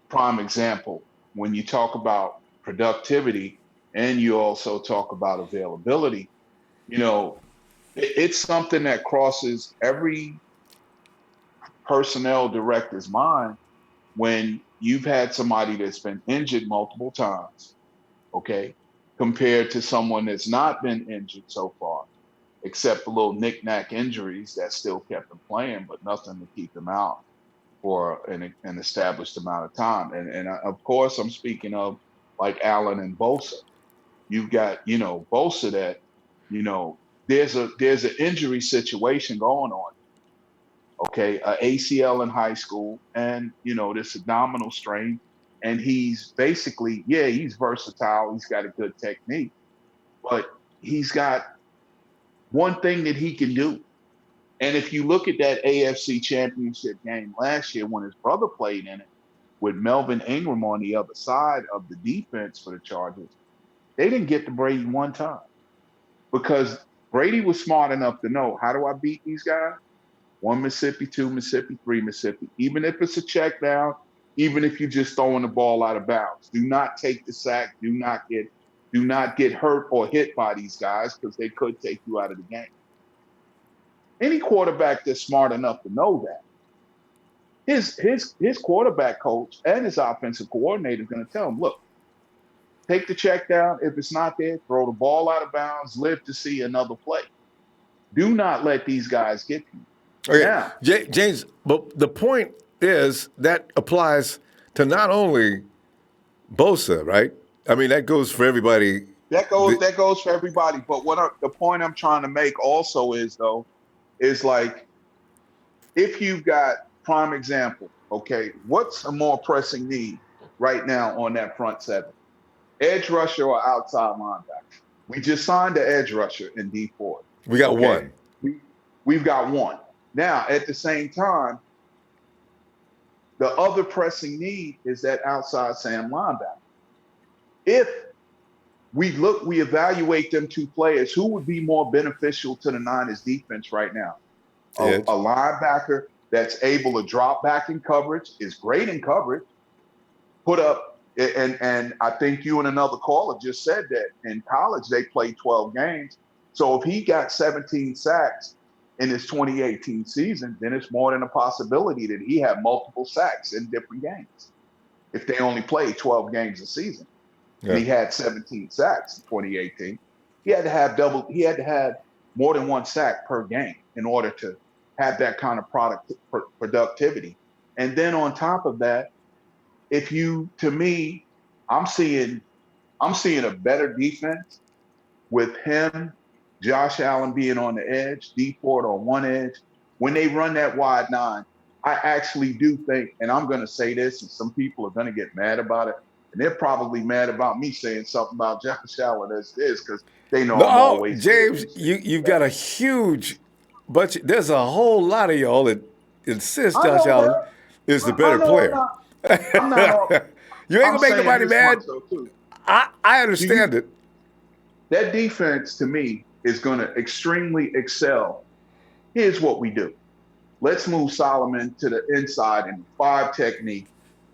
prime example, when you talk about productivity and you also talk about availability, it's something that crosses every personnel director's mind when you've had somebody that's been injured multiple times, okay, compared to someone that's not been injured so far, except the little knick-knack injuries that still kept them playing, but nothing to keep them out for an established amount of time. And of course, I'm speaking of like Allen and Bosa. You've got, Bosa that, there's an injury situation going on. Okay, a ACL in high school, and this abdominal strain, and he's basically, he's versatile. He's got a good technique, but he's got one thing that he can do. And if you look at that AFC Championship game last year when his brother played in it with Melvin Ingram on the other side of the defense for the Chargers, they didn't get to Brady one time because Brady was smart enough to know, how do I beat these guys? 1 Mississippi, 2 Mississippi, 3 Mississippi. Even if it's a check down, even if you're just throwing the ball out of bounds, do not take the sack. Do not get hurt or hit by these guys because they could take you out of the game. Any quarterback that's smart enough to know that, his quarterback coach and his offensive coordinator is going to tell him, look, take the check down. If it's not there, throw the ball out of bounds, live to see another play. Do not let these guys get you. Okay, now, James, but the point is that applies to not only Bosa, right? I mean, that goes for everybody. That goes for everybody. But the point I'm trying to make also is like, if you've got prime example, okay, what's a more pressing need right now on that front seven? Edge rusher or outside linebacker? We just signed the edge rusher in D Ford. We got one. We've got one. Now, at the same time, the other pressing need is that outside Sam linebacker. If we evaluate them two players, who would be more beneficial to the Niners defense right now? A linebacker that's able to drop back in coverage, is great in coverage, put up, and I think you and another caller just said that in college they played 12 games. So if he got 17 sacks in his 2018 season, then it's more than a possibility that he had multiple sacks in different games. If they only played 12 games a season, and he had 17 sacks in 2018, he had to have more than one sack per game in order to have that kind of productivity. And then on top of that, I'm seeing a better defense with him, Josh Allen being on the edge, D Ford on one edge. When they run that wide nine, I actually do think, and I'm going to say this, and some people are going to get mad about it, And they're probably mad about me saying something about Josh Allen as this because they know I'm No, always James, you've got a huge bunch. There's a whole lot of y'all that insist I Josh know Allen that. is the I better know player. I'm not all, You ain't I'm gonna make saying nobody this mad. much though too. I understand it. That defense to me is going to extremely excel. Here's what we do. Let's move Solomon to the inside in the 5 technique,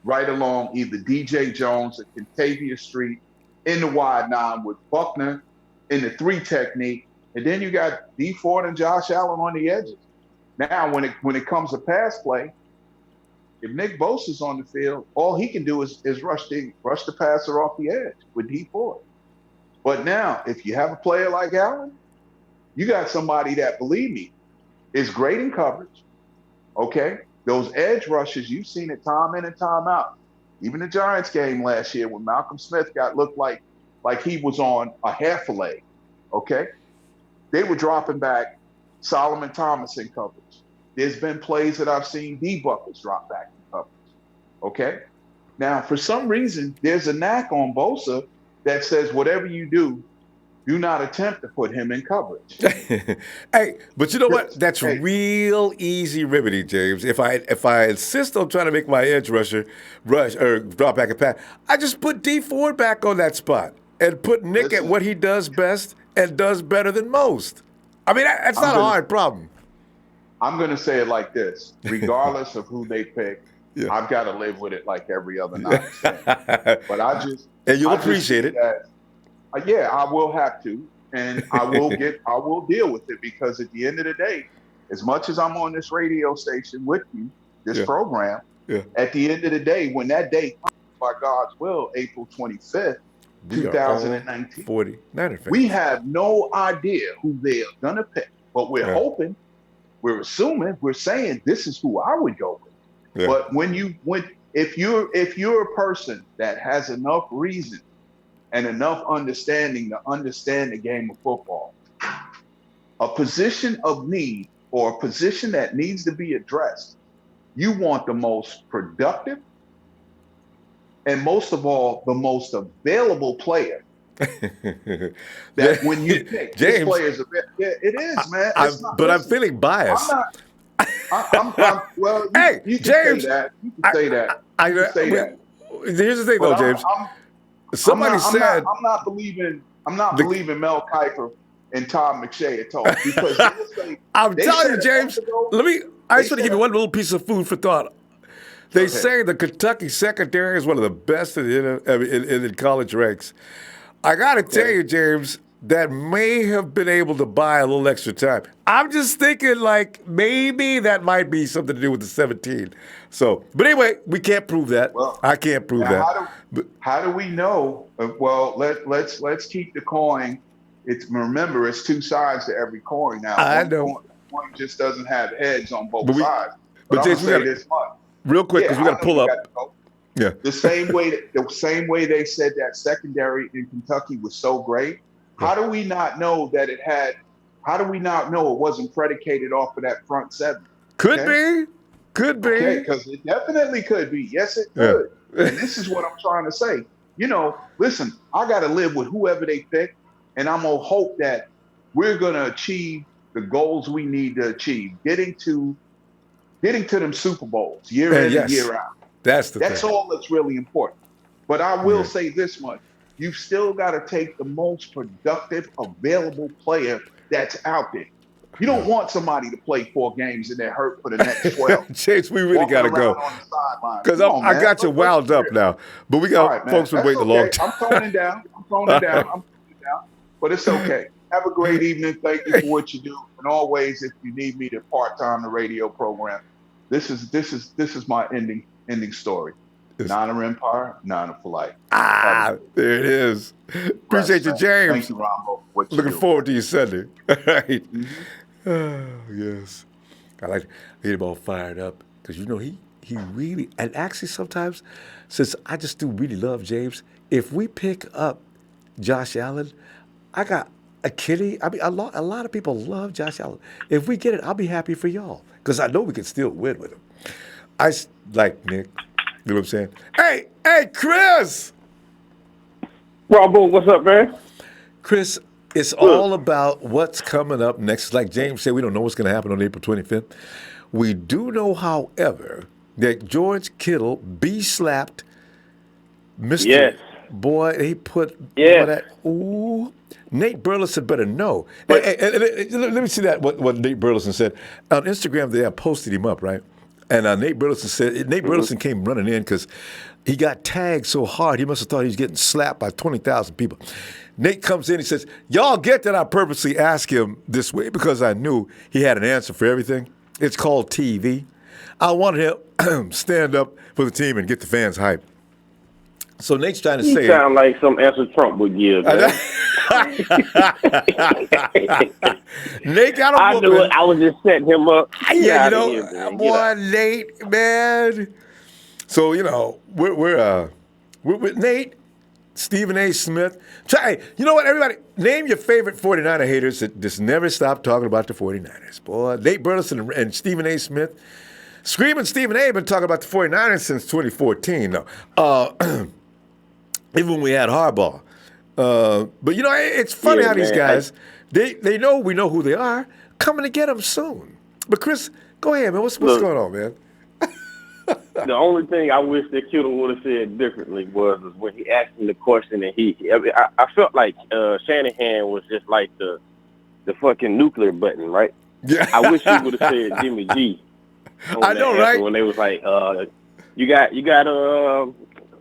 right along either DJ Jones or Kentavious Street in the wide 9 with Buckner in the 3 technique. And then you got D Ford and Josh Allen on the edges. Now, when it comes to pass play, if Nick Bosa's on the field, all he can do is rush the passer off the edge with D Ford. But now, if you have a player like Allen, you got somebody that, believe me, is great in coverage. Okay? Those edge rushes, you've seen it time in and time out. Even the Giants game last year when Malcolm Smith looked like he was on a half a leg. Okay? They were dropping back Solomon Thomas in coverage. There's been plays that I've seen D Buckets drop back in coverage. Okay? Now, for some reason, there's a knack on Bosa that says whatever you do not attempt to put him in coverage. Hey, but you know what? That's real easy remedy, James. If I insist on trying to make my edge rusher rush or drop back and pass, I just put D Ford back on that spot and put Nick at what he does best and does better than most. I mean, that's not a hard problem. I'm going to say it like this. Regardless of who they pick, I've got to live with it like every other Niners fan. But and you'll appreciate it. Yeah, I will have to, and I will deal with it because at the end of the day, as much as I'm on this radio station with you, this program, at the end of the day, when that day comes, by God's will, April 25th, 2019, we have no idea who they're gonna pick, but we're hoping, we're assuming, we're saying this is who I would go with. But if you're a person that has enough reason and enough understanding to understand the game of football, a position of need or a position that needs to be addressed, you want the most productive and most of all, the most available player. That when you pick James, this player's it is, man. I'm feeling biased. Well, hey, you can James, say that. You can say that. Here's the thing, though, James. Somebody said I'm not believing Mel Kiper and Tom McShay at all because I'm telling you, James. I just want to give you one little piece of food for thought. They say the Kentucky secondary is one of the best in college ranks. I got to tell you, James, that may have been able to buy a little extra time. I'm just thinking like maybe that might be something to do with the 17. So, but anyway, we can't prove that. Well, I can't prove that. How do we know? Well, let's keep the coin. Remember, it's 2 sides to every coin now. I know. One just doesn't have heads on both sides. But James, we got this much. Real quick, because we got to pull up. The same way they said that secondary in Kentucky was so great. How do we not know that it had? How do we not know it wasn't predicated off of that front 7? Could be. Okay, because it definitely could be. Yes, it could. And this is what I'm trying to say. Listen, I got to live with whoever they pick, and I'm gonna hope that we're gonna achieve the goals we need to achieve. Getting to them Super Bowls year in and year out. That's all that's really important. But I will say this much. You've still got to take the most productive available player that's out there. You don't want somebody to play 4 games and they're hurt for the next 12. Chase, we really got to go. Because I got you wound up now. But we got folks been waiting a long time. I'm toning down. But it's okay. Have a great evening. Thank you for what you do. And always, if you need me to part-time the radio program, this is my ending story. Niner Empire, Niner for life. There it is. Appreciate you, James. Thank you, Ronbo. Looking forward to you Sunday. All right. Oh, yes. I like to get him all fired up because, he really, and actually sometimes, since I just do really love James, if we pick up Josh Allen, I got a kitty. I mean, a lot of people love Josh Allen. If we get it, I'll be happy for y'all because I know we can still win with him. I like Nick. You know what I'm saying? Hey, Chris! Ronbo, what's up, man? Chris, it's all about what's coming up next. Like James said, we don't know what's going to happen on April 25th. We do know, however, that George Kittle slapped Mr. Yes. Boy, he put Nate Burleson better know. And let me see that what Nate Burleson said. On Instagram, they have posted him up, right? And Nate Burleson said, Burleson came running in because he got tagged so hard, he must have thought he was getting slapped by 20,000 people. Nate comes in, he says, y'all get that I purposely asked him this way because I knew he had an answer for everything. It's called TV. I wanted him stand up for the team and get the fans hyped. So Nate's trying to say... You sound like some answer Trump would give, man. Nate got a I knew it. I was just setting him up. Yeah, boy, Nate, man. So, we're with Nate, Stephen A. Smith. You know what, everybody? Name your favorite 49er haters that just never stop talking about the 49ers. Boy, Nate Burleson and Stephen A. Smith. Screaming Stephen A. been talking about the 49ers since 2014. No. Even when we had Harbaugh. But, it's funny how these guys, they know we know who they are, coming to get them soon. But, Chris, go ahead, man. What's going on, man? The only thing I wish that Kittle would have said differently was when he asked him the question, and I felt like Shanahan was just like the fucking nuclear button, right? Yeah. I wish he would have said Jimmy G. I know, right? When they was like, you got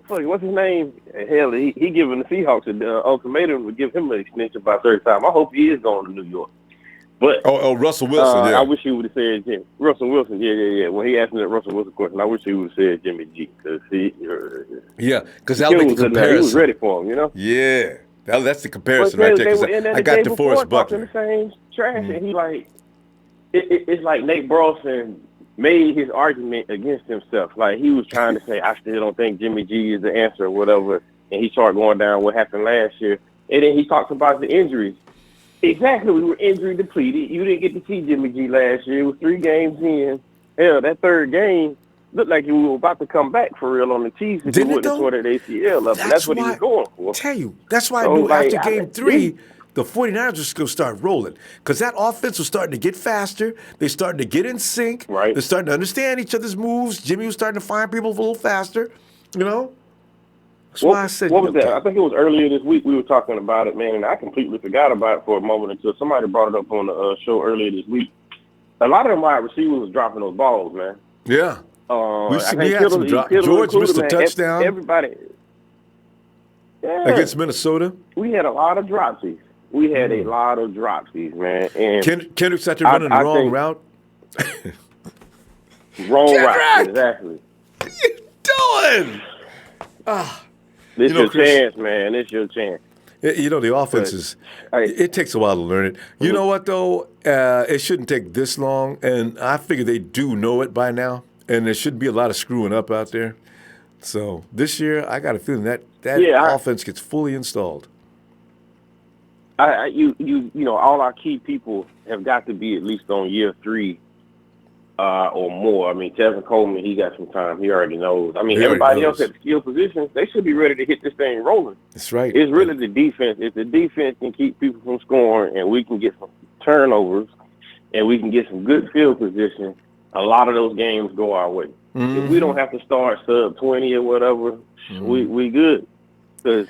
what's his name? Hell, he giving the Seahawks an ultimatum to give him an extension by third time. I hope he is going to New York. But Russell Wilson, yeah. I wish he would have said Jimmy. Russell Wilson, yeah. When he asked me that Russell Wilson question, I wish he would have said Jimmy G. Because that'll make the comparison. He was ready for him, Yeah, that's the comparison right there. I got DeForest Buckner. The same trash, and he like it's like Nate Burleson made his argument against himself. Like he was trying to say, I still don't think Jimmy G is the answer or whatever. And he started going down what happened last year. And then he talks about the injuries. Exactly, we were injury depleted. You didn't get to see Jimmy G last year. It was 3 games in. Hell, that third game looked like you were about to come back for real on the Chiefs if you wouldn't have tore that ACL up. That's what he was going for. Tell you, that's why I knew after game 3, the 49ers was going to start rolling because that offense was starting to get faster. They started to get in sync. Right. They're starting to understand each other's moves. Jimmy was starting to find people a little faster, That's why I said. What was that? I think it was earlier this week we were talking about it, man, and I completely forgot about it for a moment until somebody brought it up on the show earlier this week. A lot of them wide receivers was dropping those balls, man. Yeah. We had some drop. George missed a touchdown. Everybody. Yeah. Against Minnesota. We had a lot of dropsies. Man. And Kendrick's out there running the wrong route. Wrong route, exactly. What are you doing? This your chance, man. This your chance. The offense is, it takes a while to learn it. You know what, though? It shouldn't take this long, and I figure they do know it by now, and there shouldn't be a lot of screwing up out there. So this year, I got a feeling that offense gets fully installed. All our key people have got to be at least on year 3 or more. I mean, Tevin Coleman, he got some time. He already knows. I mean, everybody else at the skill positions, they should be ready to hit this thing rolling. That's right. It's really the defense. If the defense can keep people from scoring and we can get some turnovers and we can get some good field position, a lot of those games go our way. If we don't have to start sub 20 or whatever, we good. Because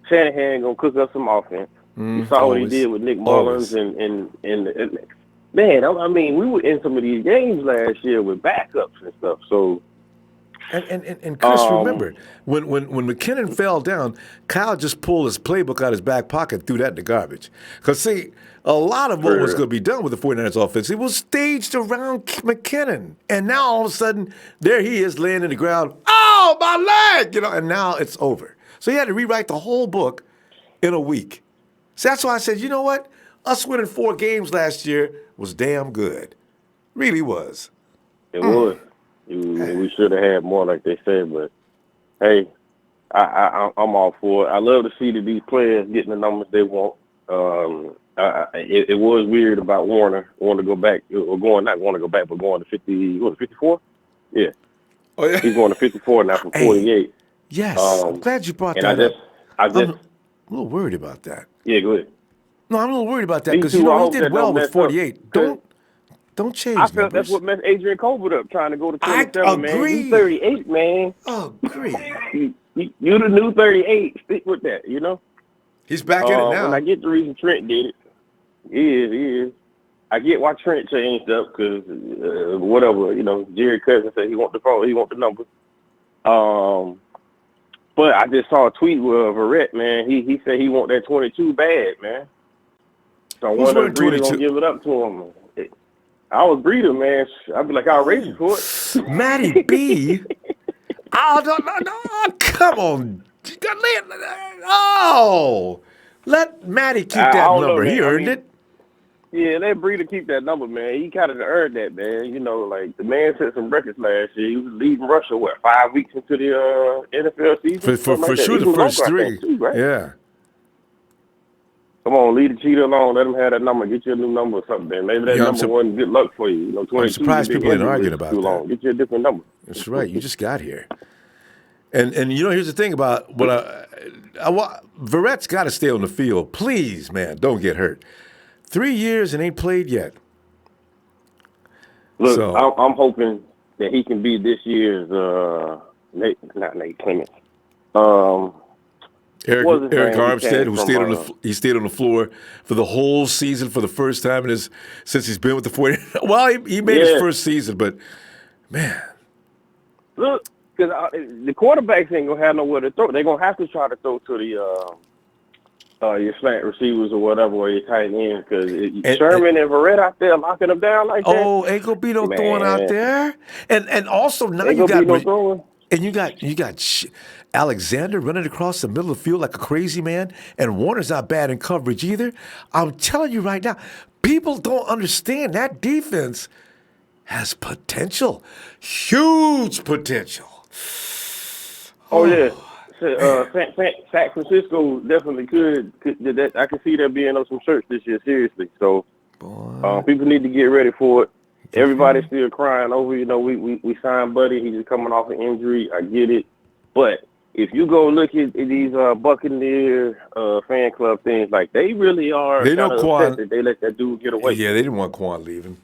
Shanahan going to cook up some offense. You saw what he did with Nick Mullins and man, I mean, we were in some of these games last year with backups and stuff. So, and Chris, remember when McKinnon fell down, Kyle just pulled his playbook out of his back pocket, and threw that in the garbage. Because see, a lot of what was going to be done with the 49ers offense, it was staged around McKinnon, and now all of a sudden, there he is laying in the ground. Oh, my leg! And now it's over. So he had to rewrite the whole book in a week. So that's why I said, you know what? Us winning 4 games last year was damn good. Really was. It was. We should have had more, like they said, but hey, I'm all for it. I love to see these players getting the numbers they want. It was weird about Warner wanting to go back, not want to go back, but going to 54? Yeah. Oh, yeah. He's going to 54 now from 48. Yes. I'm glad you brought that up. I'm a little worried about that. Yeah, go ahead. No, I'm a little worried about that Me because too. you I know he hope did that well don't with mess up, 48. 'cause Don't change I felt numbers. that's what messed Adrian Colbert up, trying to go to I 27, man. agree. You 38, man. Agree. You the new 38. Stick with that, you know? He's back in it now. And I get the reason Trent did it. He is. I get why Trent changed up because whatever, you know, Jerry Cousins said he want the phone, he want the number. But I just saw a tweet with Verrett, man. He said he want that 22 bad, man. So I wonder if Breeder gonna give it up to him. I was Breeder, man. I'd be like outrageous for it. Matty B. Oh, come on. Oh, let Matty keep that number. He earned it. Yeah, let Breeder keep that number, man. He kind of earned that, man. You know, like the man set some records last year. He was leading Russia, 5 weeks into the NFL season? For sure, the first three. Too, right? Yeah. Come on, leave the cheater alone. Let him have that number. Get you a new number or something, man. Maybe that number wasn't good luck for you. You know, 22. I'm surprised people ain't arguing about that. Long. Get you a different number. That's right. You just got here. And you know, here's the thing about what Verrett's got to stay on the field. Please, man, don't get hurt. 3 years and ain't played yet. Look, so, I'm hoping that he can be this year's Nate Clements. Eric Armstead, who stayed on the floor for the whole season for the first time since he's been with the 49ers. Well, he made his first season, but man, look, because the quarterbacks ain't gonna have nowhere to throw. They're gonna have to try to throw to the your slant receivers or whatever, or your tight end, because Sherman and Verrett out there locking them down like that. Oh, ain't gonna be no throwing out there, and also now you got Alexander running across the middle of the field like a crazy man, and Warner's not bad in coverage either. I'm telling you right now, people don't understand that defense has potential, huge potential. Oh yeah. San Francisco definitely could. I can see that being on some shirts this year, seriously. So people need to get ready for it. Everybody's still crying over, you know, we signed Buddy. He's just coming off an injury. I get it. But if you go look at these Buccaneer fan club things, like they really are they know Quan, that they let that dude get away. Yeah, they didn't want Quan leaving.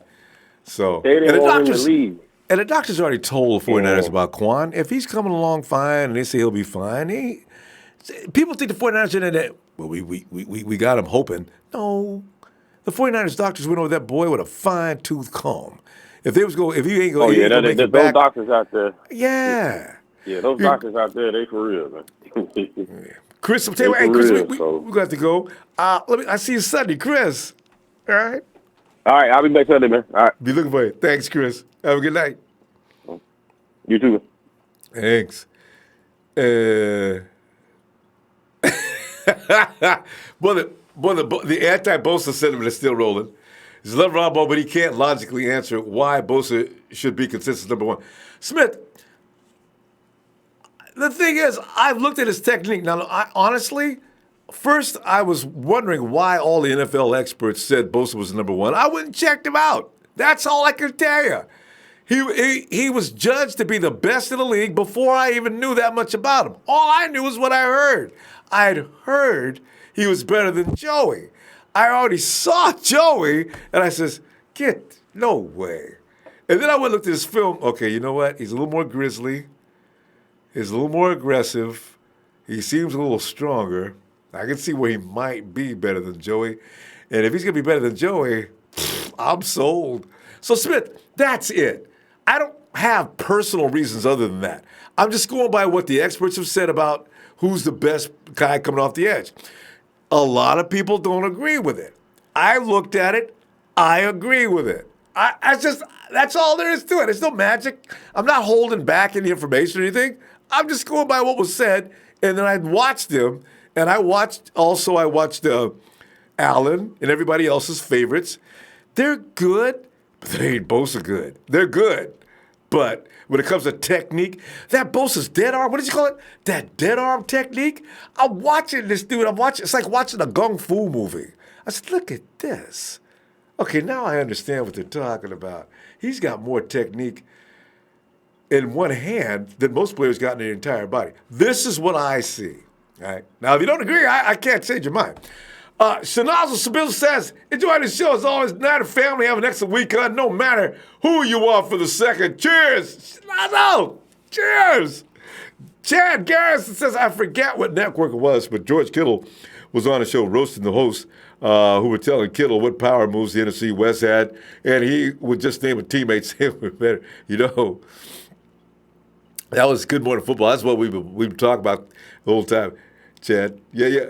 So they didn't want him to leave. And the doctor's already told the 49ers about Quan. If he's coming along fine and they say he'll be fine, people think the 49ers are in that, well, we got him hoping. No. The 49ers doctors went over that boy with a fine-tooth comb. If he ain't going to make it back. Those doctors out there. Yeah. Yeah, those doctors out there, they for real, man. Chris, I'm telling you, Chris, we got to go. I see you Sunday, Chris. All right? All right, I'll be back Sunday, man. All right. Be looking for you. Thanks, Chris. Have a good night. You too. Thanks. The anti-Bosa sentiment is still rolling. He's love Ronbo, but he can't logically answer why Bosa should be consensus number one. Smith, the thing is, I've looked at his technique. Now, honestly, first I was wondering why all the NFL experts said Bosa was number one. I went and checked him out. That's all I can tell you. He was judged to be the best in the league before I even knew that much about him. All I knew was what I heard. I'd heard he was better than Joey. I already saw Joey, and I says, no way. And then I went and looked at his film. Okay, you know what? He's a little more grizzly. He's a little more aggressive. He seems a little stronger. I can see where he might be better than Joey. And if he's going to be better than Joey, I'm sold. So, Smith, that's it. I don't have personal reasons other than that. I'm just going by what the experts have said about who's the best guy coming off the edge. A lot of people don't agree with it. I looked at it. I agree with it. That's all there is to it. There's no magic. I'm not holding back any information or anything. I'm just going by what was said. And then I watched him, and I watched Allen and everybody else's favorites. They're good, but they ain't Bosa good. They're good. But when it comes to technique, that Bosa's dead arm, what did you call it? That dead arm technique? I'm watching this dude. It's like watching a Kung Fu movie. I said, look at this. Okay, now I understand what they're talking about. He's got more technique in one hand than most players got in their entire body. This is what I see. All right. Now, if you don't agree, I can't change your mind. Shanazo Sibyl says, enjoy the show as always. United family, have an excellent weekend, no matter who you are for the second. Cheers. Shanazo. Cheers. Chad Garrison says, I forget what network it was, but George Kittle was on the show roasting the hosts who were telling Kittle what power moves the NFC West had, and he would just name a teammate saying we're better. You know, that was Good Morning Football. That's what we've been talking about the whole time, Chad. Yeah.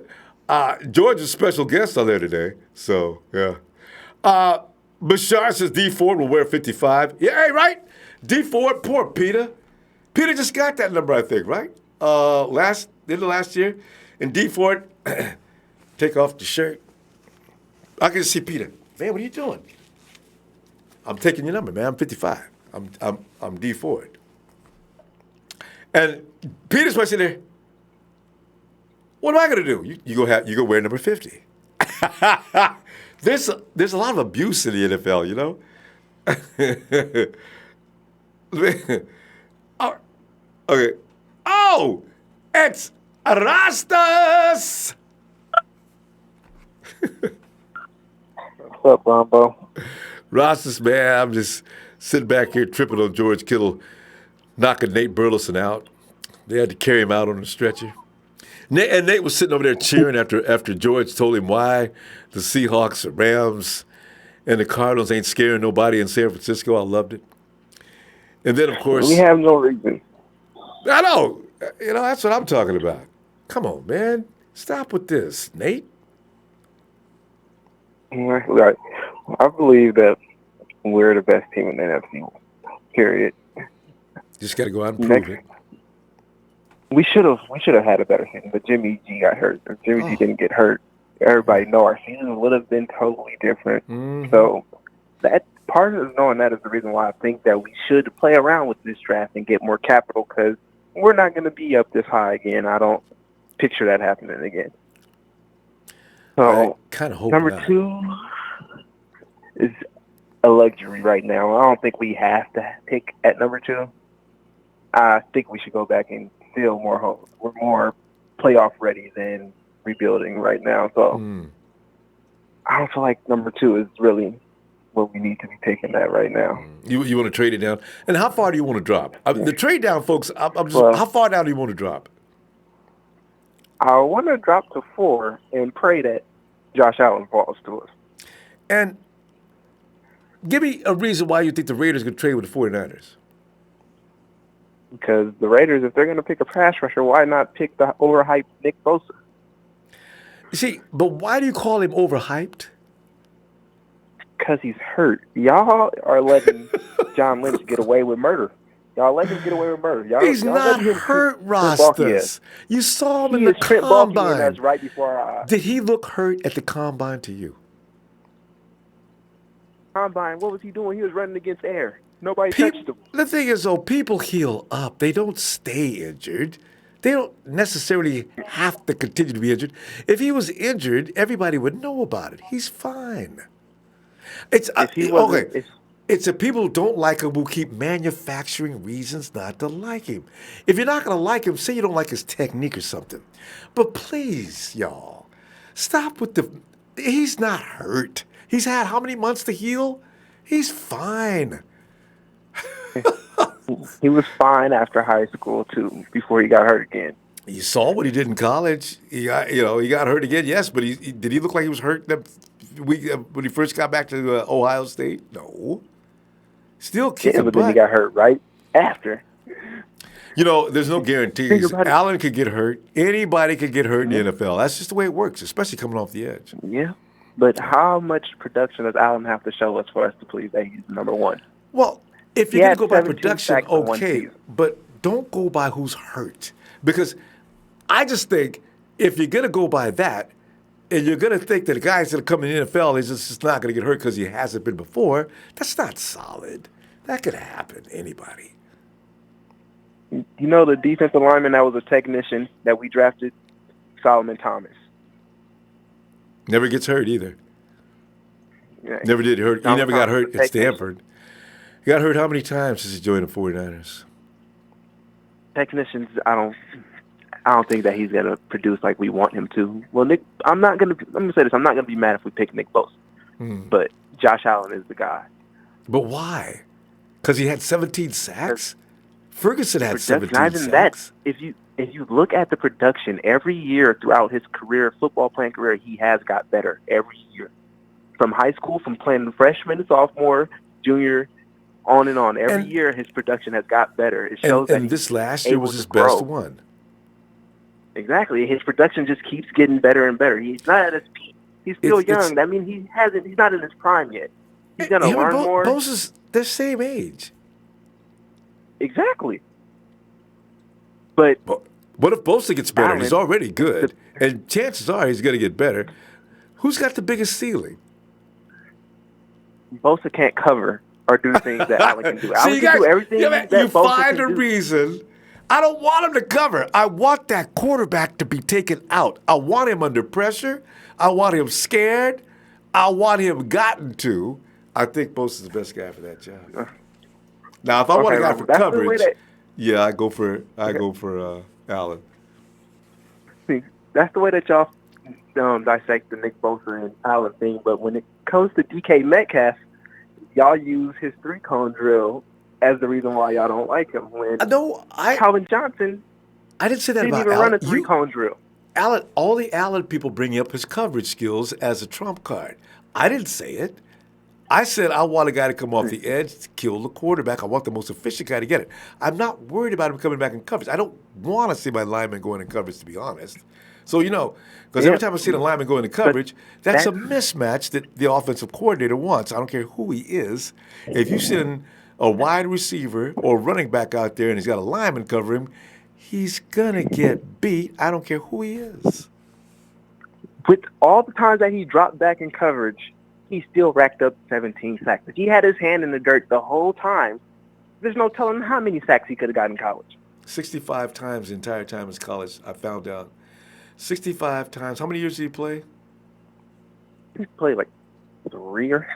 George is a special guest on there today, so, yeah. Bashar says D Ford will wear 55. Yeah, hey, right? D Ford, poor Peter. Peter just got that number, I think, right? End of last year. And D Ford, take off the shirt. I can see Peter. Man, what are you doing? I'm taking your number, man. I'm 55. I'm D Ford. And Peter's probably sitting there. What am I going to do? You go wear number 50. There's a lot of abuse in the NFL, you know? Oh, okay. Oh, it's Rastas. What's up, Ronbo? Rastas, man, I'm just sitting back here tripping on George Kittle, knocking Nate Burleson out. They had to carry him out on a stretcher. Nate was sitting over there cheering after George told him why the Seahawks, the Rams, and the Cardinals ain't scaring nobody in San Francisco. I loved it. And then, of course... We have no reason. I know. You know, that's what I'm talking about. Come on, man. Stop with this, Nate. Right. I believe that we're the best team in the NFC, period. Just got to go out and prove it. We should have had a better season, but Jimmy G got hurt. If Jimmy G didn't get hurt, everybody know our season would have been totally different. Mm-hmm. So that part of knowing that is the reason why I think that we should play around with this draft and get more capital, because we're not going to be up this high again. I don't picture that happening again. So kind of hope number not. 2 is a luxury right now. I don't think we have to pick at number 2. I think we should go back and feel more home. We're more playoff ready than rebuilding right now. So I don't feel like number 2 is really where we need to be taking that right now. You want to trade it down? And how far do you want to drop? The trade down, folks, how far down do you want to drop? I want to drop to 4 and pray that Josh Allen falls to us. And give me a reason why you think the Raiders could trade with the 49ers. Because the Raiders, if they're going to pick a pass rusher, why not pick the overhyped Nick Bosa? You see, but why do you call him overhyped? Because he's hurt. Y'all are letting John Lynch get away with murder. Y'all let him get away with murder. He's not hurt, Rastas. You saw him in the combine. That's right before our eyes. Did he look hurt at the combine to you? Combine, what was he doing? He was running against air. Nobody touched him. The thing is, though, people heal up. They don't stay injured. They don't necessarily have to continue to be injured. If he was injured, everybody would know about it. He's fine. It's the people who don't like him who keep manufacturing reasons not to like him. If you're not going to like him, say you don't like his technique or something. But please, y'all, stop with he's not hurt. He's had how many months to heal? He's fine. He was fine after high school, too, before he got hurt again. You saw what he did in college. He got hurt again, yes, but did he look like he was hurt when he first got back to Ohio State? No. Still kicking butt. But then he got hurt right after. There's no guarantees. Allen could get hurt. Anybody could get hurt in the NFL. That's just the way it works, especially coming off the edge. Yeah. But how much production does Allen have to show us for us to believe that he's number 1? Well, if you're going to go by production, okay, but don't go by who's hurt. Because I just think if you're going to go by that, and you're going to think that a guy's going to come in the NFL, he's just not going to get hurt because he hasn't been before, that's not solid. That could happen to anybody. You know the defensive lineman that was a technician that we drafted? Solomon Thomas. Never gets hurt either. Yeah. Never did hurt. He never got hurt at Stanford. He got hurt how many times since he joined the 49ers? Technicians, I don't think that he's going to produce like we want him to. Well, let me say this. I'm not going to be mad if we pick Nick Bosa. But Josh Allen is the guy. But why? Because he had 17 sacks? Ferguson had 17 sacks. That, if you look at the production, every year throughout his career, football playing career, he has got better every year. From high school, from playing freshman to sophomore, junior, on and on. Every year, his production has got better. It shows and this last year was his best one. Exactly. His production just keeps getting better and better. He's not at his peak. He's still young. That means he's not in his prime yet. He's going to learn more. Bosa's the same age. Exactly. But what if Bosa gets better? He's already good. And chances are he's going to get better. Who's got the biggest ceiling? Bosa can't cover or do things that Allen can do. Allen can do everything that you Bosa find can a do. reason. I don't want him to cover. I want that quarterback to be taken out. I want him under pressure. I want him scared. I want him gotten to. I think Bosa's the best guy for that job. Now, if I want a guy for coverage, I go for Allen. See, that's the way that y'all dissect the Nick Bosa and Allen thing. But when it comes to DK Metcalf, y'all use his 3-cone drill as the reason why y'all don't like him. When Calvin Johnson, I didn't say that didn't about even Allen. run a 3-cone drill. Allen, all the Allen people bring up his coverage skills as a trump card. I didn't say it. I said I want a guy to come off the edge to kill the quarterback. I want the most efficient guy to get it. I'm not worried about him coming back in coverage. I don't want to see my lineman going in coverage, to be honest. So, because every time I see the lineman go into coverage, that's a mismatch that the offensive coordinator wants. I don't care who he is. If you send a wide receiver or running back out there and he's got a lineman cover him, he's going to get beat. I don't care who he is. With all the times that he dropped back in coverage, he still racked up 17 sacks. If he had his hand in the dirt the whole time, there's no telling how many sacks he could have got in college. 65 times the entire time in college, I found out. 65 times. How many years did he play? He played like three or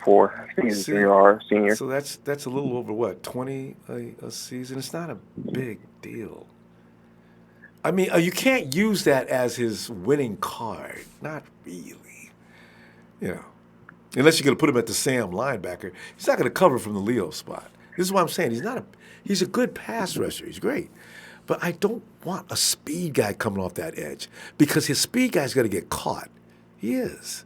four. I think he's a senior. So that's a little over, 20 a season? It's not a big deal. I mean, you can't use that as his winning card. Not really. Unless you're going to put him at the Sam linebacker. He's not going to cover from the Leo spot. This is what I'm saying. He's a good pass rusher. He's great. But I don't want a speed guy coming off that edge because his speed guy's going to get caught. He is.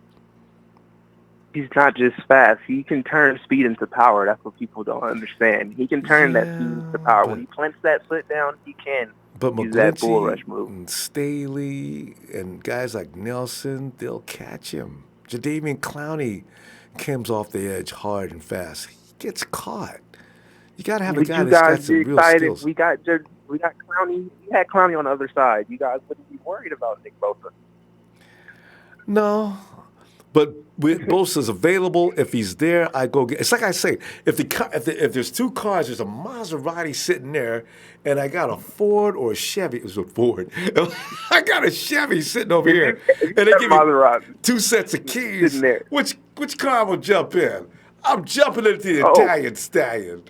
He's not just fast. He can turn speed into power. That's what people don't understand. He can turn that speed into power. When he plants that foot down, he can use that bull rush move. And Staley and guys like Nelson, they'll catch him. Jadeveon Clowney comes off the edge hard and fast. He gets caught. You got to have a guy that's got some real skills. We got Clowney. We had Clowney on the other side. You guys wouldn't be worried about Nick Bosa. No, but with Bosa's available, if he's there, I go get. It's like I say, if there's two cars, there's a Maserati sitting there, and I got a Ford or a Chevy. It was a Ford. I got a Chevy sitting over here, and they give me 2 sets of keys. Which car will jump in? I'm jumping into the Italian Stallion.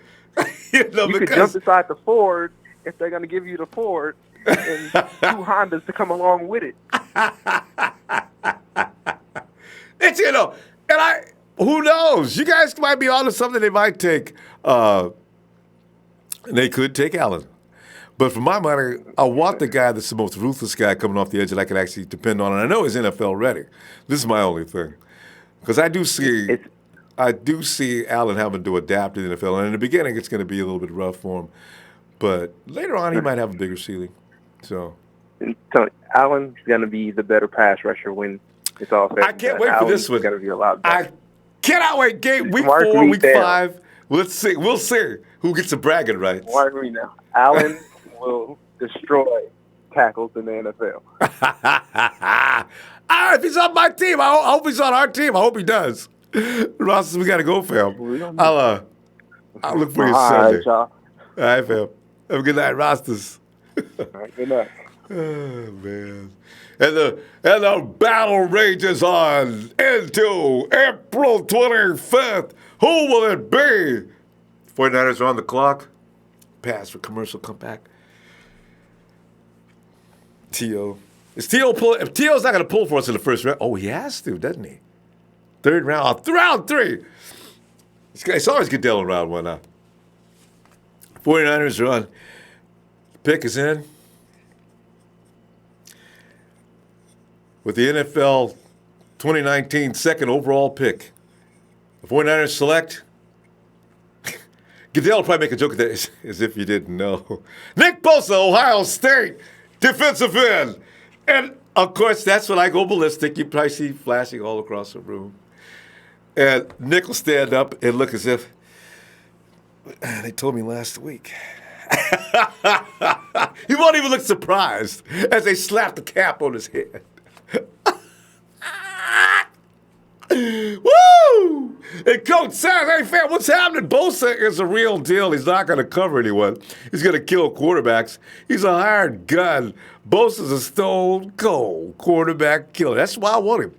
You could jump inside the Ford if they're going to give you the Ford and 2 Hondas to come along with it. It's, and who knows? You guys might be onto something. They might take, they could take Allen. But for my money, I want the guy that's the most ruthless guy coming off the edge that I can actually depend on. And I know he's NFL ready. This is my only thing. Because I do see Allen having to adapt to the NFL. And in the beginning, it's going to be a little bit rough for him. But later on, he might have a bigger ceiling. So Allen's going to be the better pass rusher when it's all said. I can't wait for this one. Going to be a lot better. I cannot wait. Week 4, week 5. Let's see. We'll see who gets the bragging rights. Mark me now. Allen will destroy tackles in the NFL. If he's on my team, I hope he's on our team. I hope he does. Ross, we got to go, fam. I'll look for you Sunday. Right, y'all. All right, fam. Have a good night, Rostas. All right, good night. Oh, man. And the battle rages on into April 25th. Who will it be? 49ers are on the clock. Pass for commercial, come back. T.O. Is T.O. pull? If T.O.'s not going to pull for us in the first round, he has to, doesn't he? Third round, round 3. It's always Goodell in round 1 now. 49ers are on. Pick is in. With the NFL 2019 second overall pick. The 49ers select. Goodell will probably make a joke of that as if you didn't know. Nick Bosa, Ohio State, defensive end. And, of course, that's when I go ballistic. You probably see flashing all across the room. And Nick will stand up and look as if, they told me last week. He won't even look surprised as they slap the cap on his head. Woo! And Coach says, hey, fam, what's happening? Bosa is a real deal. He's not going to cover anyone. He's going to kill quarterbacks. He's a hired gun. Bosa's a stone cold quarterback killer. That's why I want him.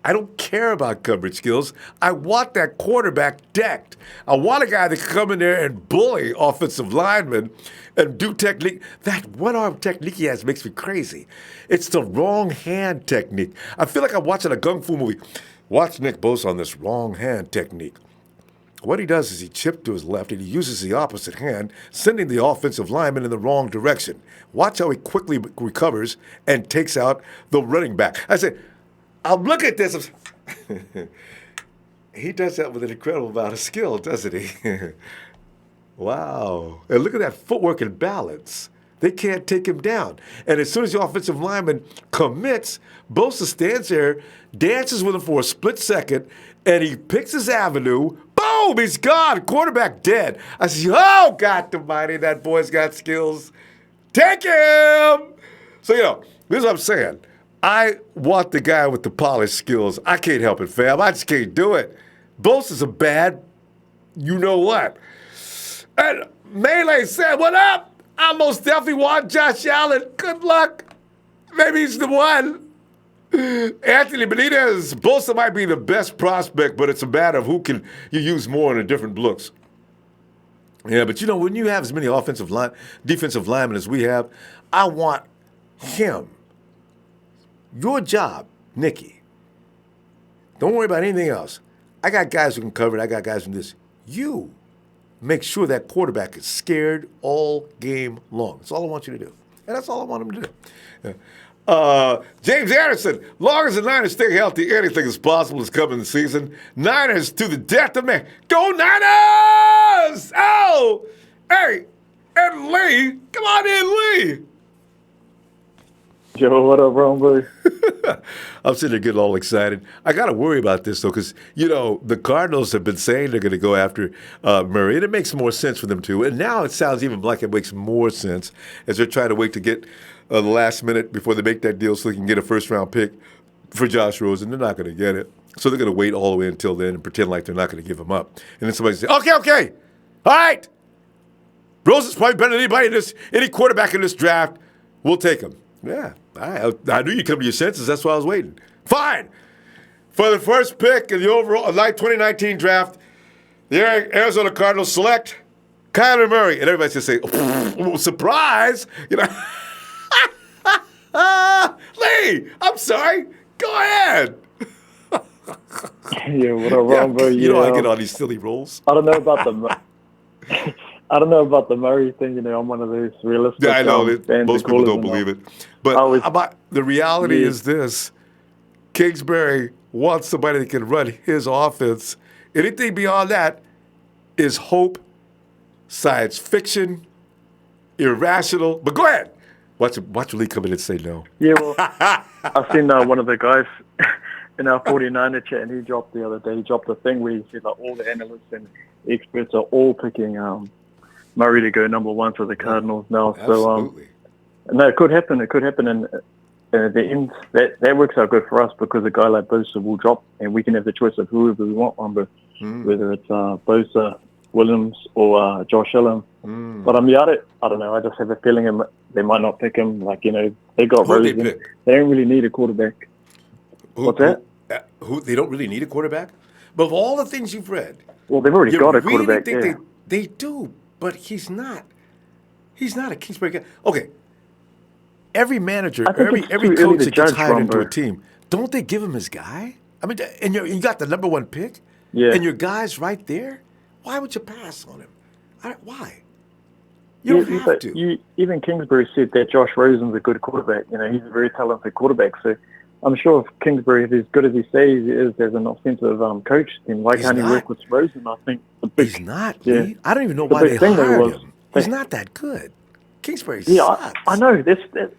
I don't care about coverage skills. I want that quarterback decked. I want a guy that can come in there and bully offensive linemen and do technique. That one-arm technique he has makes me crazy. It's the wrong hand technique. I feel like I'm watching a kung fu movie. Watch Nick Bosa on this wrong hand technique. What he does is he chips to his left and he uses the opposite hand, sending the offensive lineman in the wrong direction. Watch how he quickly recovers and takes out the running back. I said, I'll look at this. He does that with an incredible amount of skill, doesn't he? Wow. And look at that footwork and balance. They can't take him down. And as soon as the offensive lineman commits, Bosa stands there, dances with him for a split second, and he picks his avenue. Boom! He's gone. Quarterback dead. I said, oh, God almighty, that boy's got skills. Take him! So, this is what I'm saying. I want the guy with the polished skills. I can't help it, fam. I just can't do it. Bosa's a bad you-know-what. And Melee said, what up? I most definitely want Josh Allen. Good luck. Maybe he's the one. Anthony Benitez, Bosa might be the best prospect, but it's a matter of who can you use more in the different looks. Yeah, but when you have as many defensive linemen as we have, I want him. Your job, Nikki. Don't worry about anything else. I got guys who can cover it. I got guys from this. You make sure that quarterback is scared all game long. That's all I want you to do. And that's all I want him to do. Yeah. James Anderson, long as the Niners stay healthy, anything is possible this coming season. Niners to the death of man. Go Niners! Oh! Hey! And Lee! Come on in, Lee! Joe, what up, Ronbo? I'm sitting there getting all excited. I got to worry about this, though, because, the Cardinals have been saying they're going to go after Murray, and it makes more sense for them to. And now it sounds even like it makes more sense as they're trying to wait to get the last minute before they make that deal so they can get a first-round pick for Josh Rosen. They're not going to get it. So they're going to wait all the way until then and pretend like they're not going to give him up. And then somebody says, okay, all right. Rosen's probably better than any quarterback in this draft. We'll take him. Yeah, I knew you'd come to your senses. That's why I was waiting. Fine. For the first pick in the overall 2019 draft, the Arizona Cardinals select Kyler Murray. And everybody's just saying, surprise. Lee, I'm sorry. Go ahead. Yeah, what up, Ronbo? I get on these silly roles. I don't know about the Murray thing. I'm one of those realistic. Yeah, I know. Most people don't believe it. But the reality is this. Kingsbury wants somebody that can run his offense. Anything beyond that is hope, science fiction, irrational. But go ahead. Watch Lee come in and say no. Yeah, well, I've seen one of the guys in our 49er chat, and he dropped the other day. He dropped a thing where he said all the analysts and experts are all picking Murray to go number 1 for the Cardinals now. Absolutely. So, no, it could happen. It could happen, and at the end, that works out good for us because a guy like Bosa will drop, and we can have the choice of whoever we want, whether it's Bosa, Williams, or Josh Allen. But I don't know. I just have a feeling they might not pick him. They got Rosen. They don't really need a quarterback. What's that? They don't really need a quarterback? But of all the things you've read, well, they've already got a quarterback. They do, but he's not. He's not a Kingsbury guy. Okay. every manager, I think every it's too early coach to that gets judge, hired into a Ronbo. team, don't they give him his guy? I mean, and you got the number one pick, Yeah. and your guy's right there. Why would you pass on him? Why? You don't have but to. Even Kingsbury said that Josh Rosen's a good quarterback. You know, he's a very talented quarterback. So I'm sure if Kingsbury is as good as he says he is as an offensive coach, then why can't he work with Rosen? I think he's not. Lee. I don't even know why they thing hired was, him. He's not that good. Kingsbury Yeah, sucks. I know. To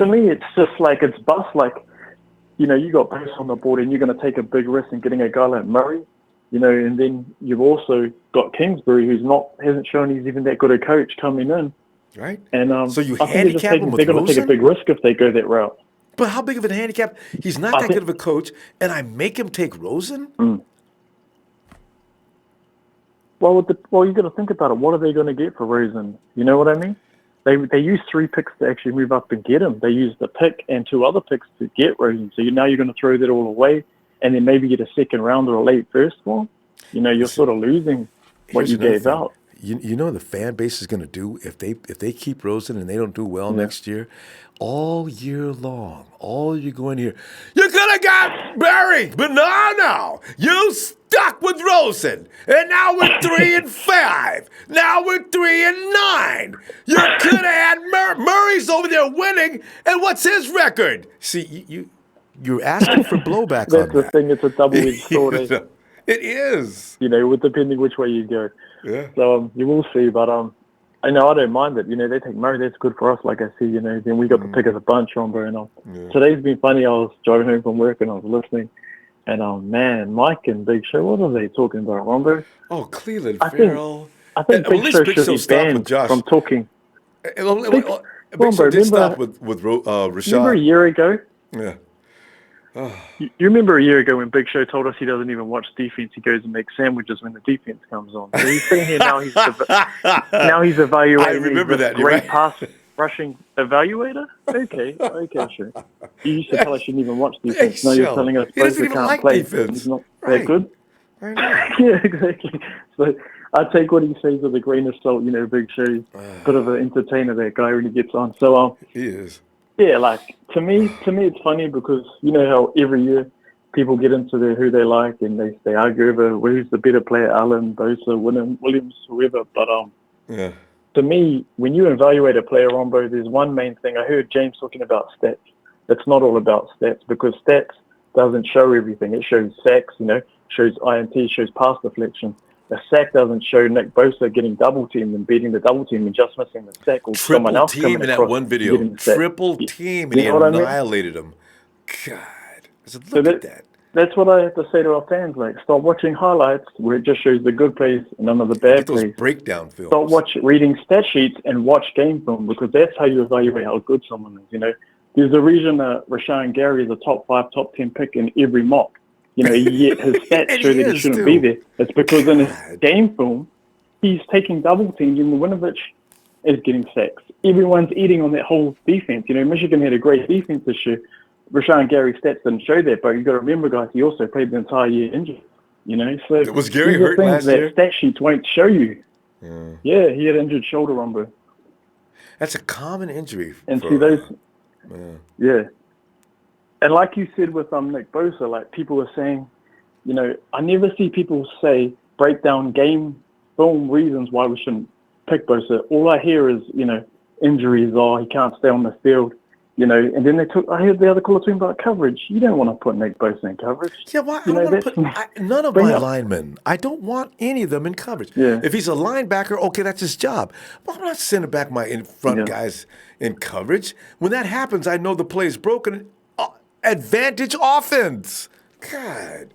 me, it's just like it's bust. Like, you know, you got Bosa on the board, and you're going to take a big risk in getting a guy like Murray. You know, and then you've also got Kingsbury, hasn't shown he's even that good a coach coming in. Right. And so you I think handicap him with they're going to take a big risk if they go that route. But how big of a handicap? He's not that good of a coach, and I make him take Rosen? Well, you got to think about it. What are they going to get for Rosen? You know what I mean? They used 3 picks to actually move up and get him. They used the pick and 2 other picks to get Rosen. So now you're going to throw that all away, and then maybe get a second round or a late first one. You know, you're sort of losing what you gave out. You know what the fan base is going to do if they keep Rosen and they don't do well next year? All year long, all you're going to hear, you could have got Barry, but no. You stuck with Rosen. And now we're 3-5. Now we're 3-9. You could have had Murray's over there winning, and what's his record? See, you're asking for blowback on that. That's the thing. It's a double-edged sword. It is. You know, depending which way you go. Yeah. So you will see, but I know I don't mind it. You know, they take Murray. That's good for us. Like I see, you know, then we got the pick as a bunch on Ronbo. And today's been funny. I was driving home from work and I was listening, and man, Mike and Big Show, what are they talking about, Ronbo? Oh, Cleveland Farrell. I think Big Show should be banned from talking. Big Show did stop with Rashad. Remember a year ago? Yeah. You remember a year ago when Big Show told us he doesn't even watch defense, he goes and makes sandwiches when the defense comes on. So he's sitting here now, he's evaluating. I remember that. Great pass rushing evaluator? Okay, sure. You used to tell us you didn't even watch defense. Now you're telling us Bosa can't play. He's not that good. Yeah, exactly. So I take what he says with a grain of salt. You know, Big Show's a bit of an entertainer, that guy, when he gets on. So he is. Yeah, like to me, it's funny because you know how every year people get into who they like and they argue over who's the better player, Allen, Bosa, Williams, whoever. But to me, when you evaluate a player, Ronbo, there's one main thing. I heard James talking about stats. It's not all about stats because stats doesn't show everything. It shows sacks, you know, shows INT, shows pass deflection. The sack doesn't show Nick Bosa getting double teamed and beating the double team and just missing the sack, or someone else coming across. Triple team in that one video. Triple team, and he annihilated him. God, I said, look at that. That's what I have to say to our fans. Like, stop watching highlights where it just shows the good plays and none of the bad plays. Breakdown films. Stop reading stat sheets and watch game film, because that's how you evaluate how good someone is. You know, there's a reason that Rashawn Gary is a top 5, top 10 pick in every mock. You know, yet his stats show that he shouldn't be there. It's because in his game film, he's taking double teams and Winovich is getting sacks. Everyone's eating on that whole defense. You know, Michigan had a great defense this year. Rashawn Gary's stats didn't show that, but you've got to remember, guys, he also played the entire year injured. You know, so was Gary hurt last year? That stat sheets won't show you. Yeah, he had injured shoulder, Ronbo. That's a common injury. And see those. Yeah. And like you said with Nick Bosa, like people were saying, you know, I never see people break down game film reasons why we shouldn't pick Bosa. All I hear is, you know, injuries, he can't stay on the field, you know. And then I heard the other caller talking about coverage. You don't want to put Nick Bosa in coverage. Yeah, why? I don't want to put none of my linemen. I don't want any of them in coverage. Yeah. If he's a linebacker, okay, that's his job. But I'm not sending back my in-front guys in coverage. When that happens, I know the play is broken. Advantage offense. God.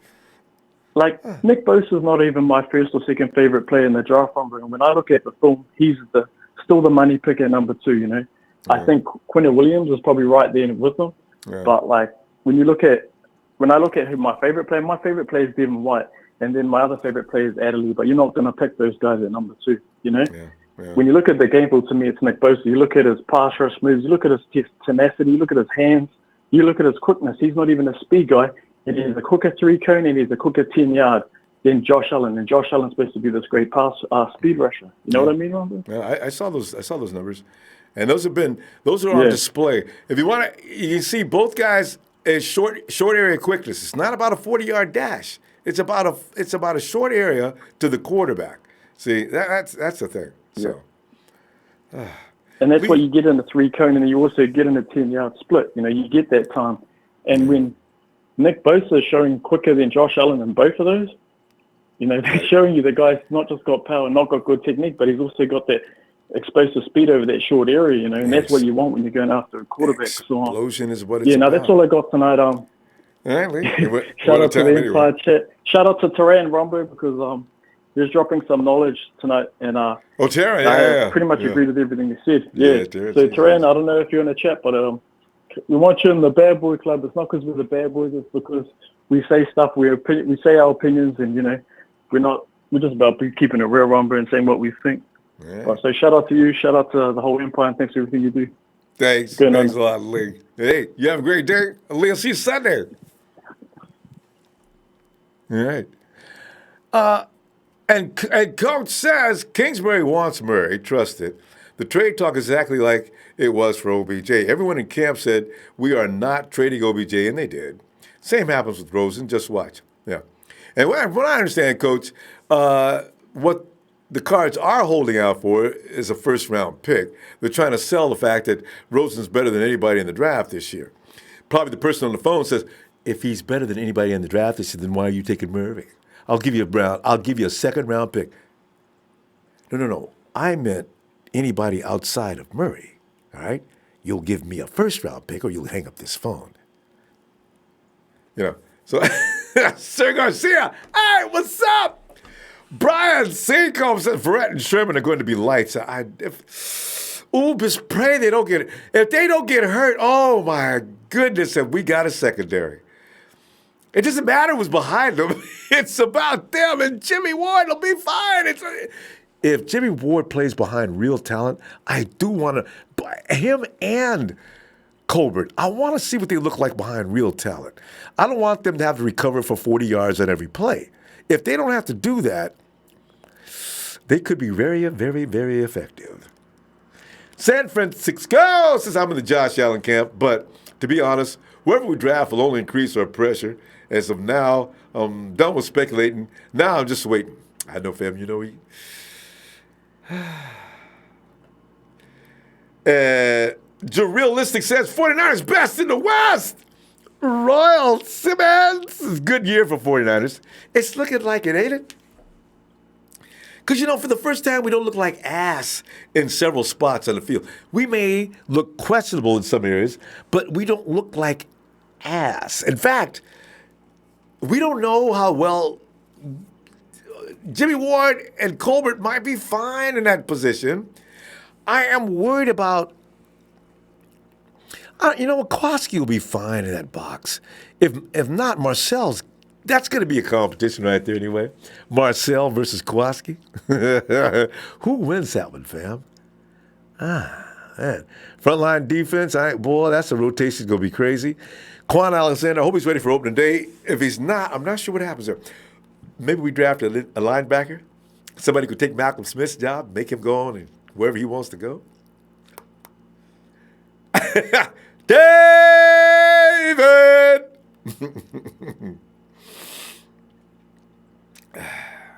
Like, Nick Bosa is not even my first or second favorite player in the draft, and when I look at the film, he's still the money pick at number 2, you know. I think Quentin Williams is probably right there with him. But, like, when I look at who my favorite player is Devin White, and then my other favorite player is Adderley, but you're not going to pick those guys at number 2, you know. When you look at the game film, to me, it's Nick Bosa. You look at his pass rush moves, you look at his tenacity, you look at his hands, you look at his quickness. He's not even a speed guy. And he's a quicker 3-cone and he's a quicker 10-yard than Josh Allen. And Josh Allen's supposed to be this great speed rusher. You know what I mean, Ronbo? Yeah, I saw those numbers. And those are on display. If you want to, you can see both guys is short area quickness. It's not about a 40-yard dash. It's about a short area to the quarterback. See, that's the thing. So, and that's what you get in the 3-cone, and you also get in a 10-yard split. You know, you get that time. And when Nick Bosa is showing quicker than Josh Allen in both of those, you know, they're showing you the guy's not just got power, not got good technique, but he's also got that explosive speed over that short area, you know, and that's what you want when you're going after a quarterback. Explosion is what it's about. That's all I got tonight. All right, Lee. Shout out to the entire chat. Shout out to Terran and Ronbo because he's dropping some knowledge tonight, and Terran, I pretty much agree with everything he said. So Terran, I don't know if you're in the chat, but we want you in the Bad Boy Club. It's not because we're the bad boys; it's because we say stuff. We say our opinions, and you know, we're just about keeping it real, Ronbo, and saying what we think. Yeah. So shout out to you, shout out to the whole Empire, and thanks for everything you do. Thanks a lot, Lee. Hey, you have a great day. Lee, I'll see you Sunday. All right. And Coach says Kingsbury wants Murray. Trust it. The trade talk is exactly like it was for OBJ. Everyone in camp said we are not trading OBJ, and they did. Same happens with Rosen. Just watch. Yeah. And what I understand, Coach, what the Cards are holding out for is a first-round pick. They're trying to sell the fact that Rosen's better than anybody in the draft this year. Probably the person on the phone says, if he's better than anybody in the draft this year, then why are you taking Murray? I'll give you a second-round pick. No. I meant anybody outside of Murray, all right? You'll give me a first-round pick or you'll hang up this phone. You know, so Sir Garcia, hey, what's up? Brian Seacombe says Verrett and Sherman are going to be lights. Just pray they don't get it. If they don't get hurt, oh my goodness, have we got a secondary. It doesn't matter who's behind them. It's about them, and Jimmy Ward will be fine. If Jimmy Ward plays behind real talent, I do want to, him and Colbert, I want to see what they look like behind real talent. I don't want them to have to recover for 40 yards on every play. If they don't have to do that, they could be very, very, very effective. San Francisco says I'm in the Josh Allen camp, but to be honest, whoever we draft will only increase our pressure. As of now, I'm done with speculating. Now I'm just waiting. I know, fam, you know he. Realistic says 49ers best in the West. Royal Simmons. Good year for 49ers. It's looking like it, ain't it? Because, you know, for the first time, we don't look like ass in several spots on the field. We may look questionable in some areas, but we don't look like ass. In fact, we don't know how well Jimmy Ward and Colbert might be fine in that position. I am worried about Kowalski will be fine in that box. If not, Marcel's, that's going to be a competition right there anyway. Marcel versus Kowalski. Who wins that one, fam? Man. Frontline defense, that's a rotation going to be crazy. Quan Alexander, I hope he's ready for opening day. If he's not, I'm not sure what happens there. Maybe we draft a linebacker. Somebody could take Malcolm Smith's job, make him go on and wherever he wants to go. David!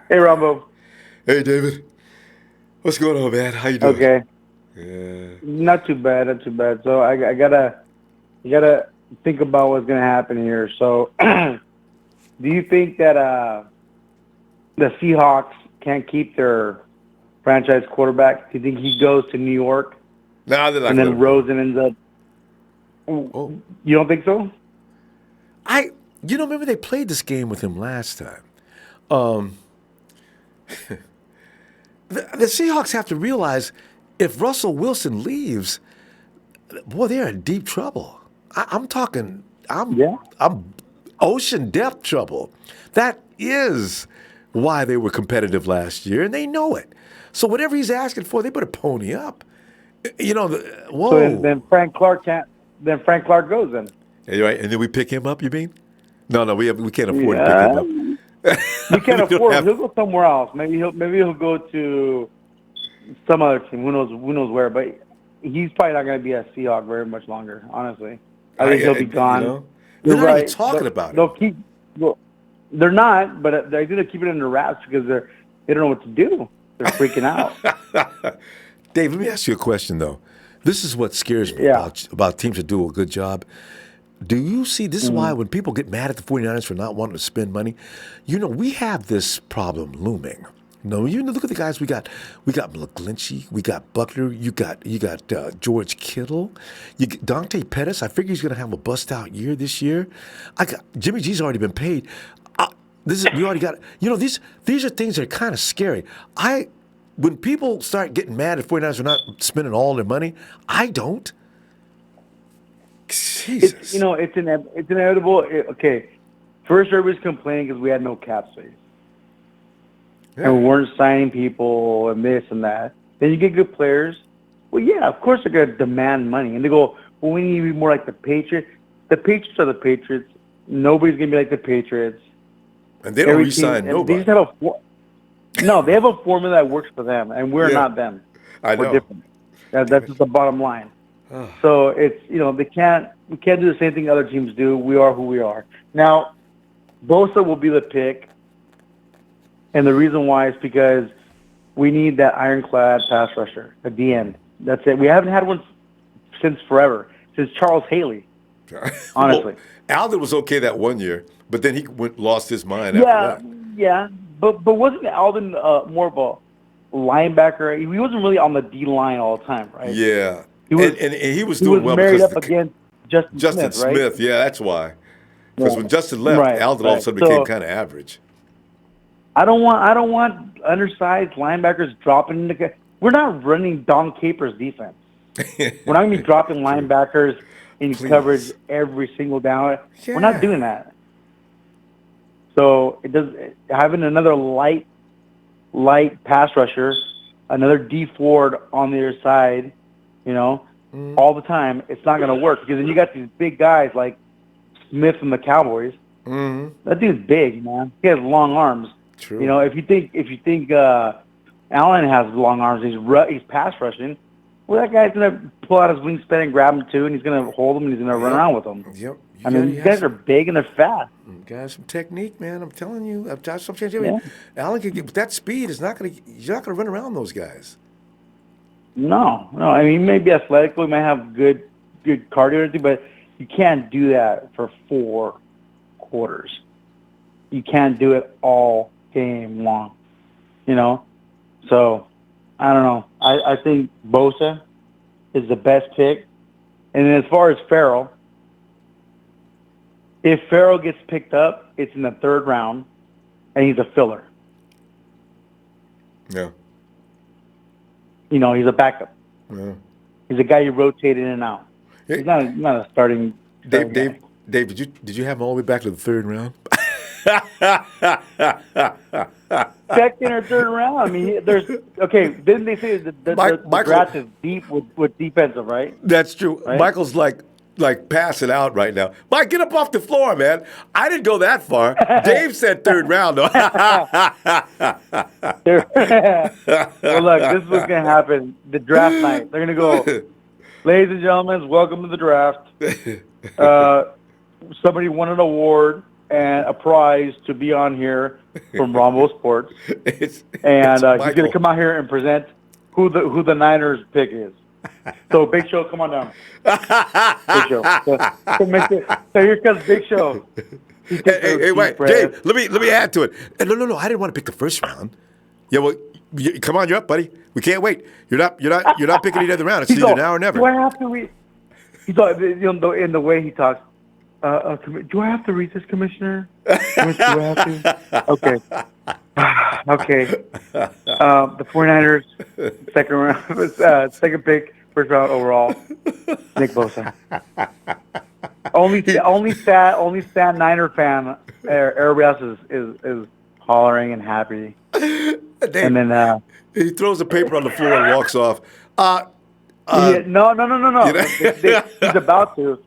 Hey, Ronbo. Hey, David. What's going on, man? How you doing? Okay. Yeah. Not too bad. So I gotta think about what's gonna happen here. So, do you think that the Seahawks can't keep their franchise quarterback? Do you think he goes to New York? No, they're not. And then Rosen ends up. Oh. You don't think so? Remember they played this game with him last time. The Seahawks have to realize if Russell Wilson leaves, boy, they're in deep trouble. I'm talking ocean depth trouble. That is why they were competitive last year, and they know it. So whatever he's asking for, they better pony up. Whoa. So then Frank Clark goes in. Yeah, you're right. And then we pick him up, you mean? No, we can't afford to pick him up. We can't afford him. He'll go somewhere else. Maybe he'll go to some other team. Who knows where? But he's probably not going to be a Seahawk very much longer. Honestly, I think he'll be gone. You know, they're not even talking about They'll it. keep. Well, they're not, but they're going to keep it under wraps because they don't know what to do. They're freaking out. Dave, let me ask you a question though. This is what scares me about teams that do a good job. Do you see, this is why when people get mad at the 49ers for not wanting to spend money, we have this problem looming. Look at the guys we got. We got McGlinchey, we got Buckner, you got George Kittle, Dante Pettis. I figure he's going to have a bust out year this year. Jimmy G's already been paid. We already got. These are things that are kind of scary. When people start getting mad at 49ers for not spending all their money, I don't. Jesus. It's inevitable. Okay, first everybody's complaining because we had no cap space. Yeah. And we weren't signing people and this and that. Then you get good players. Well, yeah, of course they're going to demand money. And they go, well, we need to be more like the Patriots. The Patriots are the Patriots. Nobody's going to be like the Patriots. And they don't re-sign nobody. They just have they have a formula that works for them, and we're not them. I know. We're different. That's just the bottom line. So it's we can't do the same thing other teams do. We are who we are. Now, Bosa will be the pick, and the reason why is because we need that ironclad pass rusher at the end. That's it. We haven't had one since forever, since Charles Haley. Honestly, Alden was okay that one year, but then he lost his mind after that. Yeah, but wasn't Alden more of a linebacker? He wasn't really on the D line all the time, right? Yeah. He was doing well married because up against Justin Smith, right? Yeah, that's why. Because when Justin left, Alden all of a sudden became kind of average. I don't want undersized linebackers dropping into. We're not running Don Capers defense. We're not going to be dropping linebackers in coverage every single down. Yeah. We're not doing that. So having another light pass rusher, another D Ford on the other side, all the time, it's not going to work because then you got these big guys like Smith from the Cowboys. Mm-hmm. That dude's big, man. He has long arms. True. If you think Allen has long arms, he's pass rushing. Well, that guy's going to pull out his wingspan and grab him too, and he's going to hold him and he's going to run around with him. Yep. These guys are big and they're fast. You got some technique, man. I'm telling you. Yeah. Allen can get with that speed. You're not going to run around those guys. No. I mean, he may be athletic, he might have good cardio, but you can't do that for 4 quarters. You can't do it all game long. So I don't know. I think Bosa is the best pick, and then as far as Farrell, if Farrell gets picked up, it's in the 3rd round, and he's a filler. Yeah. He's a backup. Yeah. He's a guy you rotate in and out. He's not a starting. Dave, did you have him all the way back to the 3rd round? 2nd or 3rd round. I mean, Didn't they say the draft is deep with defensive, right? That's true. Right? Michael's like passing out right now. Mike, get up off the floor, man. I didn't go that far. Dave said 3rd round, though. Well, look, this is what's going to happen. The draft night. They're going to go, ladies and gentlemen, welcome to the draft. Somebody won an award and a prize to be on here from Ronbo Sports. He's going to come out here and present who the Niners pick is. So, Big Show, come on down. Big Show. So here comes Big Show. Hey, wait, Dave, let me add to it. No, I didn't want to pick the 1st round. Yeah, well, come on, you're up, buddy. We can't wait. You're not picking any other round. It's either now or never. Do I have to read? He thought, in the way he talks. Do I have to read this, Commissioner? Do I have to? Okay. Okay. The 49ers, 2nd round, 2nd pick, 1st round overall. Nick Bosa. Only sad Niner fan. Everybody else is hollering and happy. And then he throws the paper on the floor and walks off. No. He's about to.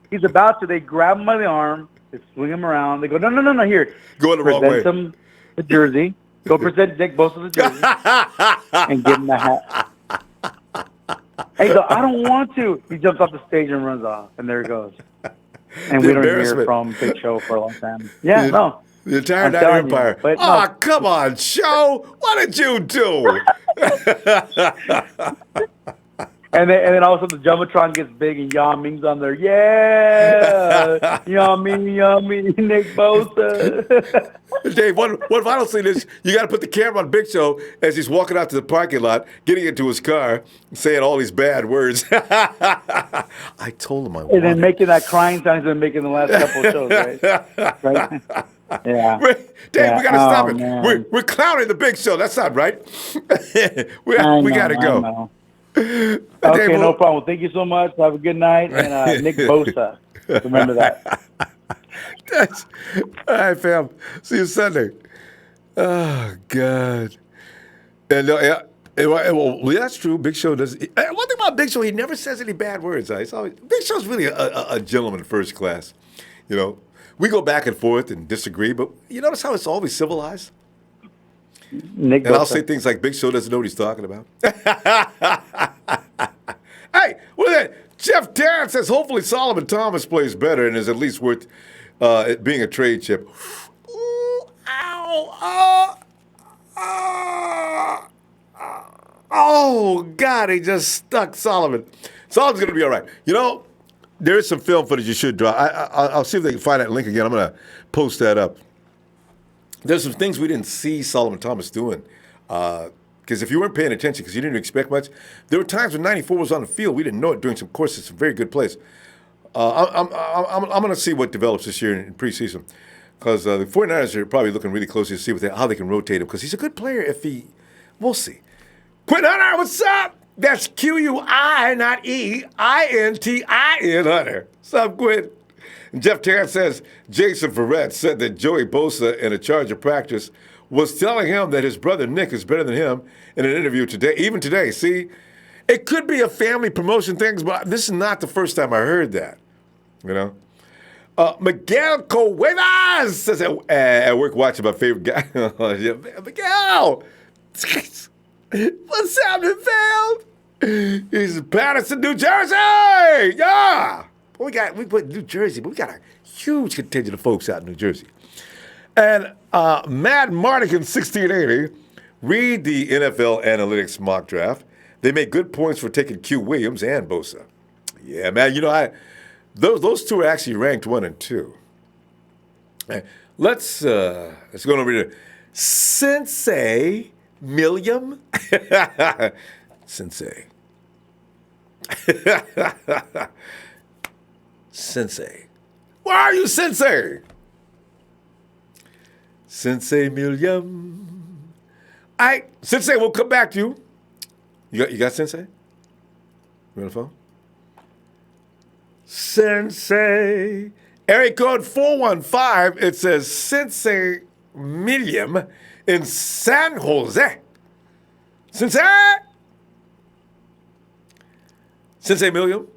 They grab him by the arm. They swing him around. They go, no. Here, go the wrong way. Present him the jersey. Go present Nick Bosa the jersey, and give him the hat. Hey, so I don't want to. He jumps off the stage and runs off, and there it goes. And we don't hear from Big Show for a long time. Yeah, no. The entire Night Empire. Come on, Show. What did you do? And then all of a sudden the Jumbotron gets big and Yao Ming's on there. Yeah, Yao Ming, Nick Bosa. Dave, one final thing is you got to put the camera on Big Show as he's walking out to the parking lot, getting into his car, saying all these bad words. I told him I wanted. And then making that crying sound he's been making the last couple of shows, right? Yeah. Dave, we got to stop it. We're clowning the Big Show. That's not right. we got to go. Okay, no problem. Thank you so much. Have a good night. And Nick Bosa. Remember that. All right, fam. See you Sunday. Oh, God. And well, that's true. Big Show does. One thing about Big Show, he never says any bad words. Big Show's really a gentleman first class. You know, we go back and forth and disagree, but you notice how it's always civilized? Nick and Bosa. I'll say things like Big Show doesn't know what he's talking about. Hey, what is that? Jeff Tarrant says hopefully Solomon Thomas plays better and is at least worth it being a trade chip. Ooh, ow, oh, God, he just stuck Solomon. Solomon's going to be all right. You know, there is some film footage you should draw. I'll see if they can find that link again. I'm going to post that up. There's some things we didn't see Solomon Thomas doing. Because if you weren't paying attention, because you didn't expect much, there were times when 94 was on the field. We didn't know it during some courses, some very good plays. I'm going to see what develops this year in preseason. Because the 49ers are probably looking really closely to see how they can rotate him. Because he's a good player we'll see. Quinn Hunter, what's up? That's Q-U-I, not E-I-N-T-I-N, Hunter. What's up, Quinn? And Jeff Tarrant says Jason Verrett said that Joey Bosa in a Charger practice was telling him that his brother Nick is better than him in an interview today. Even today, see? It could be a family promotion thing, but this is not the first time I heard that. You know? Miguel Cuevas says at work watching my favorite guy. Miguel! What's happening, fam? He's in Patterson, New Jersey! Yeah! We put New Jersey, but we got a huge contingent of folks out in New Jersey. And Matt Mardigan, 1680, read the NFL Analytics mock draft. They make good points for taking Q Williams and Bosa. Yeah, man, you know, those two are actually ranked 1 and 2. Let's go over to Sensei Milliam. Sensei. Sensei. Where are you, Sensei? Sensei Milliam. All right, Sensei, we'll come back to you. You got Sensei? You on the phone? Sensei. Area code 415. It says Sensei Milliam in San Jose. Sensei? Sensei Milliam?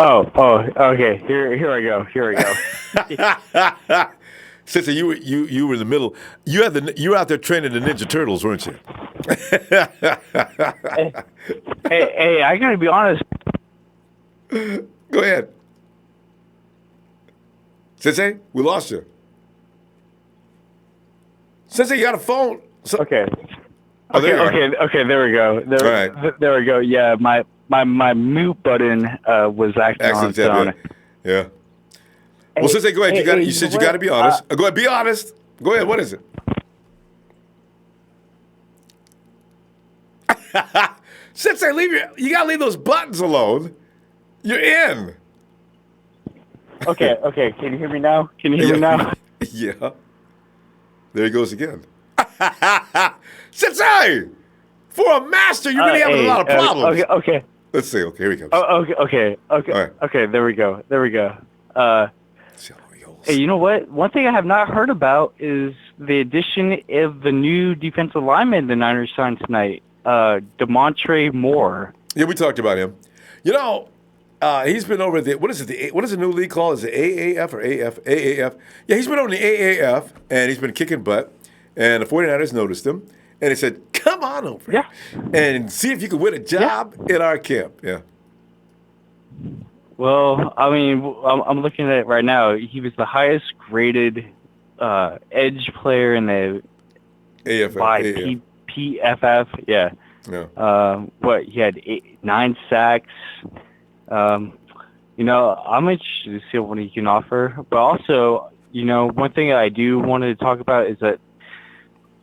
Oh, okay. Here I go. Sensei, you were in the middle. You were out there training the Ninja Turtles, weren't you? hey, I gotta be honest. Go ahead. Sensei, we lost you. Sensei, you got a phone. Okay. Oh, there Okay, there we go. There we go. Yeah, my mute button was acting on its own. Yeah. Well, Sensei, go ahead. You said you got to be honest. Go ahead, be honest. Go ahead. What is it? Sensei, you got to leave those buttons alone. You're in. Okay. Can you hear me now? Yeah. There he goes again. Sensei! For a master, you're really having a lot of problems. Okay. Let's see. Okay, here he comes. Okay. Right. Okay, there we go. Hey, you know what? One thing I have not heard about is the addition of the new defensive lineman the Niners signed tonight, DeMontre Moore. Yeah, we talked about him. You know, he's been over what is the new league called? Is it AAF or AF? AAF. Yeah, he's been over in the AAF, and he's been kicking butt, and the 49ers noticed him, And they said, come on over and see if you can win a job in our camp. Yeah. Well, I mean, I'm looking at it right now. He was the highest graded edge player in the by PFF. Yeah. He had 9 sacks. You know, I'm interested to see what he can offer. But also, you know, one thing I do want to talk about is that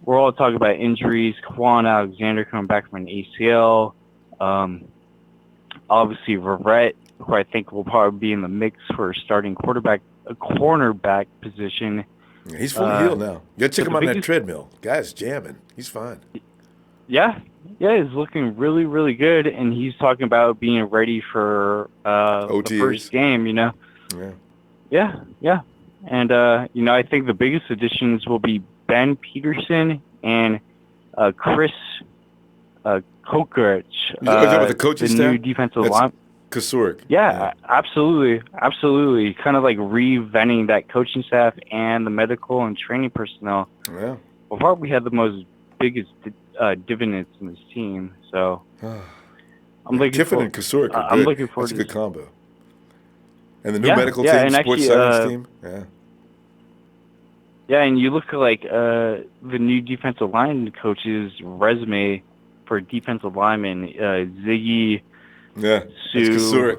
we're all talking about injuries. Quan Alexander coming back from an ACL. Obviously, Verrett, who I think will probably be in the mix for starting cornerback position. Yeah, he's fully healed now. You got to check him on that treadmill. Guy's jamming. He's fine. Yeah, he's looking really, really good, and he's talking about being ready for the first game, you know. Yeah. And, you know, I think the biggest additions will be Ben Peterson and Chris Kokrich, the coaching staff? new defensive line. Kasuric. Yeah, absolutely. Kind of like reinventing that coaching staff and the medical and training personnel. Yeah. Before we had the biggest dividends in this team, so I'm looking Kiffin for. and Kasuric are I'm good. looking forward That's a to good combo. And the new medical team, and sports science team. Yeah. Yeah, and you look at like the new defensive line coach's resume for defensive linemen, Ziggy, Sue,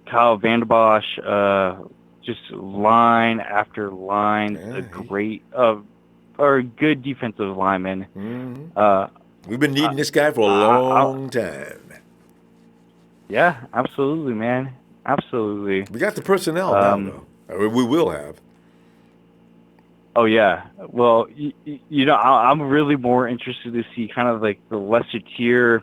Kyle Vanderbosch, just line after line, a great or good defensive lineman. We've been needing this guy for a long time. Yeah, absolutely, man. Absolutely. We got the personnel now, though. We will have. Oh, yeah. Well, you know, I'm really more interested to see kind of like the lesser tier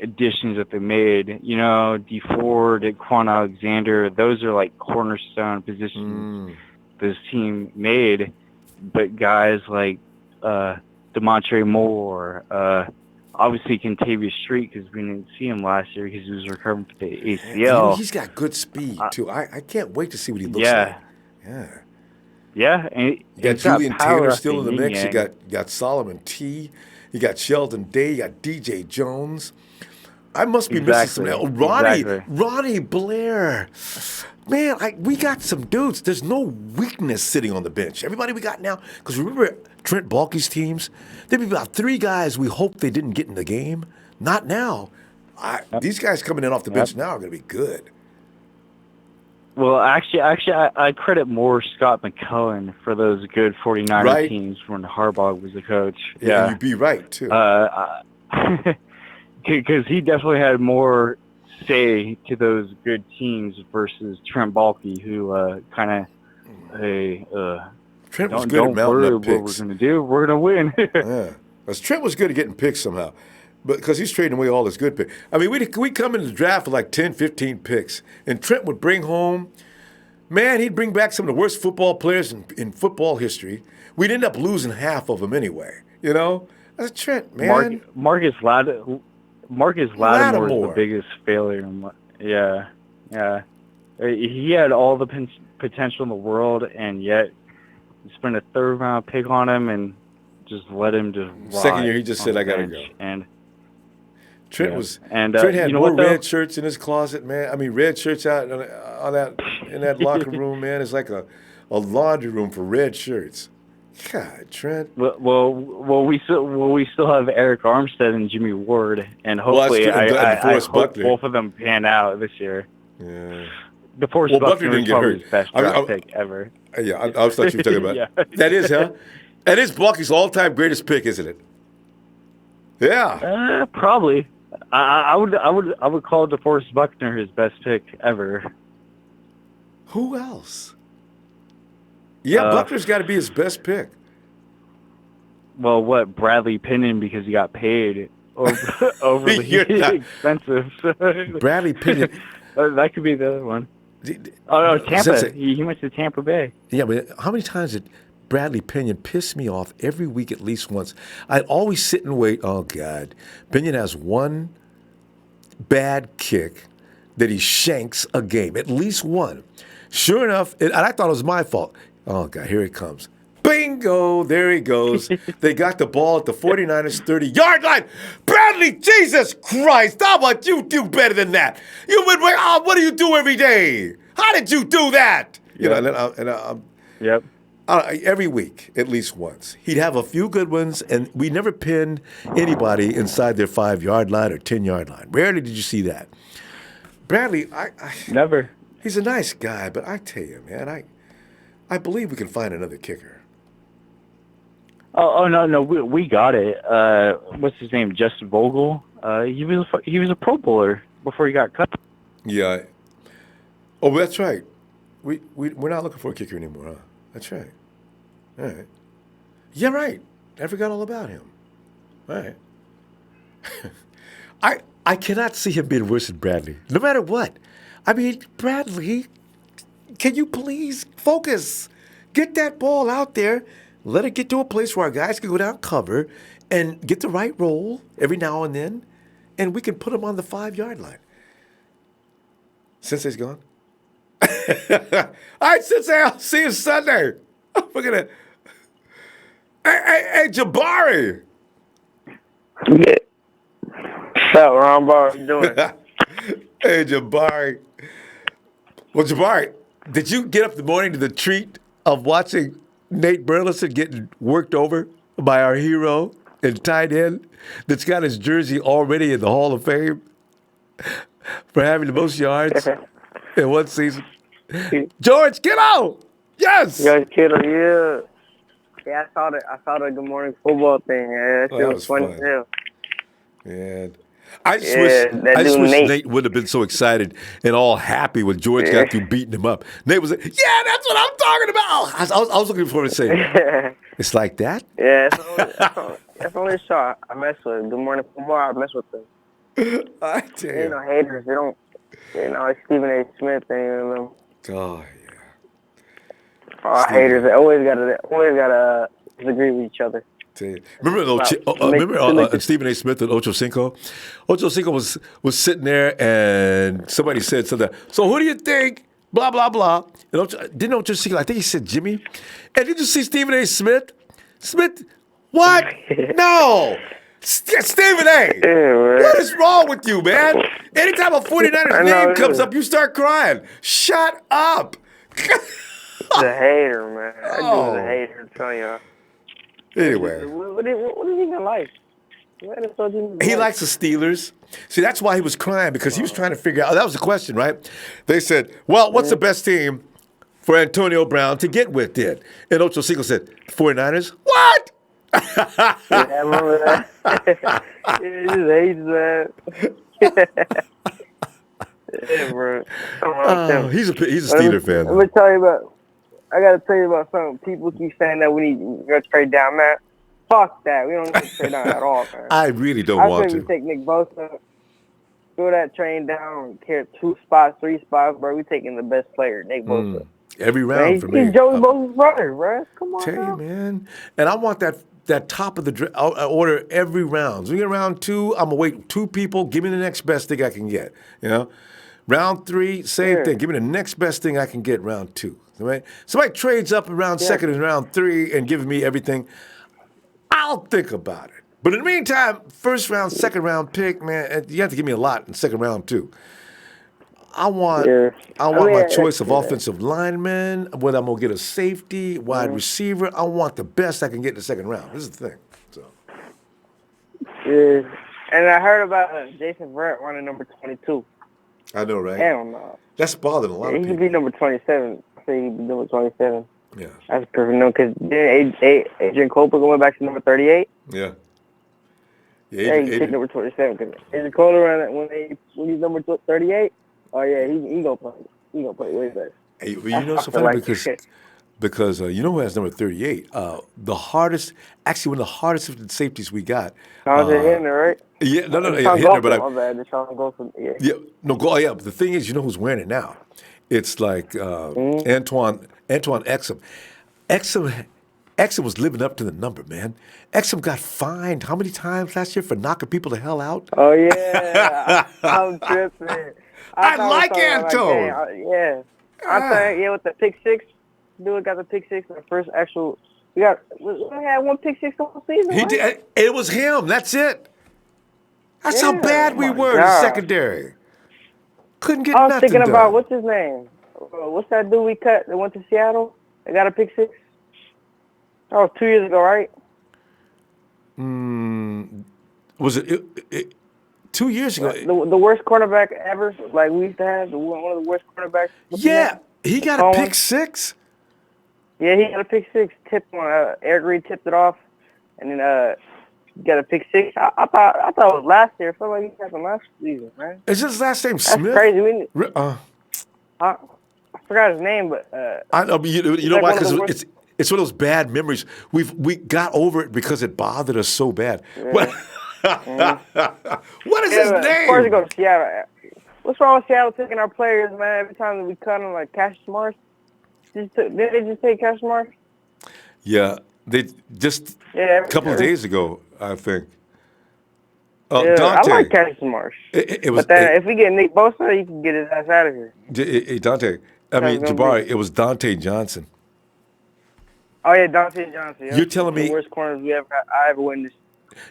additions that they made. You know, D Ford, Quan Alexander, those are like cornerstone positions this team made. But guys like DeMontre Moore, obviously Kentavious Street, because we didn't see him last year because he was recovering from the ACL. You know, he's got good speed, too. I can't wait to see what he looks like. Yeah, and you got Julian Taylor still in the mix. You got Solomon T. You got Sheldon Day. You got DJ Jones. I must be missing some. Ronnie Blair. Man, we got some dudes. There's no weakness sitting on the bench. Everybody we got now, because remember Trent Baalke's teams? There'd be about 3 guys we hoped they didn't get in the game. Not now. These guys coming in off the bench now are going to be good. Well, actually, I credit more Scott McCullen for those good 49er teams when Harbaugh was the coach. Yeah, you'd be right, too. Because he definitely had more say to those good teams versus Trent Baalke, who kind of, Trent was good at mounting up picks. What we're going to do, we're going to win. Yeah, because Trent was good at getting picks somehow. But because he's trading away all his good picks. I mean, we come into the draft with like 10, 15 picks, and Trent would bring home, man, he'd bring back some of the worst football players in football history. We'd end up losing half of them anyway, you know? That's Trent, man. Marcus Lattimore is the biggest failure. Yeah. He had all the potential in the world, and yet you spent a 3rd-round pick on him and just let him just ride. Second year, he just said, I got to go. And Trent had more red shirts in his closet, man. I mean, red shirts out in that locker room, man. It's like a laundry room for red shirts. God, Trent. Well, we still have Eric Armstead and Jimmy Ward, and hopefully I hope both of them pan out this year. Yeah. DeForest Buckner is probably his best draft pick ever. Yeah, I thought you were talking about that is, huh? That is Baalke's all-time greatest pick, isn't it? Yeah. Probably. I would call DeForest Buckner his best pick ever. Who else? Yeah, Buckner's got to be his best pick. Well, what, Bradley Pinion, because he got paid overly expensive. Bradley Pinion. That could be the other one. Oh, no, Tampa. He went to Tampa Bay. Yeah, but how many times did Bradley Pinion piss me off every week at least once? I'd always sit and wait. Oh, God. Pinion has one bad kick that he shanks a game, at least one. Sure enough, and I thought it was my fault. Oh, God, here it comes. Bingo! There he goes. They got the ball at the 49ers 30-yard line. Bradley, Jesus Christ! How about you do better than that? You would. What do you do every day? How did you do that? Yep. You know, Yep. every week, at least once, he'd have a few good ones, and we never pinned anybody inside their 5-yard line or 10-yard line. Rarely did you see that. Bradley, Never. He's a nice guy, but I tell you, man, I believe we can find another kicker. Oh no, we got it. What's his name? Justin Vogel. He was a Pro Bowler before he got cut. Yeah. Oh, that's right. We're not looking for a kicker anymore, huh? That's right. All right. Yeah, right. I forgot all about him. All right. I cannot see him being worse than Bradley, no matter what. I mean, Bradley, can you please focus? Get that ball out there. Let it get to a place where our guys can go down cover and get the right roll every now and then, and we can put them on the 5-yard line. Sensei's gone. All right, Sensei, I'll see you Sunday. We're going to... Hey, Jabari. Yeah. What's up, Ronbo? How you doing? Hey, Jabari. Well, Jabari, did you get up in the morning to the treat of watching Nate Burleson getting worked over by our hero and tight end that's got his jersey already in the Hall of Fame for having the most yards in one season? George Kittle! Yes! George Kittle, yeah. Yeah, I saw the Good Morning Football thing. Yeah, that shit was funny too. Yeah. I just wish Nate would have been so excited and all happy when George got through beating him up. Nate was like, yeah, that's what I'm talking about. I was looking for him to say, it's like that? Yeah, that's only a shot I mess with. Good Morning Football, I mess with them. I tell you. You know, haters, like Stephen A. Smith and them. Oh, yeah. Haters, they always gotta disagree with each other. Remember Stephen A. Smith and Ocho Cinco? Ocho Cinco was sitting there and somebody said something. So who do you think? Blah, blah, blah. And didn't Ocho Cinco, I think he said Jimmy. And did you see Stephen A. Smith? Smith, what? No. Stephen A. Yeah, what is wrong with you, man? Anytime a 49ers name comes up, you start crying. Shut up. The hater, man. That dude's a hater, I'm telling you. Anyway. What does he even like? He likes the Steelers. See, that's why he was crying, because he was trying to figure out. That was the question, right? They said, well, what's the best team for Antonio Brown to get with then? And Ocho Cinco said, 49ers? What? Yeah, I remember that. He just hates that. Yeah, bro. He's a Steeler fan. Let me tell you about. I gotta tell you about something. People keep saying that we're gonna trade down, man. Fuck that. We don't need to trade down at all, man. I really don't want to. I think we take Nick Bosa, throw that train down, care 2 spots, 3 spots, bro. We taking the best player, Nick Bosa. Every round for me. He's Joey Bosa's brother, bro. Come on. Tell you, man. And I want that top of the order every round. So we get round 2, I'm gonna wait 2 people. Give me the next best thing I can get. You know, round 3, same thing. Give me the next best thing I can get. Round 2. Right? Somebody trades up in round 2nd and round 3 and gives me everything. I'll think about it. But in the meantime, first round, second round pick, man, you have to give me a lot in second round too. I want my choice of offensive lineman, whether I'm gonna get a safety, wide receiver. I want the best I can get in the second round. This is the thing. So. Yeah, and I heard about Jason Verrett running number 22. I know, right? Hell no. That's bothering a lot of people. He could be number 27. I think he'd be number 27. Yeah. That's perfect. No, because then Adrian Copeland going back to number 38. Yeah. Yeah, he picked number 27. Because Adrian Copeland, when he's number 38, oh yeah, he gonna play. He gonna play way better. Hey, you know so funny because you know who has number 38? The hardest, actually one of the hardest of the safeties we got. Hitler, right? Yeah, no, Hitler, but my bad. Yeah, but the thing is, you know who's wearing it now? It's like Antoine Exum. Exum was living up to the number, man. Exum got fined how many times last year for knocking people the hell out? Oh yeah, I'm tripping. I like Antoine. Yeah, I think with the pick 6, dude got the pick 6, the first actual We had one pick six the whole season. He right? did. It was him. That's it. That's how Yeah, bad we my were in the God. secondary. Couldn't get I was nothing thinking about done. what's his name? What's that dude we cut that went to Seattle? They got a pick six. That was 2 years ago, right? Was it 2 years ago? The worst cornerback ever. Like we used to have one of the worst cornerbacks. Yeah, he got a pick six. Yeah, he got a pick six. Tipped one. Eric Reed tipped it off, and then got a pick six. I thought it was last year. I felt like he happened last season, man. Is his last name That's Smith? crazy. I forgot his name, but I know, but you know like why? one of the Because it's one of those bad memories. We got over it because it bothered us so bad. Yeah. What is his name? As far as to go to Seattle, what's wrong with Seattle taking our players, man? Every time that we cut them, like Cash Smart. Did they just take Cash Smart? Yeah, they just a couple of days ago, I think. Yeah, Dante. I like Cash Smart. It was. But then if we get Nick Bosa, he can get his ass out of here. Dante. I mean, Jabari. It was Dante Johnson. Oh yeah, Dante Johnson. Yeah. You're telling me the worst corners I ever witnessed.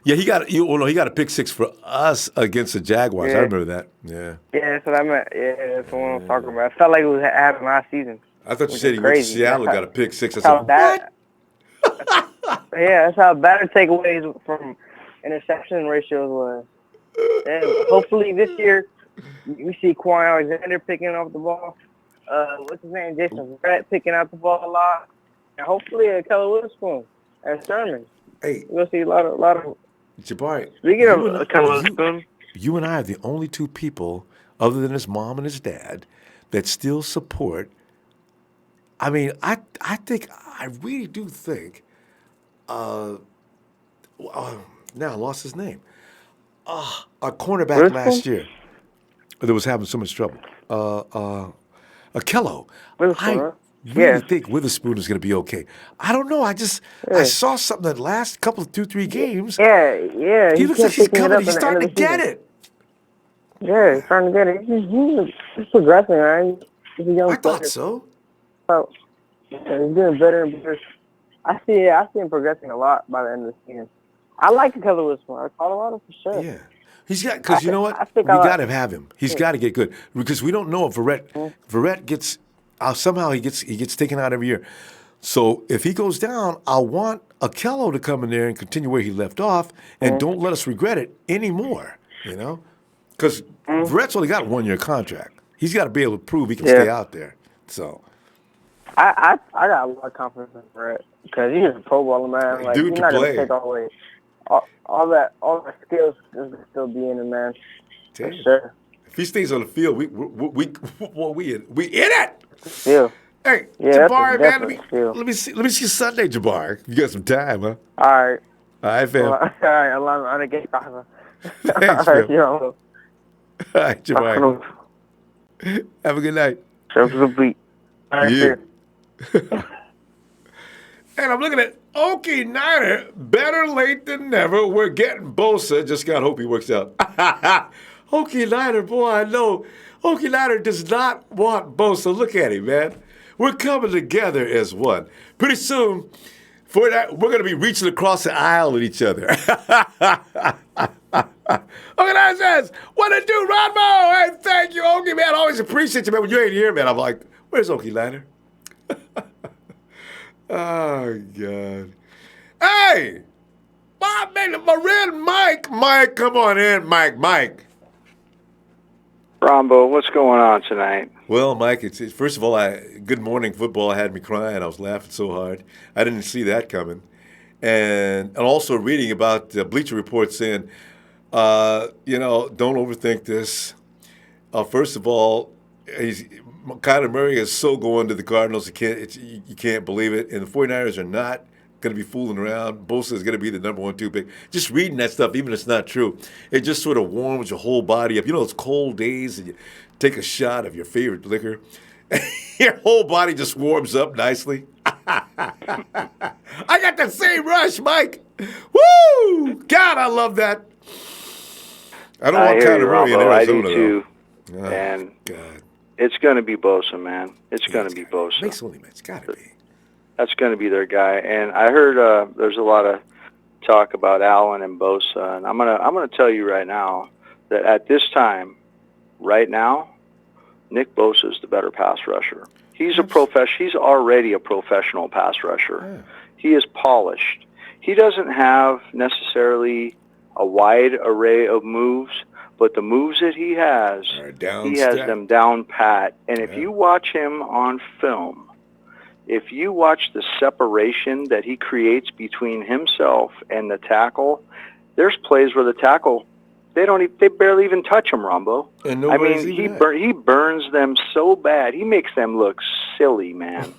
Yeah, he got a pick six for us against the Jaguars. Yeah. I remember that. Yeah. Yeah, that's what I meant. Yeah, that's what I'm talking about. I felt like it was happening last season. I thought you said he went to Seattle and got a pick six. I How said, bad, yeah, that's how bad our takeaways from interception ratios was. And hopefully this year we see Quan Alexander picking off the ball. What's his name? Jason Verrett picking out the ball a lot. And hopefully Keller Witherspoon and Sherman. Hey, we'll see a lot of. Jabari, Speaking of Keller Witherspoon, you and I are the only two people, other than his mom and his dad, that still support. I mean, I really do think. Now I lost his name. Our cornerback last year that was having so much trouble. Kello. I really think Witherspoon is going to be okay. I don't know. I saw something that last couple of 2-3 games. Yeah. He looks like he's coming. He's starting to get it. Yeah, he's starting to get it. He's progressing, right? He's a young player. Thought so. So he's doing better and better. I see him progressing a lot by the end of the season. I like Keller Witherspoon. Colorado for sure. Yeah. He's got, because you know what? We got to have him. He's got to get good because we don't know if Verrett gets, somehow he gets taken out every year. So if he goes down, I want Akello to come in there and continue where he left off and don't let us regret it anymore, you know? Because Verrett's only got a 1-year contract. He's got to be able to prove he can stay out there. So I got a lot of confidence in Verrett because he's a Pro Bowler, man. Like, dude he's not can going play. to take away all that skills is still be in him, man. For sure. If he stays on the field, we in it. Yeah. Hey, yeah, Jabari, man, let me see Sunday, Jabari. You got some time, huh? All right. All right, fam. All right, I'm going to get back. Thanks, all right, fam. All right, Jabari. Have a good night. Yeah. And I'm looking at Okie Niner. Better late than never. We're getting Bosa. Just gotta hope he works out. Okie Niner, boy, I know. Okie Niner does not want Bosa. Look at him, man. We're coming together as one. Pretty soon, for that, we're gonna be reaching across the aisle at each other. Okie Niner says, "What it do, Ronbo?" Hey, thank you, Okie, man. I always appreciate you, man. When you ain't here, man, I'm like, where's Okie Niner? Oh, God. Hey! My red Mike. Mike, come on in, Mike. Ronbo, what's going on tonight? Well, Mike, it's first of all, Good Morning Football had me crying. I was laughing so hard. I didn't see that coming. And also reading about Bleacher Report saying, don't overthink this. First of all, Kyler Murray is so going to the Cardinals, you can't believe it. And the 49ers are not going to be fooling around. Bosa is going to be the number 1-2 pick. Just reading that stuff, even if it's not true, it just sort of warms your whole body up. You know, it's cold days and you take a shot of your favorite liquor. Your whole body just warms up nicely. I got that same rush, Mike. Woo! God, I love that. I don't want Kyler Murray in Arizona, I do too. though. And God. It's going to be Bosa, man. It's going to be Bosa. Makes only, man. It's got to be. That's going to be their guy. And I heard there's a lot of talk about Allen and Bosa, and I'm gonna tell you right now that at this time, right now, Nick Bosa is the better pass rusher. He's He's already a professional pass rusher. Yeah. He is polished. He doesn't have necessarily a wide array of moves, but the moves that he has them down pat. And if you watch him on film, if you watch the separation that he creates between himself and the tackle, there's plays where the tackle, they barely even touch him, Ronbo. I mean, he burns them so bad. He makes them look silly, man.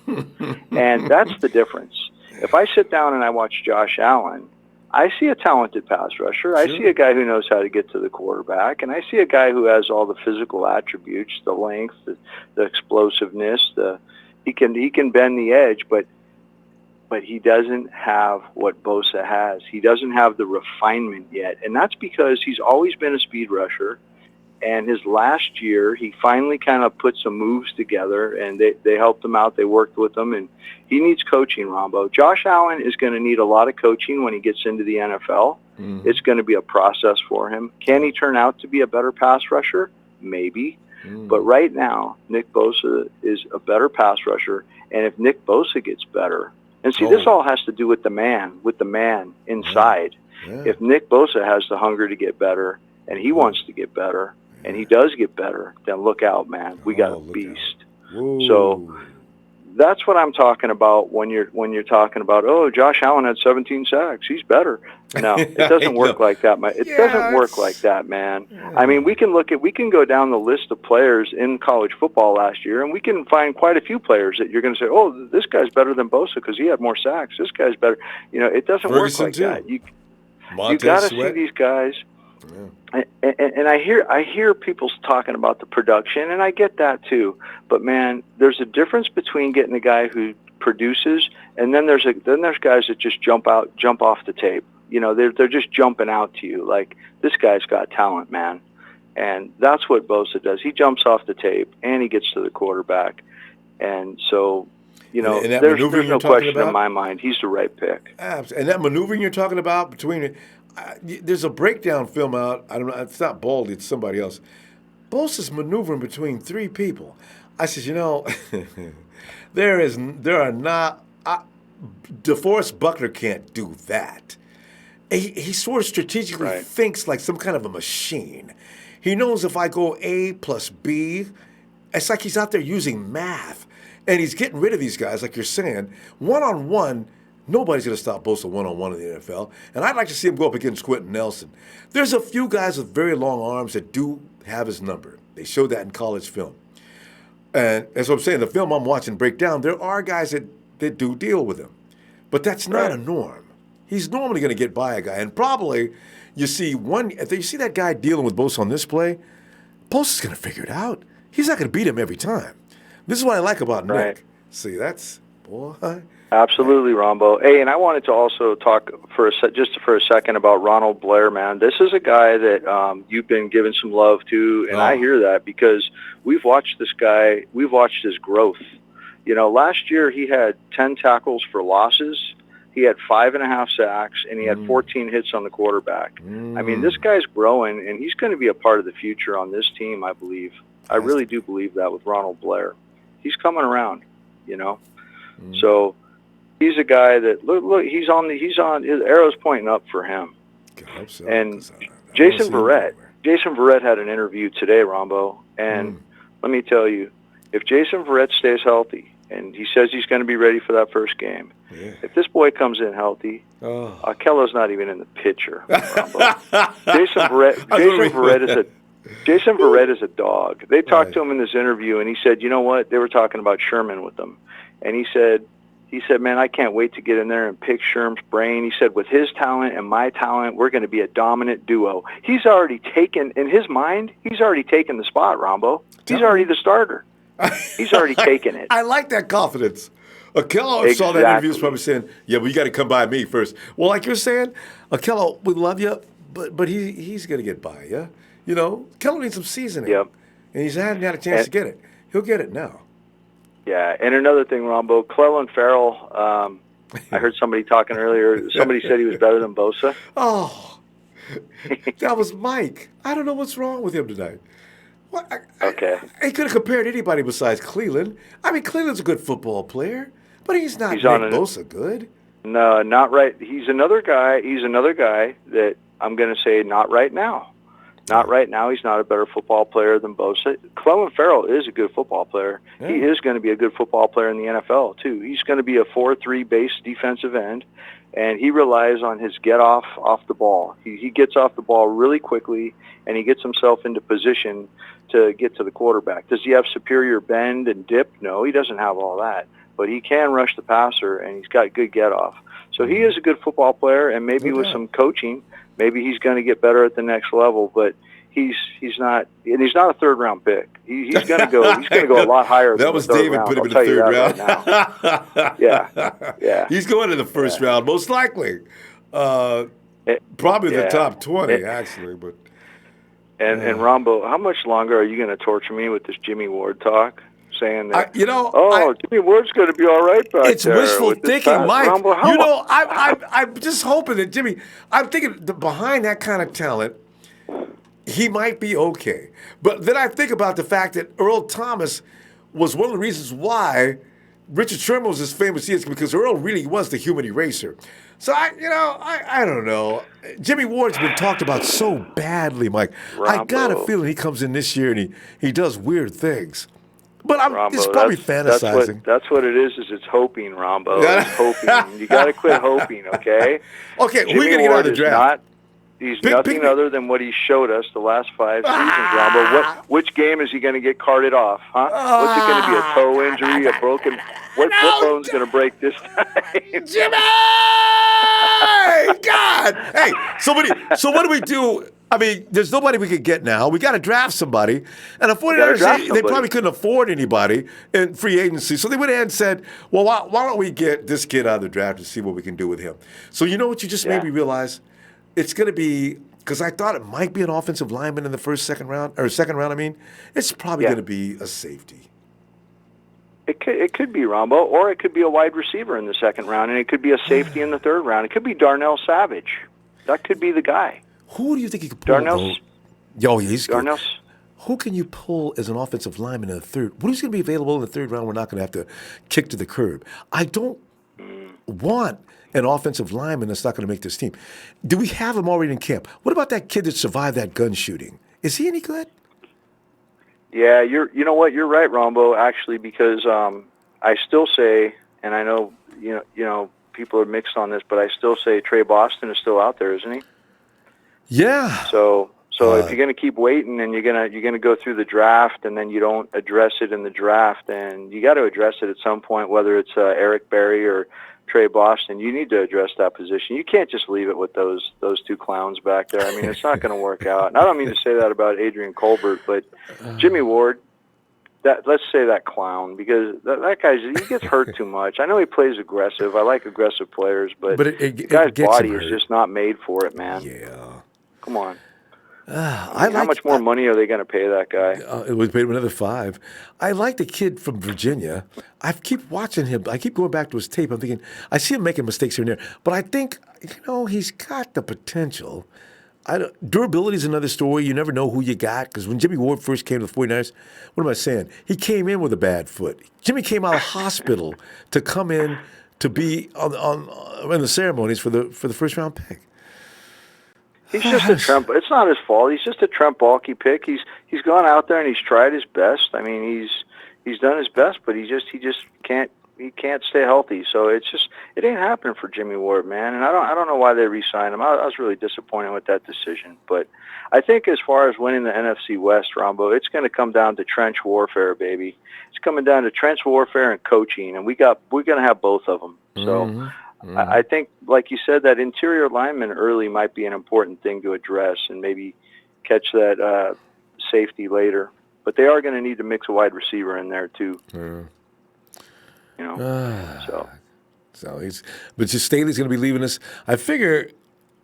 And that's the difference. If I sit down and I watch Josh Allen, I see a talented pass rusher. I see a guy who knows how to get to the quarterback, and I see a guy who has all the physical attributes, the length, the explosiveness, he can bend the edge, but he doesn't have what Bosa has. He doesn't have the refinement yet, and that's because he's always been a speed rusher. And his last year, he finally kind of put some moves together, and they helped him out. They worked with him, and he needs coaching, Ronbo. Josh Allen is going to need a lot of coaching when he gets into the NFL. Mm-hmm. It's going to be a process for him. Can he turn out to be a better pass rusher? Maybe. But right now, Nick Bosa is a better pass rusher, and if Nick Bosa gets better, and see, this all has to do with the man inside. Yeah. If Nick Bosa has the hunger to get better, and he wants to get better, and he does get better, then look out, man. We got a beast. So that's what I'm talking about when you're talking about, oh, Josh Allen had 17 sacks. He's better. No, it doesn't work like that, man. It doesn't work like that, man. I mean, we can go down the list of players in college football last year, and we can find quite a few players that you're going to say, oh, this guy's better than Bosa because he had more sacks. This guy's better. You know, it doesn't work like that. You got to see these guys. Yeah. And I hear people talking about the production, and I get that too. But man, there's a difference between getting a guy who produces, and then there's guys that just jump off the tape. You know, they're just jumping out to you like, this guy's got talent, man. And that's what Bosa does. He jumps off the tape and he gets to the quarterback. And so, you know, there's no question in my mind he's the right pick. Absolutely. And that maneuvering you're talking about between there's a breakdown film out. I don't know. It's not Baldy. It's somebody else. Bosa's maneuvering between three people. I said, you know, DeForest Buckner can't do that. He sort of strategically thinks like some kind of a machine. He knows if I go A plus B, it's like he's out there using math. And he's getting rid of these guys, like you're saying. One-on-one, nobody's going to stop Bosa one-on-one in the NFL. And I'd like to see him go up against Quentin Nelson. There's a few guys with very long arms that do have his number. They showed that in college film. And as I'm saying, the film I'm watching break down, there are guys that do deal with him. But that's not a norm. He's normally going to get by a guy. And probably you see that guy dealing with Bosa on this play, Bosa's going to figure it out. He's not going to beat him every time. This is what I like about Nick. See, that's, boy. Absolutely, Ronbo. Hey, and I wanted to also talk for a second about Ronald Blair, man. This is a guy that you've been giving some love to, and I hear that because we've watched this guy. We've watched his growth. You know, last year he had 10 tackles for losses. He had 5.5 sacks, and he had 14 hits on the quarterback. I mean, this guy's growing, and he's going to be a part of the future on this team, I believe. I really do believe that with Ronald Blair. He's coming around, you know. So he's a guy that look. He's on his arrow's pointing up for him. And Jason Verrett had an interview today, Ronbo, and let me tell you, if Jason Verrett stays healthy, and he says he's going to be ready for that first game, if this boy comes in healthy, Kello's not even in the picture. Jason Verrett is a dog. They talked to him in this interview, and he said, you know what? They were talking about Sherman with them. And he said, man, I can't wait to get in there and pick Sherm's brain. He said, with his talent and my talent, we're going to be a dominant duo. He's already taken, in his mind, he's already taken the spot, Ronbo. He's already the starter. He's already taken it. I like that confidence. Akello saw that interview, was probably saying, yeah, but you got to come by me first. Well, like you're saying, Akello, we love you, but he's going to get by you. You know, Kello needs some seasoning. Yep. And he hasn't had a chance to get it. He'll get it now. Yeah, and another thing, Ronbo, Clelin Ferrell, I heard somebody talking earlier. Somebody said he was better than Bosa. Oh, that was Mike. I don't know what's wrong with him tonight. Okay. He could have compared anybody besides Cleveland. I mean, Cleveland's a good football player, but he's not Nick Bosa good. No, not right. He's another guy that I'm going to say not right now. Not right now. He's not a better football player than Bosa. Clelin Ferrell is a good football player. Yeah. He is going to be a good football player in the NFL, too. He's going to be a 4-3 base defensive end, and he relies on his get-off the ball. He gets off the ball really quickly, and he gets himself into position to get to the quarterback. Does he have superior bend and dip? No, he doesn't have all that. But he can rush the passer, and he's got good get-off. So he is a good football player, and maybe with some coaching, maybe he's going to get better at the next level. But he's not a third-round pick. He's going to go. He's going to go a lot higher. That than was the third David round. put him I'll in the tell you third that round. right now. Yeah. He's going in the first round, most likely. Probably the top 20, actually. But and Ronbo, how much longer are you going to torture me with this Jimmy Ward talk? Saying that, Jimmy Ward's going to be all right back it's there. Wishful thinking, Mike. Ronbo, I'm just hoping that Jimmy. I'm thinking behind that kind of talent, he might be okay. But then I think about the fact that Earl Thomas was one of the reasons why Richard Sherman was as famous as he is, because Earl really was the human eraser. So I don't know. Jimmy Ward's been talked about so badly, Mike. Ronbo. I got a feeling he comes in this year and he does weird things. But Ronbo, it's probably fantasizing. That's what it is it's hoping, Ronbo. It's hoping. You got to quit hoping, okay? Okay, Jimmy we're going to get out of the draft. He's nothing other than what he showed us the last 5 seasons, Ronbo. Which game is he going to get carted off, huh? What's it going to be, a toe injury, a broken... What bone's going to break this time? Jimmy! God! Hey, so what do we do? I mean, there's nobody we could get now. We got to draft somebody. And the 49ers, they probably couldn't afford anybody in free agency. So they went ahead and said, well, why don't we get this kid out of the draft and see what we can do with him? So you know what you just made me realize? It's going to be, because I thought it might be an offensive lineman in the second round, I mean. It's probably going to be a safety. It could be Ronbo, or it could be a wide receiver in the second round, and it could be a safety in the third round. It could be Darnell Savage. That could be the guy. Who do you think you could pull? He's good. Darnell. Who can you pull as an offensive lineman in the third? Who's going to be available in the third round? We're not going to have to kick to the curb. I don't want an offensive lineman that's not going to make this team. Do we have him already in camp? What about that kid that survived that gun shooting? Is he any good? Yeah, you know what? You're right, Ronbo, actually, because I still say, and I know you know people are mixed on this, but I still say Trey Boston is still out there, isn't he? Yeah. So if you're going to keep waiting and you're going to go through the draft and then you don't address it in the draft, and you got to address it at some point, whether it's Eric Berry or Trey Boston, you need to address that position. You can't just leave it with those two clowns back there. I mean, it's not going to work out. And I don't mean to say that about Adrian Colbert, but Jimmy Ward, let's say that clown, because that he gets hurt too much. I know he plays aggressive. I like aggressive players, but the guy's body is just not made for it, man. Yeah. Come on. How much more money are they going to pay that guy? It was paid him another $5. I like the kid from Virginia. I keep watching him. I keep going back to his tape. I'm thinking, I see him making mistakes here and there. But I think, he's got the potential. Durability is another story. You never know who you got. Because when Jimmy Ward first came to the 49ers, what am I saying? He came in with a bad foot. Jimmy came out of hospital to come in to be in the ceremonies for the first-round pick. He's just a Trump. It's not his fault. He's just a Trump Balky pick. He's gone out there and he's tried his best. I mean, he's done his best, but he just can't stay healthy. So it ain't happening for Jimmy Ward, man. And I don't know why they re-signed him. I was really disappointed with that decision. But I think as far as winning the NFC West, Ronbo, it's going to come down to trench warfare, baby. It's coming down to trench warfare and coaching, and we're going to have both of them. So. I think, like you said, that interior lineman early might be an important thing to address and maybe catch that safety later. But they are going to need to mix a wide receiver in there, too. But Staley's going to be leaving us. I figure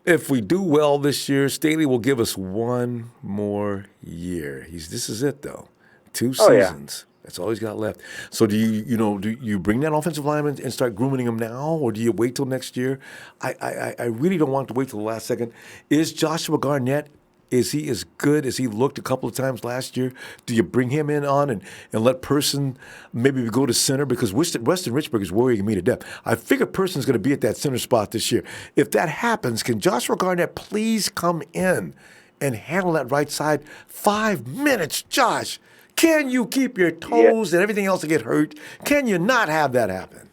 if we do well this year, Staley will give us one more year. This is it, though. 2 seasons. That's all he's got left. So do you bring that offensive lineman and start grooming him now, or do you wait till next year? I really don't want to wait till the last second. Is Joshua Garnett, is he as good as he looked a couple of times last year? Do you bring him in on and let Person maybe go to center? Because Weston Richburg is worrying me to death. I figure Person's going to be at that center spot this year. If that happens, can Joshua Garnett please come in and handle that right side? 5 minutes, Josh. Can you keep your toes and everything else to get hurt? Can you not have that happen?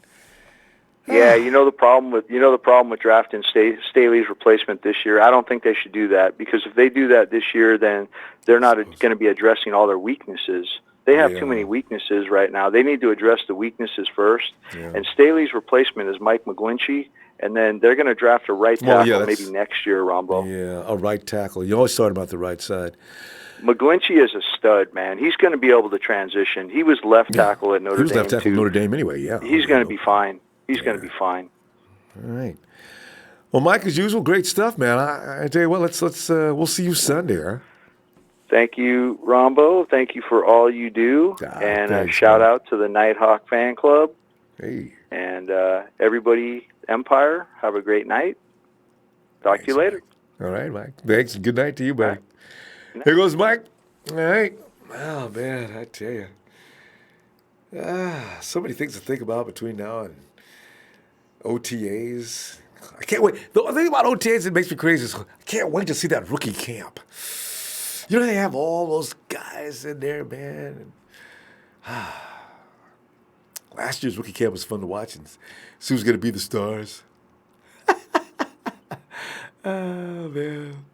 Yeah, the problem with drafting Staley's replacement this year. I don't think they should do that, because if they do that this year, then they're not going to be addressing all their weaknesses. They have too many weaknesses right now. They need to address the weaknesses first. Yeah. And Staley's replacement is Mike McGlinchey, and then they're going to draft a right tackle maybe next year, Ronbo. Yeah, a right tackle. You always talk about the right side. McGlinchey is a stud, man. He's going to be able to transition. He was left tackle at Notre Dame. He was left tackle at Notre Dame anyway, yeah. He's going to be fine. He's going to be fine. All right. Well, Mike, as usual, great stuff, man. I tell you what, let's we'll see you Sunday, huh? Thank you, Rombo. Thank you for all you do. And a shout-out to the Nighthawk fan club. Hey. And everybody, Empire, have a great night. Talk to you later. All right, Mike. Thanks. Good night to you, buddy. Here goes Mike. All right. Oh, man, I tell you. So many things to think about between now and OTAs. I can't wait. The thing about OTAs that makes me crazy is I can't wait to see that rookie camp. They have all those guys in there, man. Last year's rookie camp was fun to watch and see who's going to be the stars. Oh, man.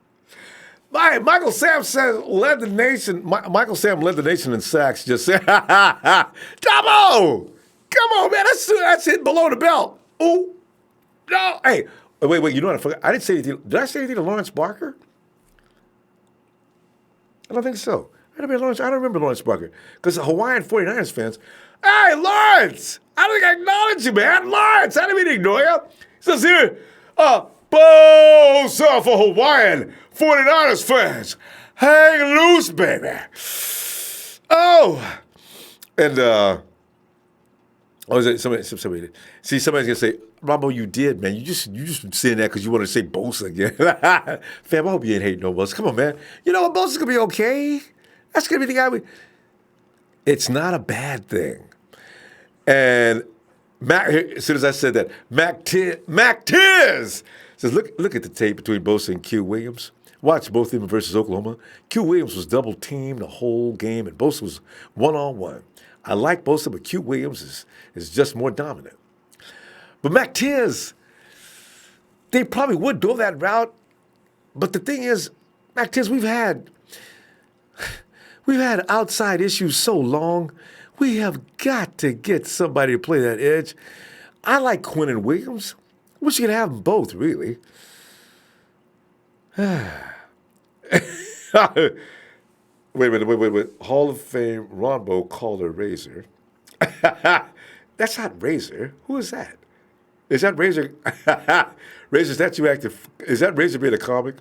Michael Sam says led the nation. Michael Sam led the nation in sacks. Just said, Damo! Come on, man. That's it below the belt. Ooh, no. Hey, wait. You know what? I forgot. I didn't say anything. Did I say anything to Lawrence Barker? I don't think so. I don't remember Lawrence Barker because the Hawaiian 49ers fans. Hey, Lawrence! I don't think I acknowledge you, man. Lawrence, I didn't mean to ignore you. He says here, Bosa for Hawaiian 49ers fans. Hang loose, baby. Oh. And, somebody did. See, somebody's going to say, Ronbo, you did, man. You just saying that because you want to say Bosa again. Fam, I hope you ain't hating no Bosa. Come on, man. You know what? Bosa's going to be okay. That's going to be the guy It's not a bad thing. And as soon as I said that, Mac Tiz says, look at the tape between Bosa and Q Williams. Watch both of them versus Oklahoma. Q Williams was double-teamed the whole game, and Bosa was one-on-one. I like Bosa, but Q Williams is just more dominant. But Mac Tiz, they probably would go that route. But the thing is, Mac Tiz, we've had outside issues so long. We have got to get somebody to play that edge. I like Quinn and Williams. Wish you could have them both, really. Wait. Hall of Fame Ronbo called her Razor. That's not Razor. Who is that? Is that Razor? Razor, is that you active? Is that Razor being a comic?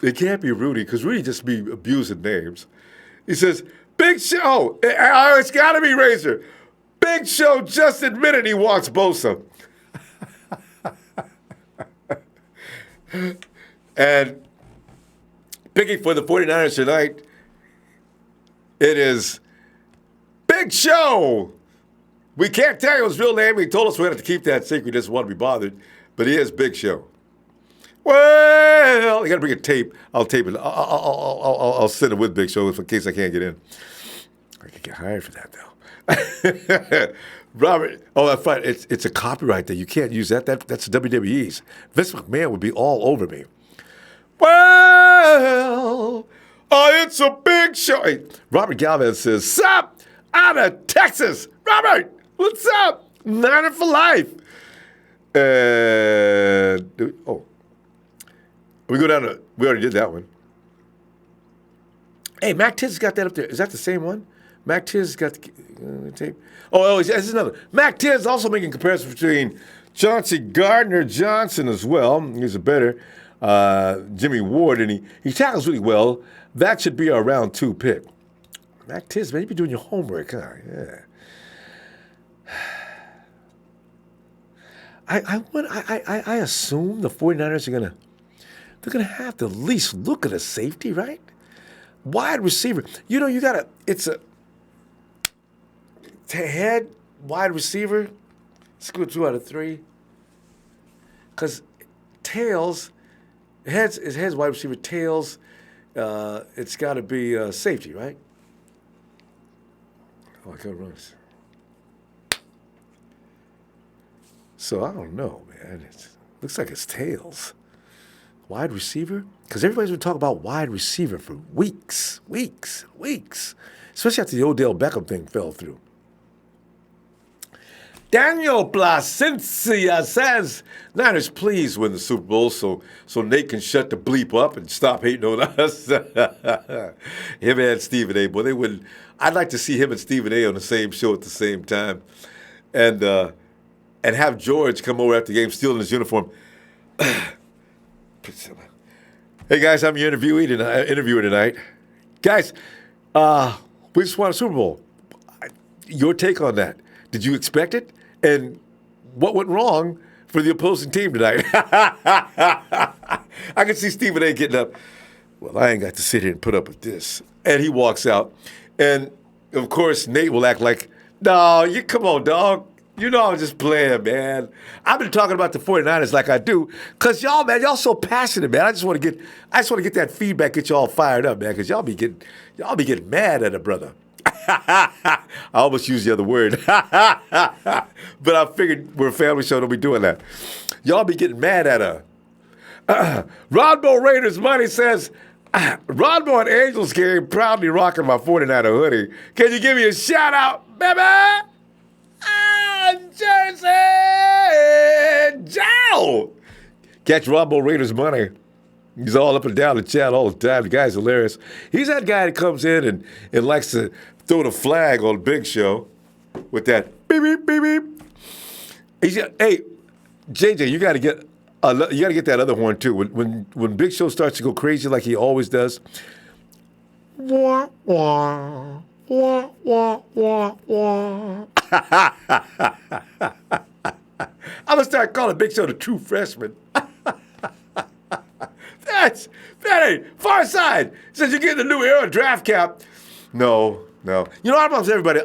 It can't be Rudy, because Rudy just be abusing names. He says, Big Show. It's got to be Razor. Big Show just admitted he wants Bosa. And picking for the 49ers tonight, it is Big Show. We can't tell you his real name. He told us we had to keep that secret. He doesn't want to be bothered. But he is Big Show. Well, you got to bring a tape. I'll tape it. I'll send it with Big Show in case I can't get in. I could get hired for that, though. Robert, that's right. It's a copyright that you can't use that. That's WWE's. Vince McMahon would be all over me. Well, it's a big show. Hey, Robert Galvin says, sup, out of Texas. Robert, what's up? Niner for life. We go down to, we already did that one. Hey, Mac Tiz got that up there. Is that the same one? Mac Tiz got the tape. This is another. Mac Tiz also making comparisons between Chauncey Gardner-Johnson as well. He's a better Jimmy Ward, and he tackles really well. That should be our round 2 pick. Mac Tiz, man, you be doing your homework, huh? Yeah. I assume the 49ers are gonna have to at least look at a safety, right? Wide receiver. You know, it's a head wide receiver. Let's go 2 out of 3. Because tails, heads wide receiver, tails, it's got to be safety, right? Oh, I got runs. So I don't know, man. It looks like it's tails. Wide receiver? Because everybody's been talking about wide receiver for weeks. Especially after the Odell Beckham thing fell through. Daniel Placencia says, Niners, please win the Super Bowl so Nate can shut the bleep up and stop hating on us. Him and Stephen A. Boy, they wouldn't. I'd like to see him and Stephen A. on the same show at the same time. And have George come over after the game, stealing his uniform. Hey, guys, I'm your interviewer tonight. Guys, we just won a Super Bowl. Your take on that. Did you expect it? And what went wrong for the opposing team tonight? I can see Stephen A. getting up. Well, I ain't got to sit here and put up with this. And he walks out. And, of course, Nate will act like, no, you come on, dog. You know I'm just playing, man. I've been talking about the 49ers like I do because y'all so passionate, man. I just want to get that feedback, get y'all fired up, man, because y'all be getting mad at a brother. I almost used the other word. But I figured we're a family show, don't be doing that. Y'all be getting mad at her. Ronbo Raiders Money says, Ronbo and Angels game, proudly rocking my 49er hoodie. Can you give me a shout out, baby? Jersey Joe. Catch Ronbo Raiders Money. He's all up and down the chat all the time. The guy's hilarious. He's that guy that comes in and likes to throw the flag on Big Show with that beep, beep, beep, beep. Hey, JJ, you got to get that other horn too. When Big Show starts to go crazy like he always does. Wah, wah, wah, wah, wah, wah. I'm going to start calling Big Show the true freshman. That ain't Far Side. Since you're getting the new era draft cap. No. You know, I promise everybody,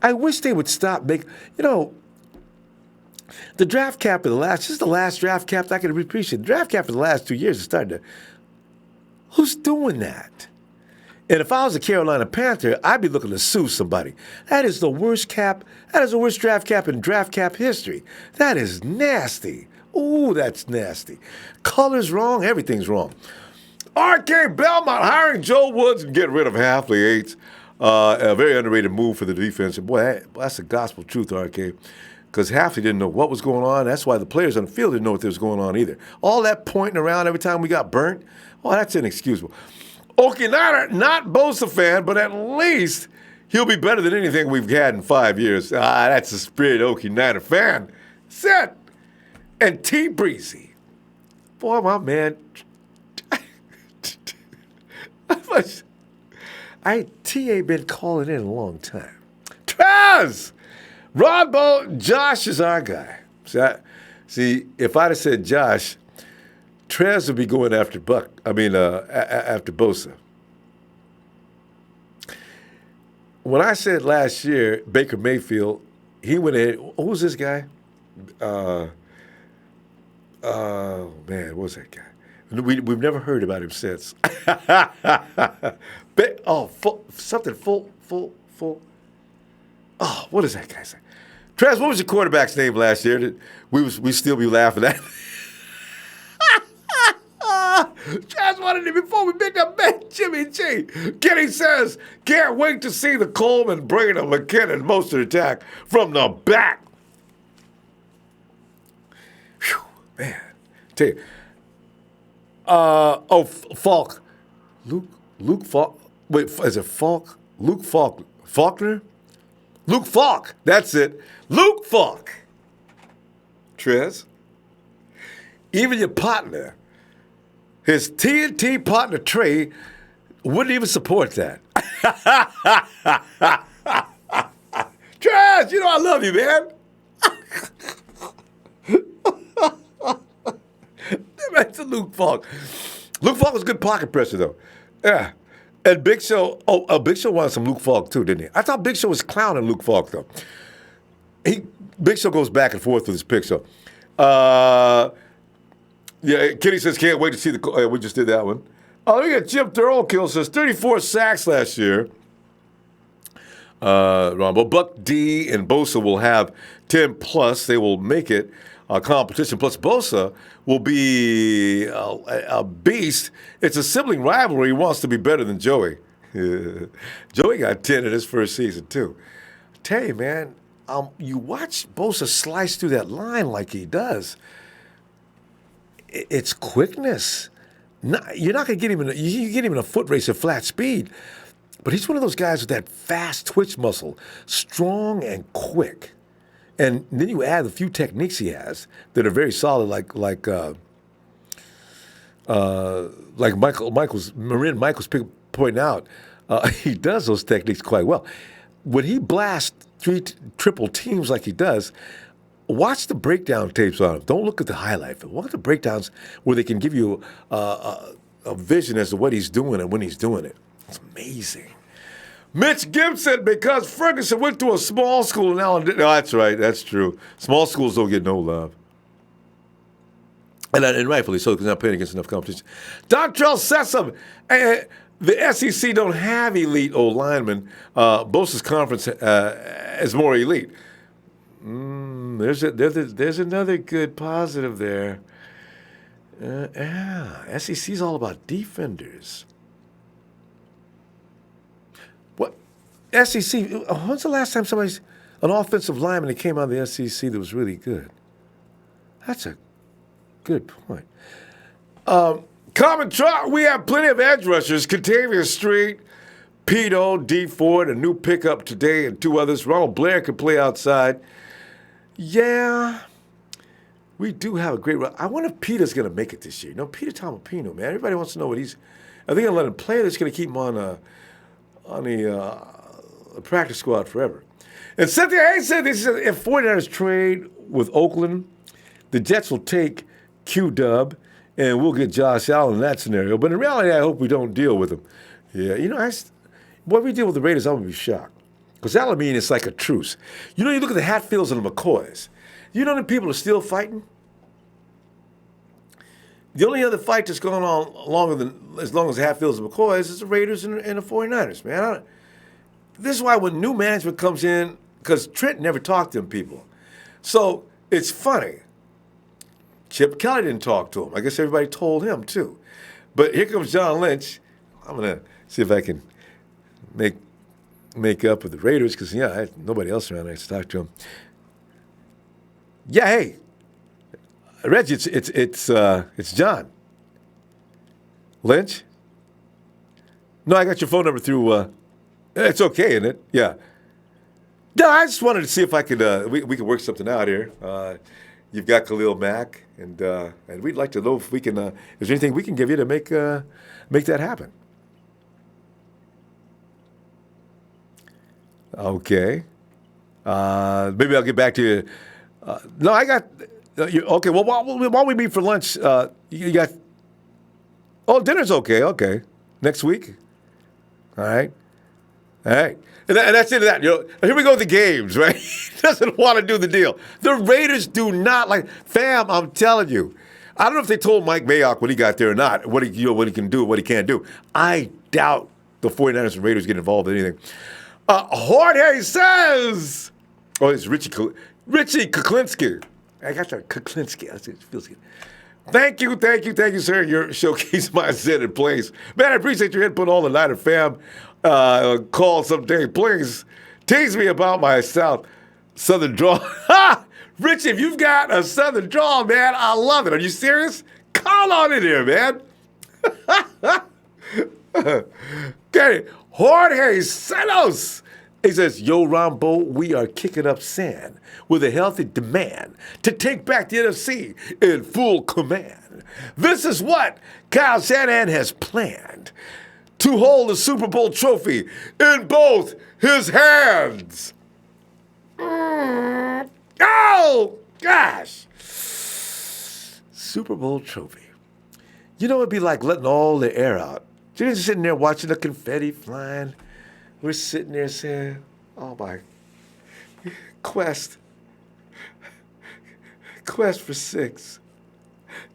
I wish they would stop making, the draft cap of the last draft cap I can appreciate. The draft cap of the last 2 years is starting to, who's doing that? And if I was a Carolina Panther, I'd be looking to sue somebody. That is the worst cap. That is the worst draft cap in draft cap history. That is nasty. Ooh, that's nasty. Color's wrong. Everything's wrong. RK Belmont hiring Joe Woods and getting rid of Halfley Yates. A very underrated move for the defense. And boy, that's the gospel truth, RK. Because Halfley didn't know what was going on. That's why the players on the field didn't know what was going on either. All that pointing around every time we got burnt, that's inexcusable. Okie Niner, not Bosa fan, but at least he'll be better than anything we've had in 5 years. That's the spirit Okie Niner fan. Set. And T Breezy. Boy, my man. T ain't been calling in a long time. Trez! Ronbo, Josh is our guy. See, if I'd have said Josh, Trez would be going after after Bosa. When I said last year, Baker Mayfield, he went ahead. Who's this guy? Oh, man, what was that guy? We've never heard about him since. Full. Oh, what does that guy say? Trez, what was your quarterback's name last year that we still be laughing at? Trez wanted it before we picked up Jimmy G. Kenny says, can't wait to see the Coleman bringing a McKinnon Mostert attack from the back. Whew, man. Tell you. Falk. Luke Falk. Wait, is it Falk? Luke Falk. Faulkner? Luke Falk. That's it. Luke Falk. Trez. Even your partner, his TNT partner Trey, wouldn't even support that. Trash, I love you, man. That's a Luke Falk. Luke Falk was a good pocket presser, though. Yeah. And Big Show, Big Show wanted some Luke Falk, too, didn't he? I thought Big Show was clowning Luke Falk, though. Big Show goes back and forth with his pick, so. Yeah, Kitty says, can't wait to see the. We just did that one. Oh, we got Jim Thurl says 34 sacks last year. Ronbo, Buck D and Bosa will have 10 plus. They will make it a competition. Plus, Bosa will be a beast. It's a sibling rivalry. He wants to be better than Joey. Joey got 10 in his first season, too. I tell you, man, you watch Bosa slice through that line like he does. It's quickness. You're not going to get him you get him in a foot race at flat speed, but he's one of those guys with that fast twitch muscle, strong and quick. And then you add the few techniques he has that are very solid, like Marin Michael's pointing out. He does those techniques quite well. When he blasts triple teams like he does, watch the breakdown tapes on him. Don't look at the highlight film. Look at the breakdowns where they can give you a vision as to what he's doing and when he's doing it. It's amazing. Mitch Gibson, because Ferguson went to a small school now. No, that's right. That's true. Small schools don't get no love. And rightfully so, because they're not playing against enough competition. Dontrell Sessom. The SEC don't have elite old linemen. Bosa's conference is more elite. There's another good positive there. SEC's all about defenders. What? SEC, when's the last time an offensive lineman that came out of the SEC that was really good? That's a good point. Common Trot, we have plenty of edge rushers. Contavious Street, Pito, D. Ford, a new pickup today, and 2 others. Ronald Blair can play outside. Yeah, we do have a great run. I wonder if Peter's going to make it this year. Peter Tompino, man. Everybody wants to know what he's. Are they going to let him play? They're just going to keep him on the practice squad forever. And Cynthia Hayes said this: if 49ers trade with Oakland, the Jets will take Q-Dub, and we'll get Josh Allen in that scenario. But in reality, I hope we don't deal with him. Yeah, when we deal with the Raiders, I'm going to be shocked. Because that'll mean it's like a truce. You look at the Hatfields and the McCoys. The people are still fighting? The only other fight that's going on as long as the Hatfields and McCoys is the Raiders and the 49ers, man. This is why when new management comes in, because Trent never talked to them people. So it's funny. Chip Kelly didn't talk to him. I guess everybody told him, too. But here comes John Lynch. I'm going to see if I can make up with the Raiders because, I had nobody else around there to talk to him. Yeah, hey, Reggie, it's John. Lynch? No, I got your phone number through, it's okay, isn't it? Yeah. No, I just wanted to see if I could, we could work something out here. You've got Khalil Mack, and we'd like to know if we can, is there anything we can give you to make that happen? Okay. Maybe I'll get back to you. No, I got. Okay. Well, while we meet for lunch, you got. Oh, dinner's okay. Okay. Next week. All right. And that's it. That here we go with the games. Right. He doesn't want to do the deal. The Raiders do not like. Fam, I'm telling you. I don't know if they told Mike Mayock when he got there or not. What he can do, what he can't do. I doubt the 49ers and Raiders get involved in anything. Jorge says, it's Richie Kuklinski. I got that Kuklinski. It feels good. Thank you, sir. You're showcasing my Zen in place. Man, I appreciate your input all the night, fam. Call someday. Please tease me about my Southern drawl. Richie, if you've got a Southern drawl, man, I love it. Are you serious? Call on in here, man. Okay. Jorge Sanos. He says, yo, Ronbo, we are kicking up sand with a healthy demand to take back the NFC in full command. This is what Kyle Shanahan has planned. to hold the Super Bowl trophy in both his hands. Oh, gosh. Super Bowl trophy. You know, it'd be like letting all the air out. You're just sitting there watching the confetti flying. We're sitting there saying, oh, my, quest for 6.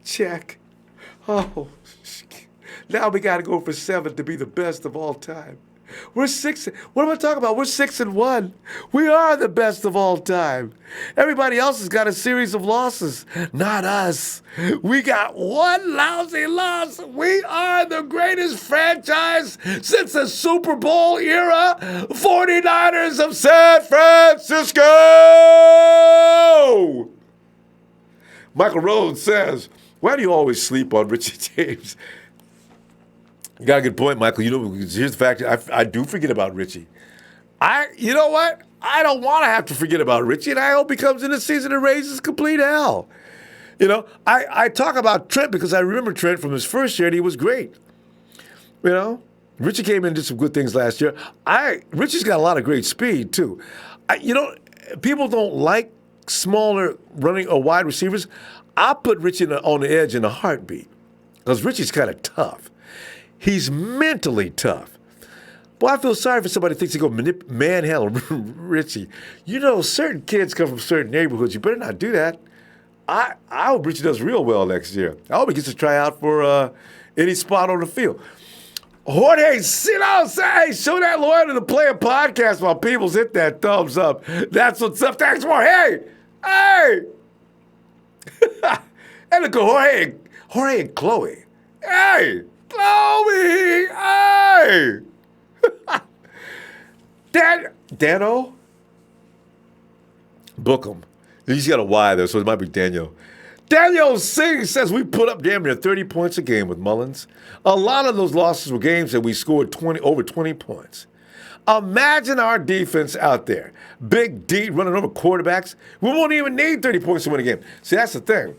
Check. Oh, now we got to go for 7 to be the best of all time. We're 6. What am I talking about? We're 6-1. We are the best of all time. Everybody else has got a series of losses. Not us. We got one lousy loss. We are the greatest franchise since the Super Bowl era. 49ers of San Francisco. Michael Rhodes says, why do you always sleep on Richie James? You got a good point, Michael. You know, here's the fact. I do forget about Richie. You know what? I don't want to have to forget about Richie, and I hope he comes in this season and raises complete hell. You know, I talk about Trent because I remember Trent from his first year, and he was great. You know, Richie came in and did some good things last year. Richie's got a lot of great speed, too. You know, people don't like smaller running or wide receivers. I put Richie on the edge in a heartbeat because Richie's kind of tough. He's mentally tough. Boy, I feel sorry for somebody who thinks he go manhandle Richie. You know, certain kids come from certain neighborhoods. You better not do that. I hope Richie does real well next year. I hope he gets to try out for any spot on the field. Jorge, sit down, say, show that lawyer to the Player Podcast while people's hit that thumbs up. That's what's up. Thanks, Jorge. Hey! And look at Jorge and Chloe. Hey! Chloe! Hey! Dano? Book him. He's got a Y there, so it might be Daniel. Daniel Singh says we put up damn near 30 points a game with Mullins. A lot of those losses were games that we scored over 20 points. Imagine our defense out there. Big D running over quarterbacks. We won't even need 30 points to win a game. See, that's the thing.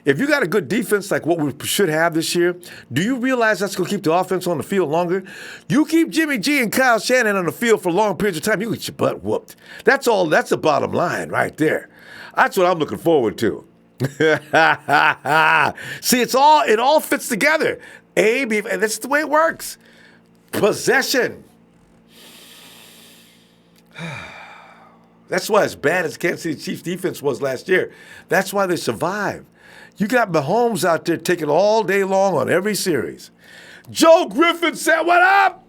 If you got a good defense like what we should have this year, do you realize that's going to keep the offense on the field longer? You keep Jimmy G and Kyle Shanahan on the field for long periods of time, you get your butt whooped. That's all. That's the bottom line right there. That's what I'm looking forward to. See, it all fits together. A, B, and that's the way it works. Possession. That's why as bad as Kansas City Chiefs defense was last year, that's why they survived. You got Mahomes out there taking all day long on every series. Joe Griffin said, what up?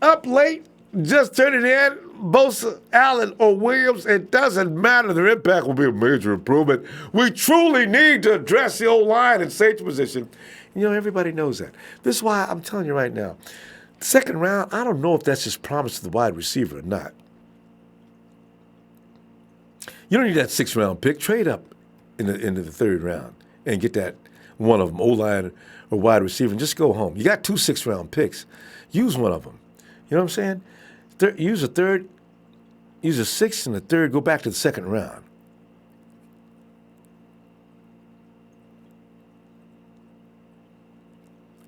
Up late, just turn it in. Bosa, Allen, or Williams, it doesn't matter. Their impact will be a major improvement. We truly need to address the O-line and safety position. You know, everybody knows that. This is why I'm telling you right now, second round, I don't know if that's just promised to the wide receiver or not. You don't need that 6th round pick. Trade up into the 3rd round and get that one of them, O-line or wide receiver, and just go home. You got 2 6th round picks. Use one of them. You know what I'm saying? Use a 3rd, use a 6th and a 3rd, go back to the 2nd round.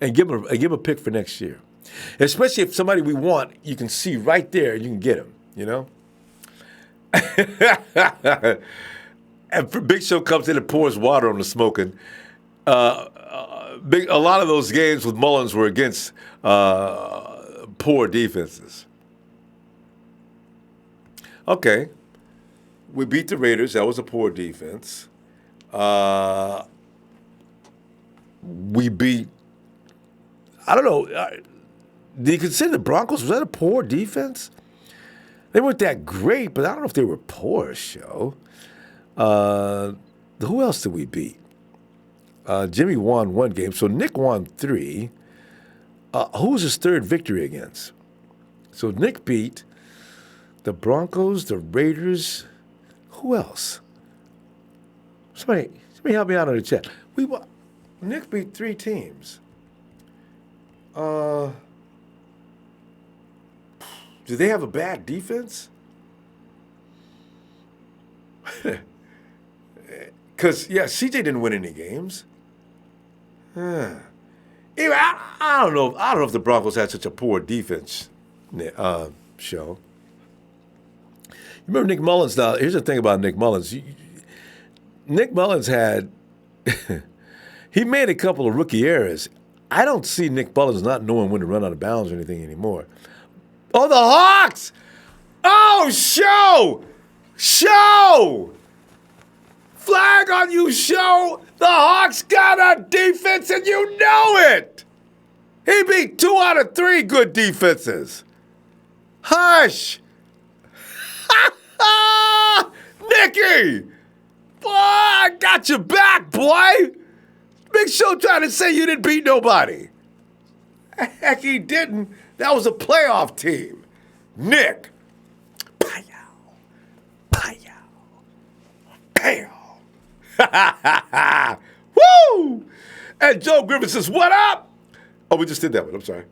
And give them a pick for next year. Especially if somebody we want, you can see right there and you can get him, you know? And Big Show comes in and pours water on the smoking. A lot of those games with Mullins were against poor defenses. Okay. We beat the Raiders. That was a poor defense. We beat, I don't know, do you consider the Broncos, was that a poor defense? They weren't that great, but I don't know if they were poor, show. Who else did we beat? Jimmy won 1 game, so Nick won 3. Who was his 3rd victory against? So Nick beat the Broncos, the Raiders. Who else? Somebody help me out in the chat. Nick beat 3 teams. Do they have a bad defense? Because, CJ didn't win any games. Anyway, I don't know. I don't know if the Broncos had such a poor defense. Show. You remember Nick Mullins? Now, here's the thing about Nick Mullins. Nick Mullins had he made a couple of rookie errors. I don't see Nick Mullins not knowing when to run out of bounds or anything anymore. Oh, the Hawks! Oh, show! Flag on you, show! The Hawks got a defense and you know it! He beat 2 out of 3 good defenses. Hush! Nicky! Boy, I got your back, boy! Big Show trying to say you didn't beat nobody. Heck, he didn't. That was a playoff team. Nick. Pow. Woo! And Joe Griffin says, what up? Oh, we just did that one. I'm sorry.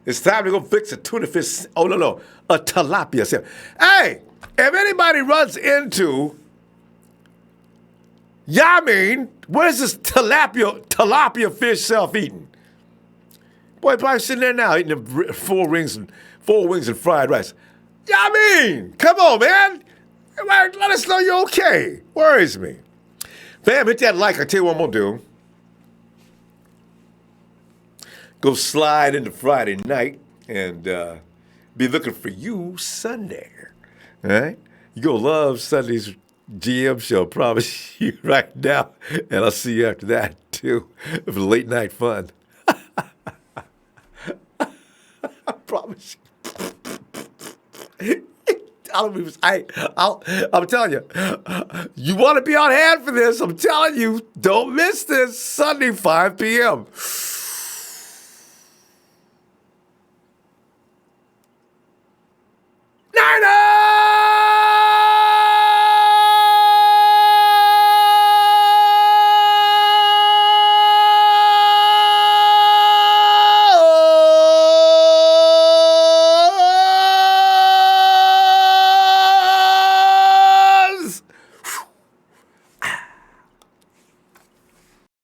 It's time to go fix a tuna fish. Oh, no. A tilapia. Hey, if anybody runs into Yamin, where's this tilapia fish self-eating? Boy, probably sitting there now eating 4 wings and fried rice. Yamin, come on, man. Let us know you're okay. Worries me. Fam, hit that like. I tell you what I'm going to do. Go slide into Friday night and be looking for you Sunday. All right? You're going to love Sunday's GM show, promise you right now. And I'll see you after that, too, for late night fun. I promise you. I'm telling you, you want to be on hand for this. I'm telling you, don't miss this Sunday, 5 p.m.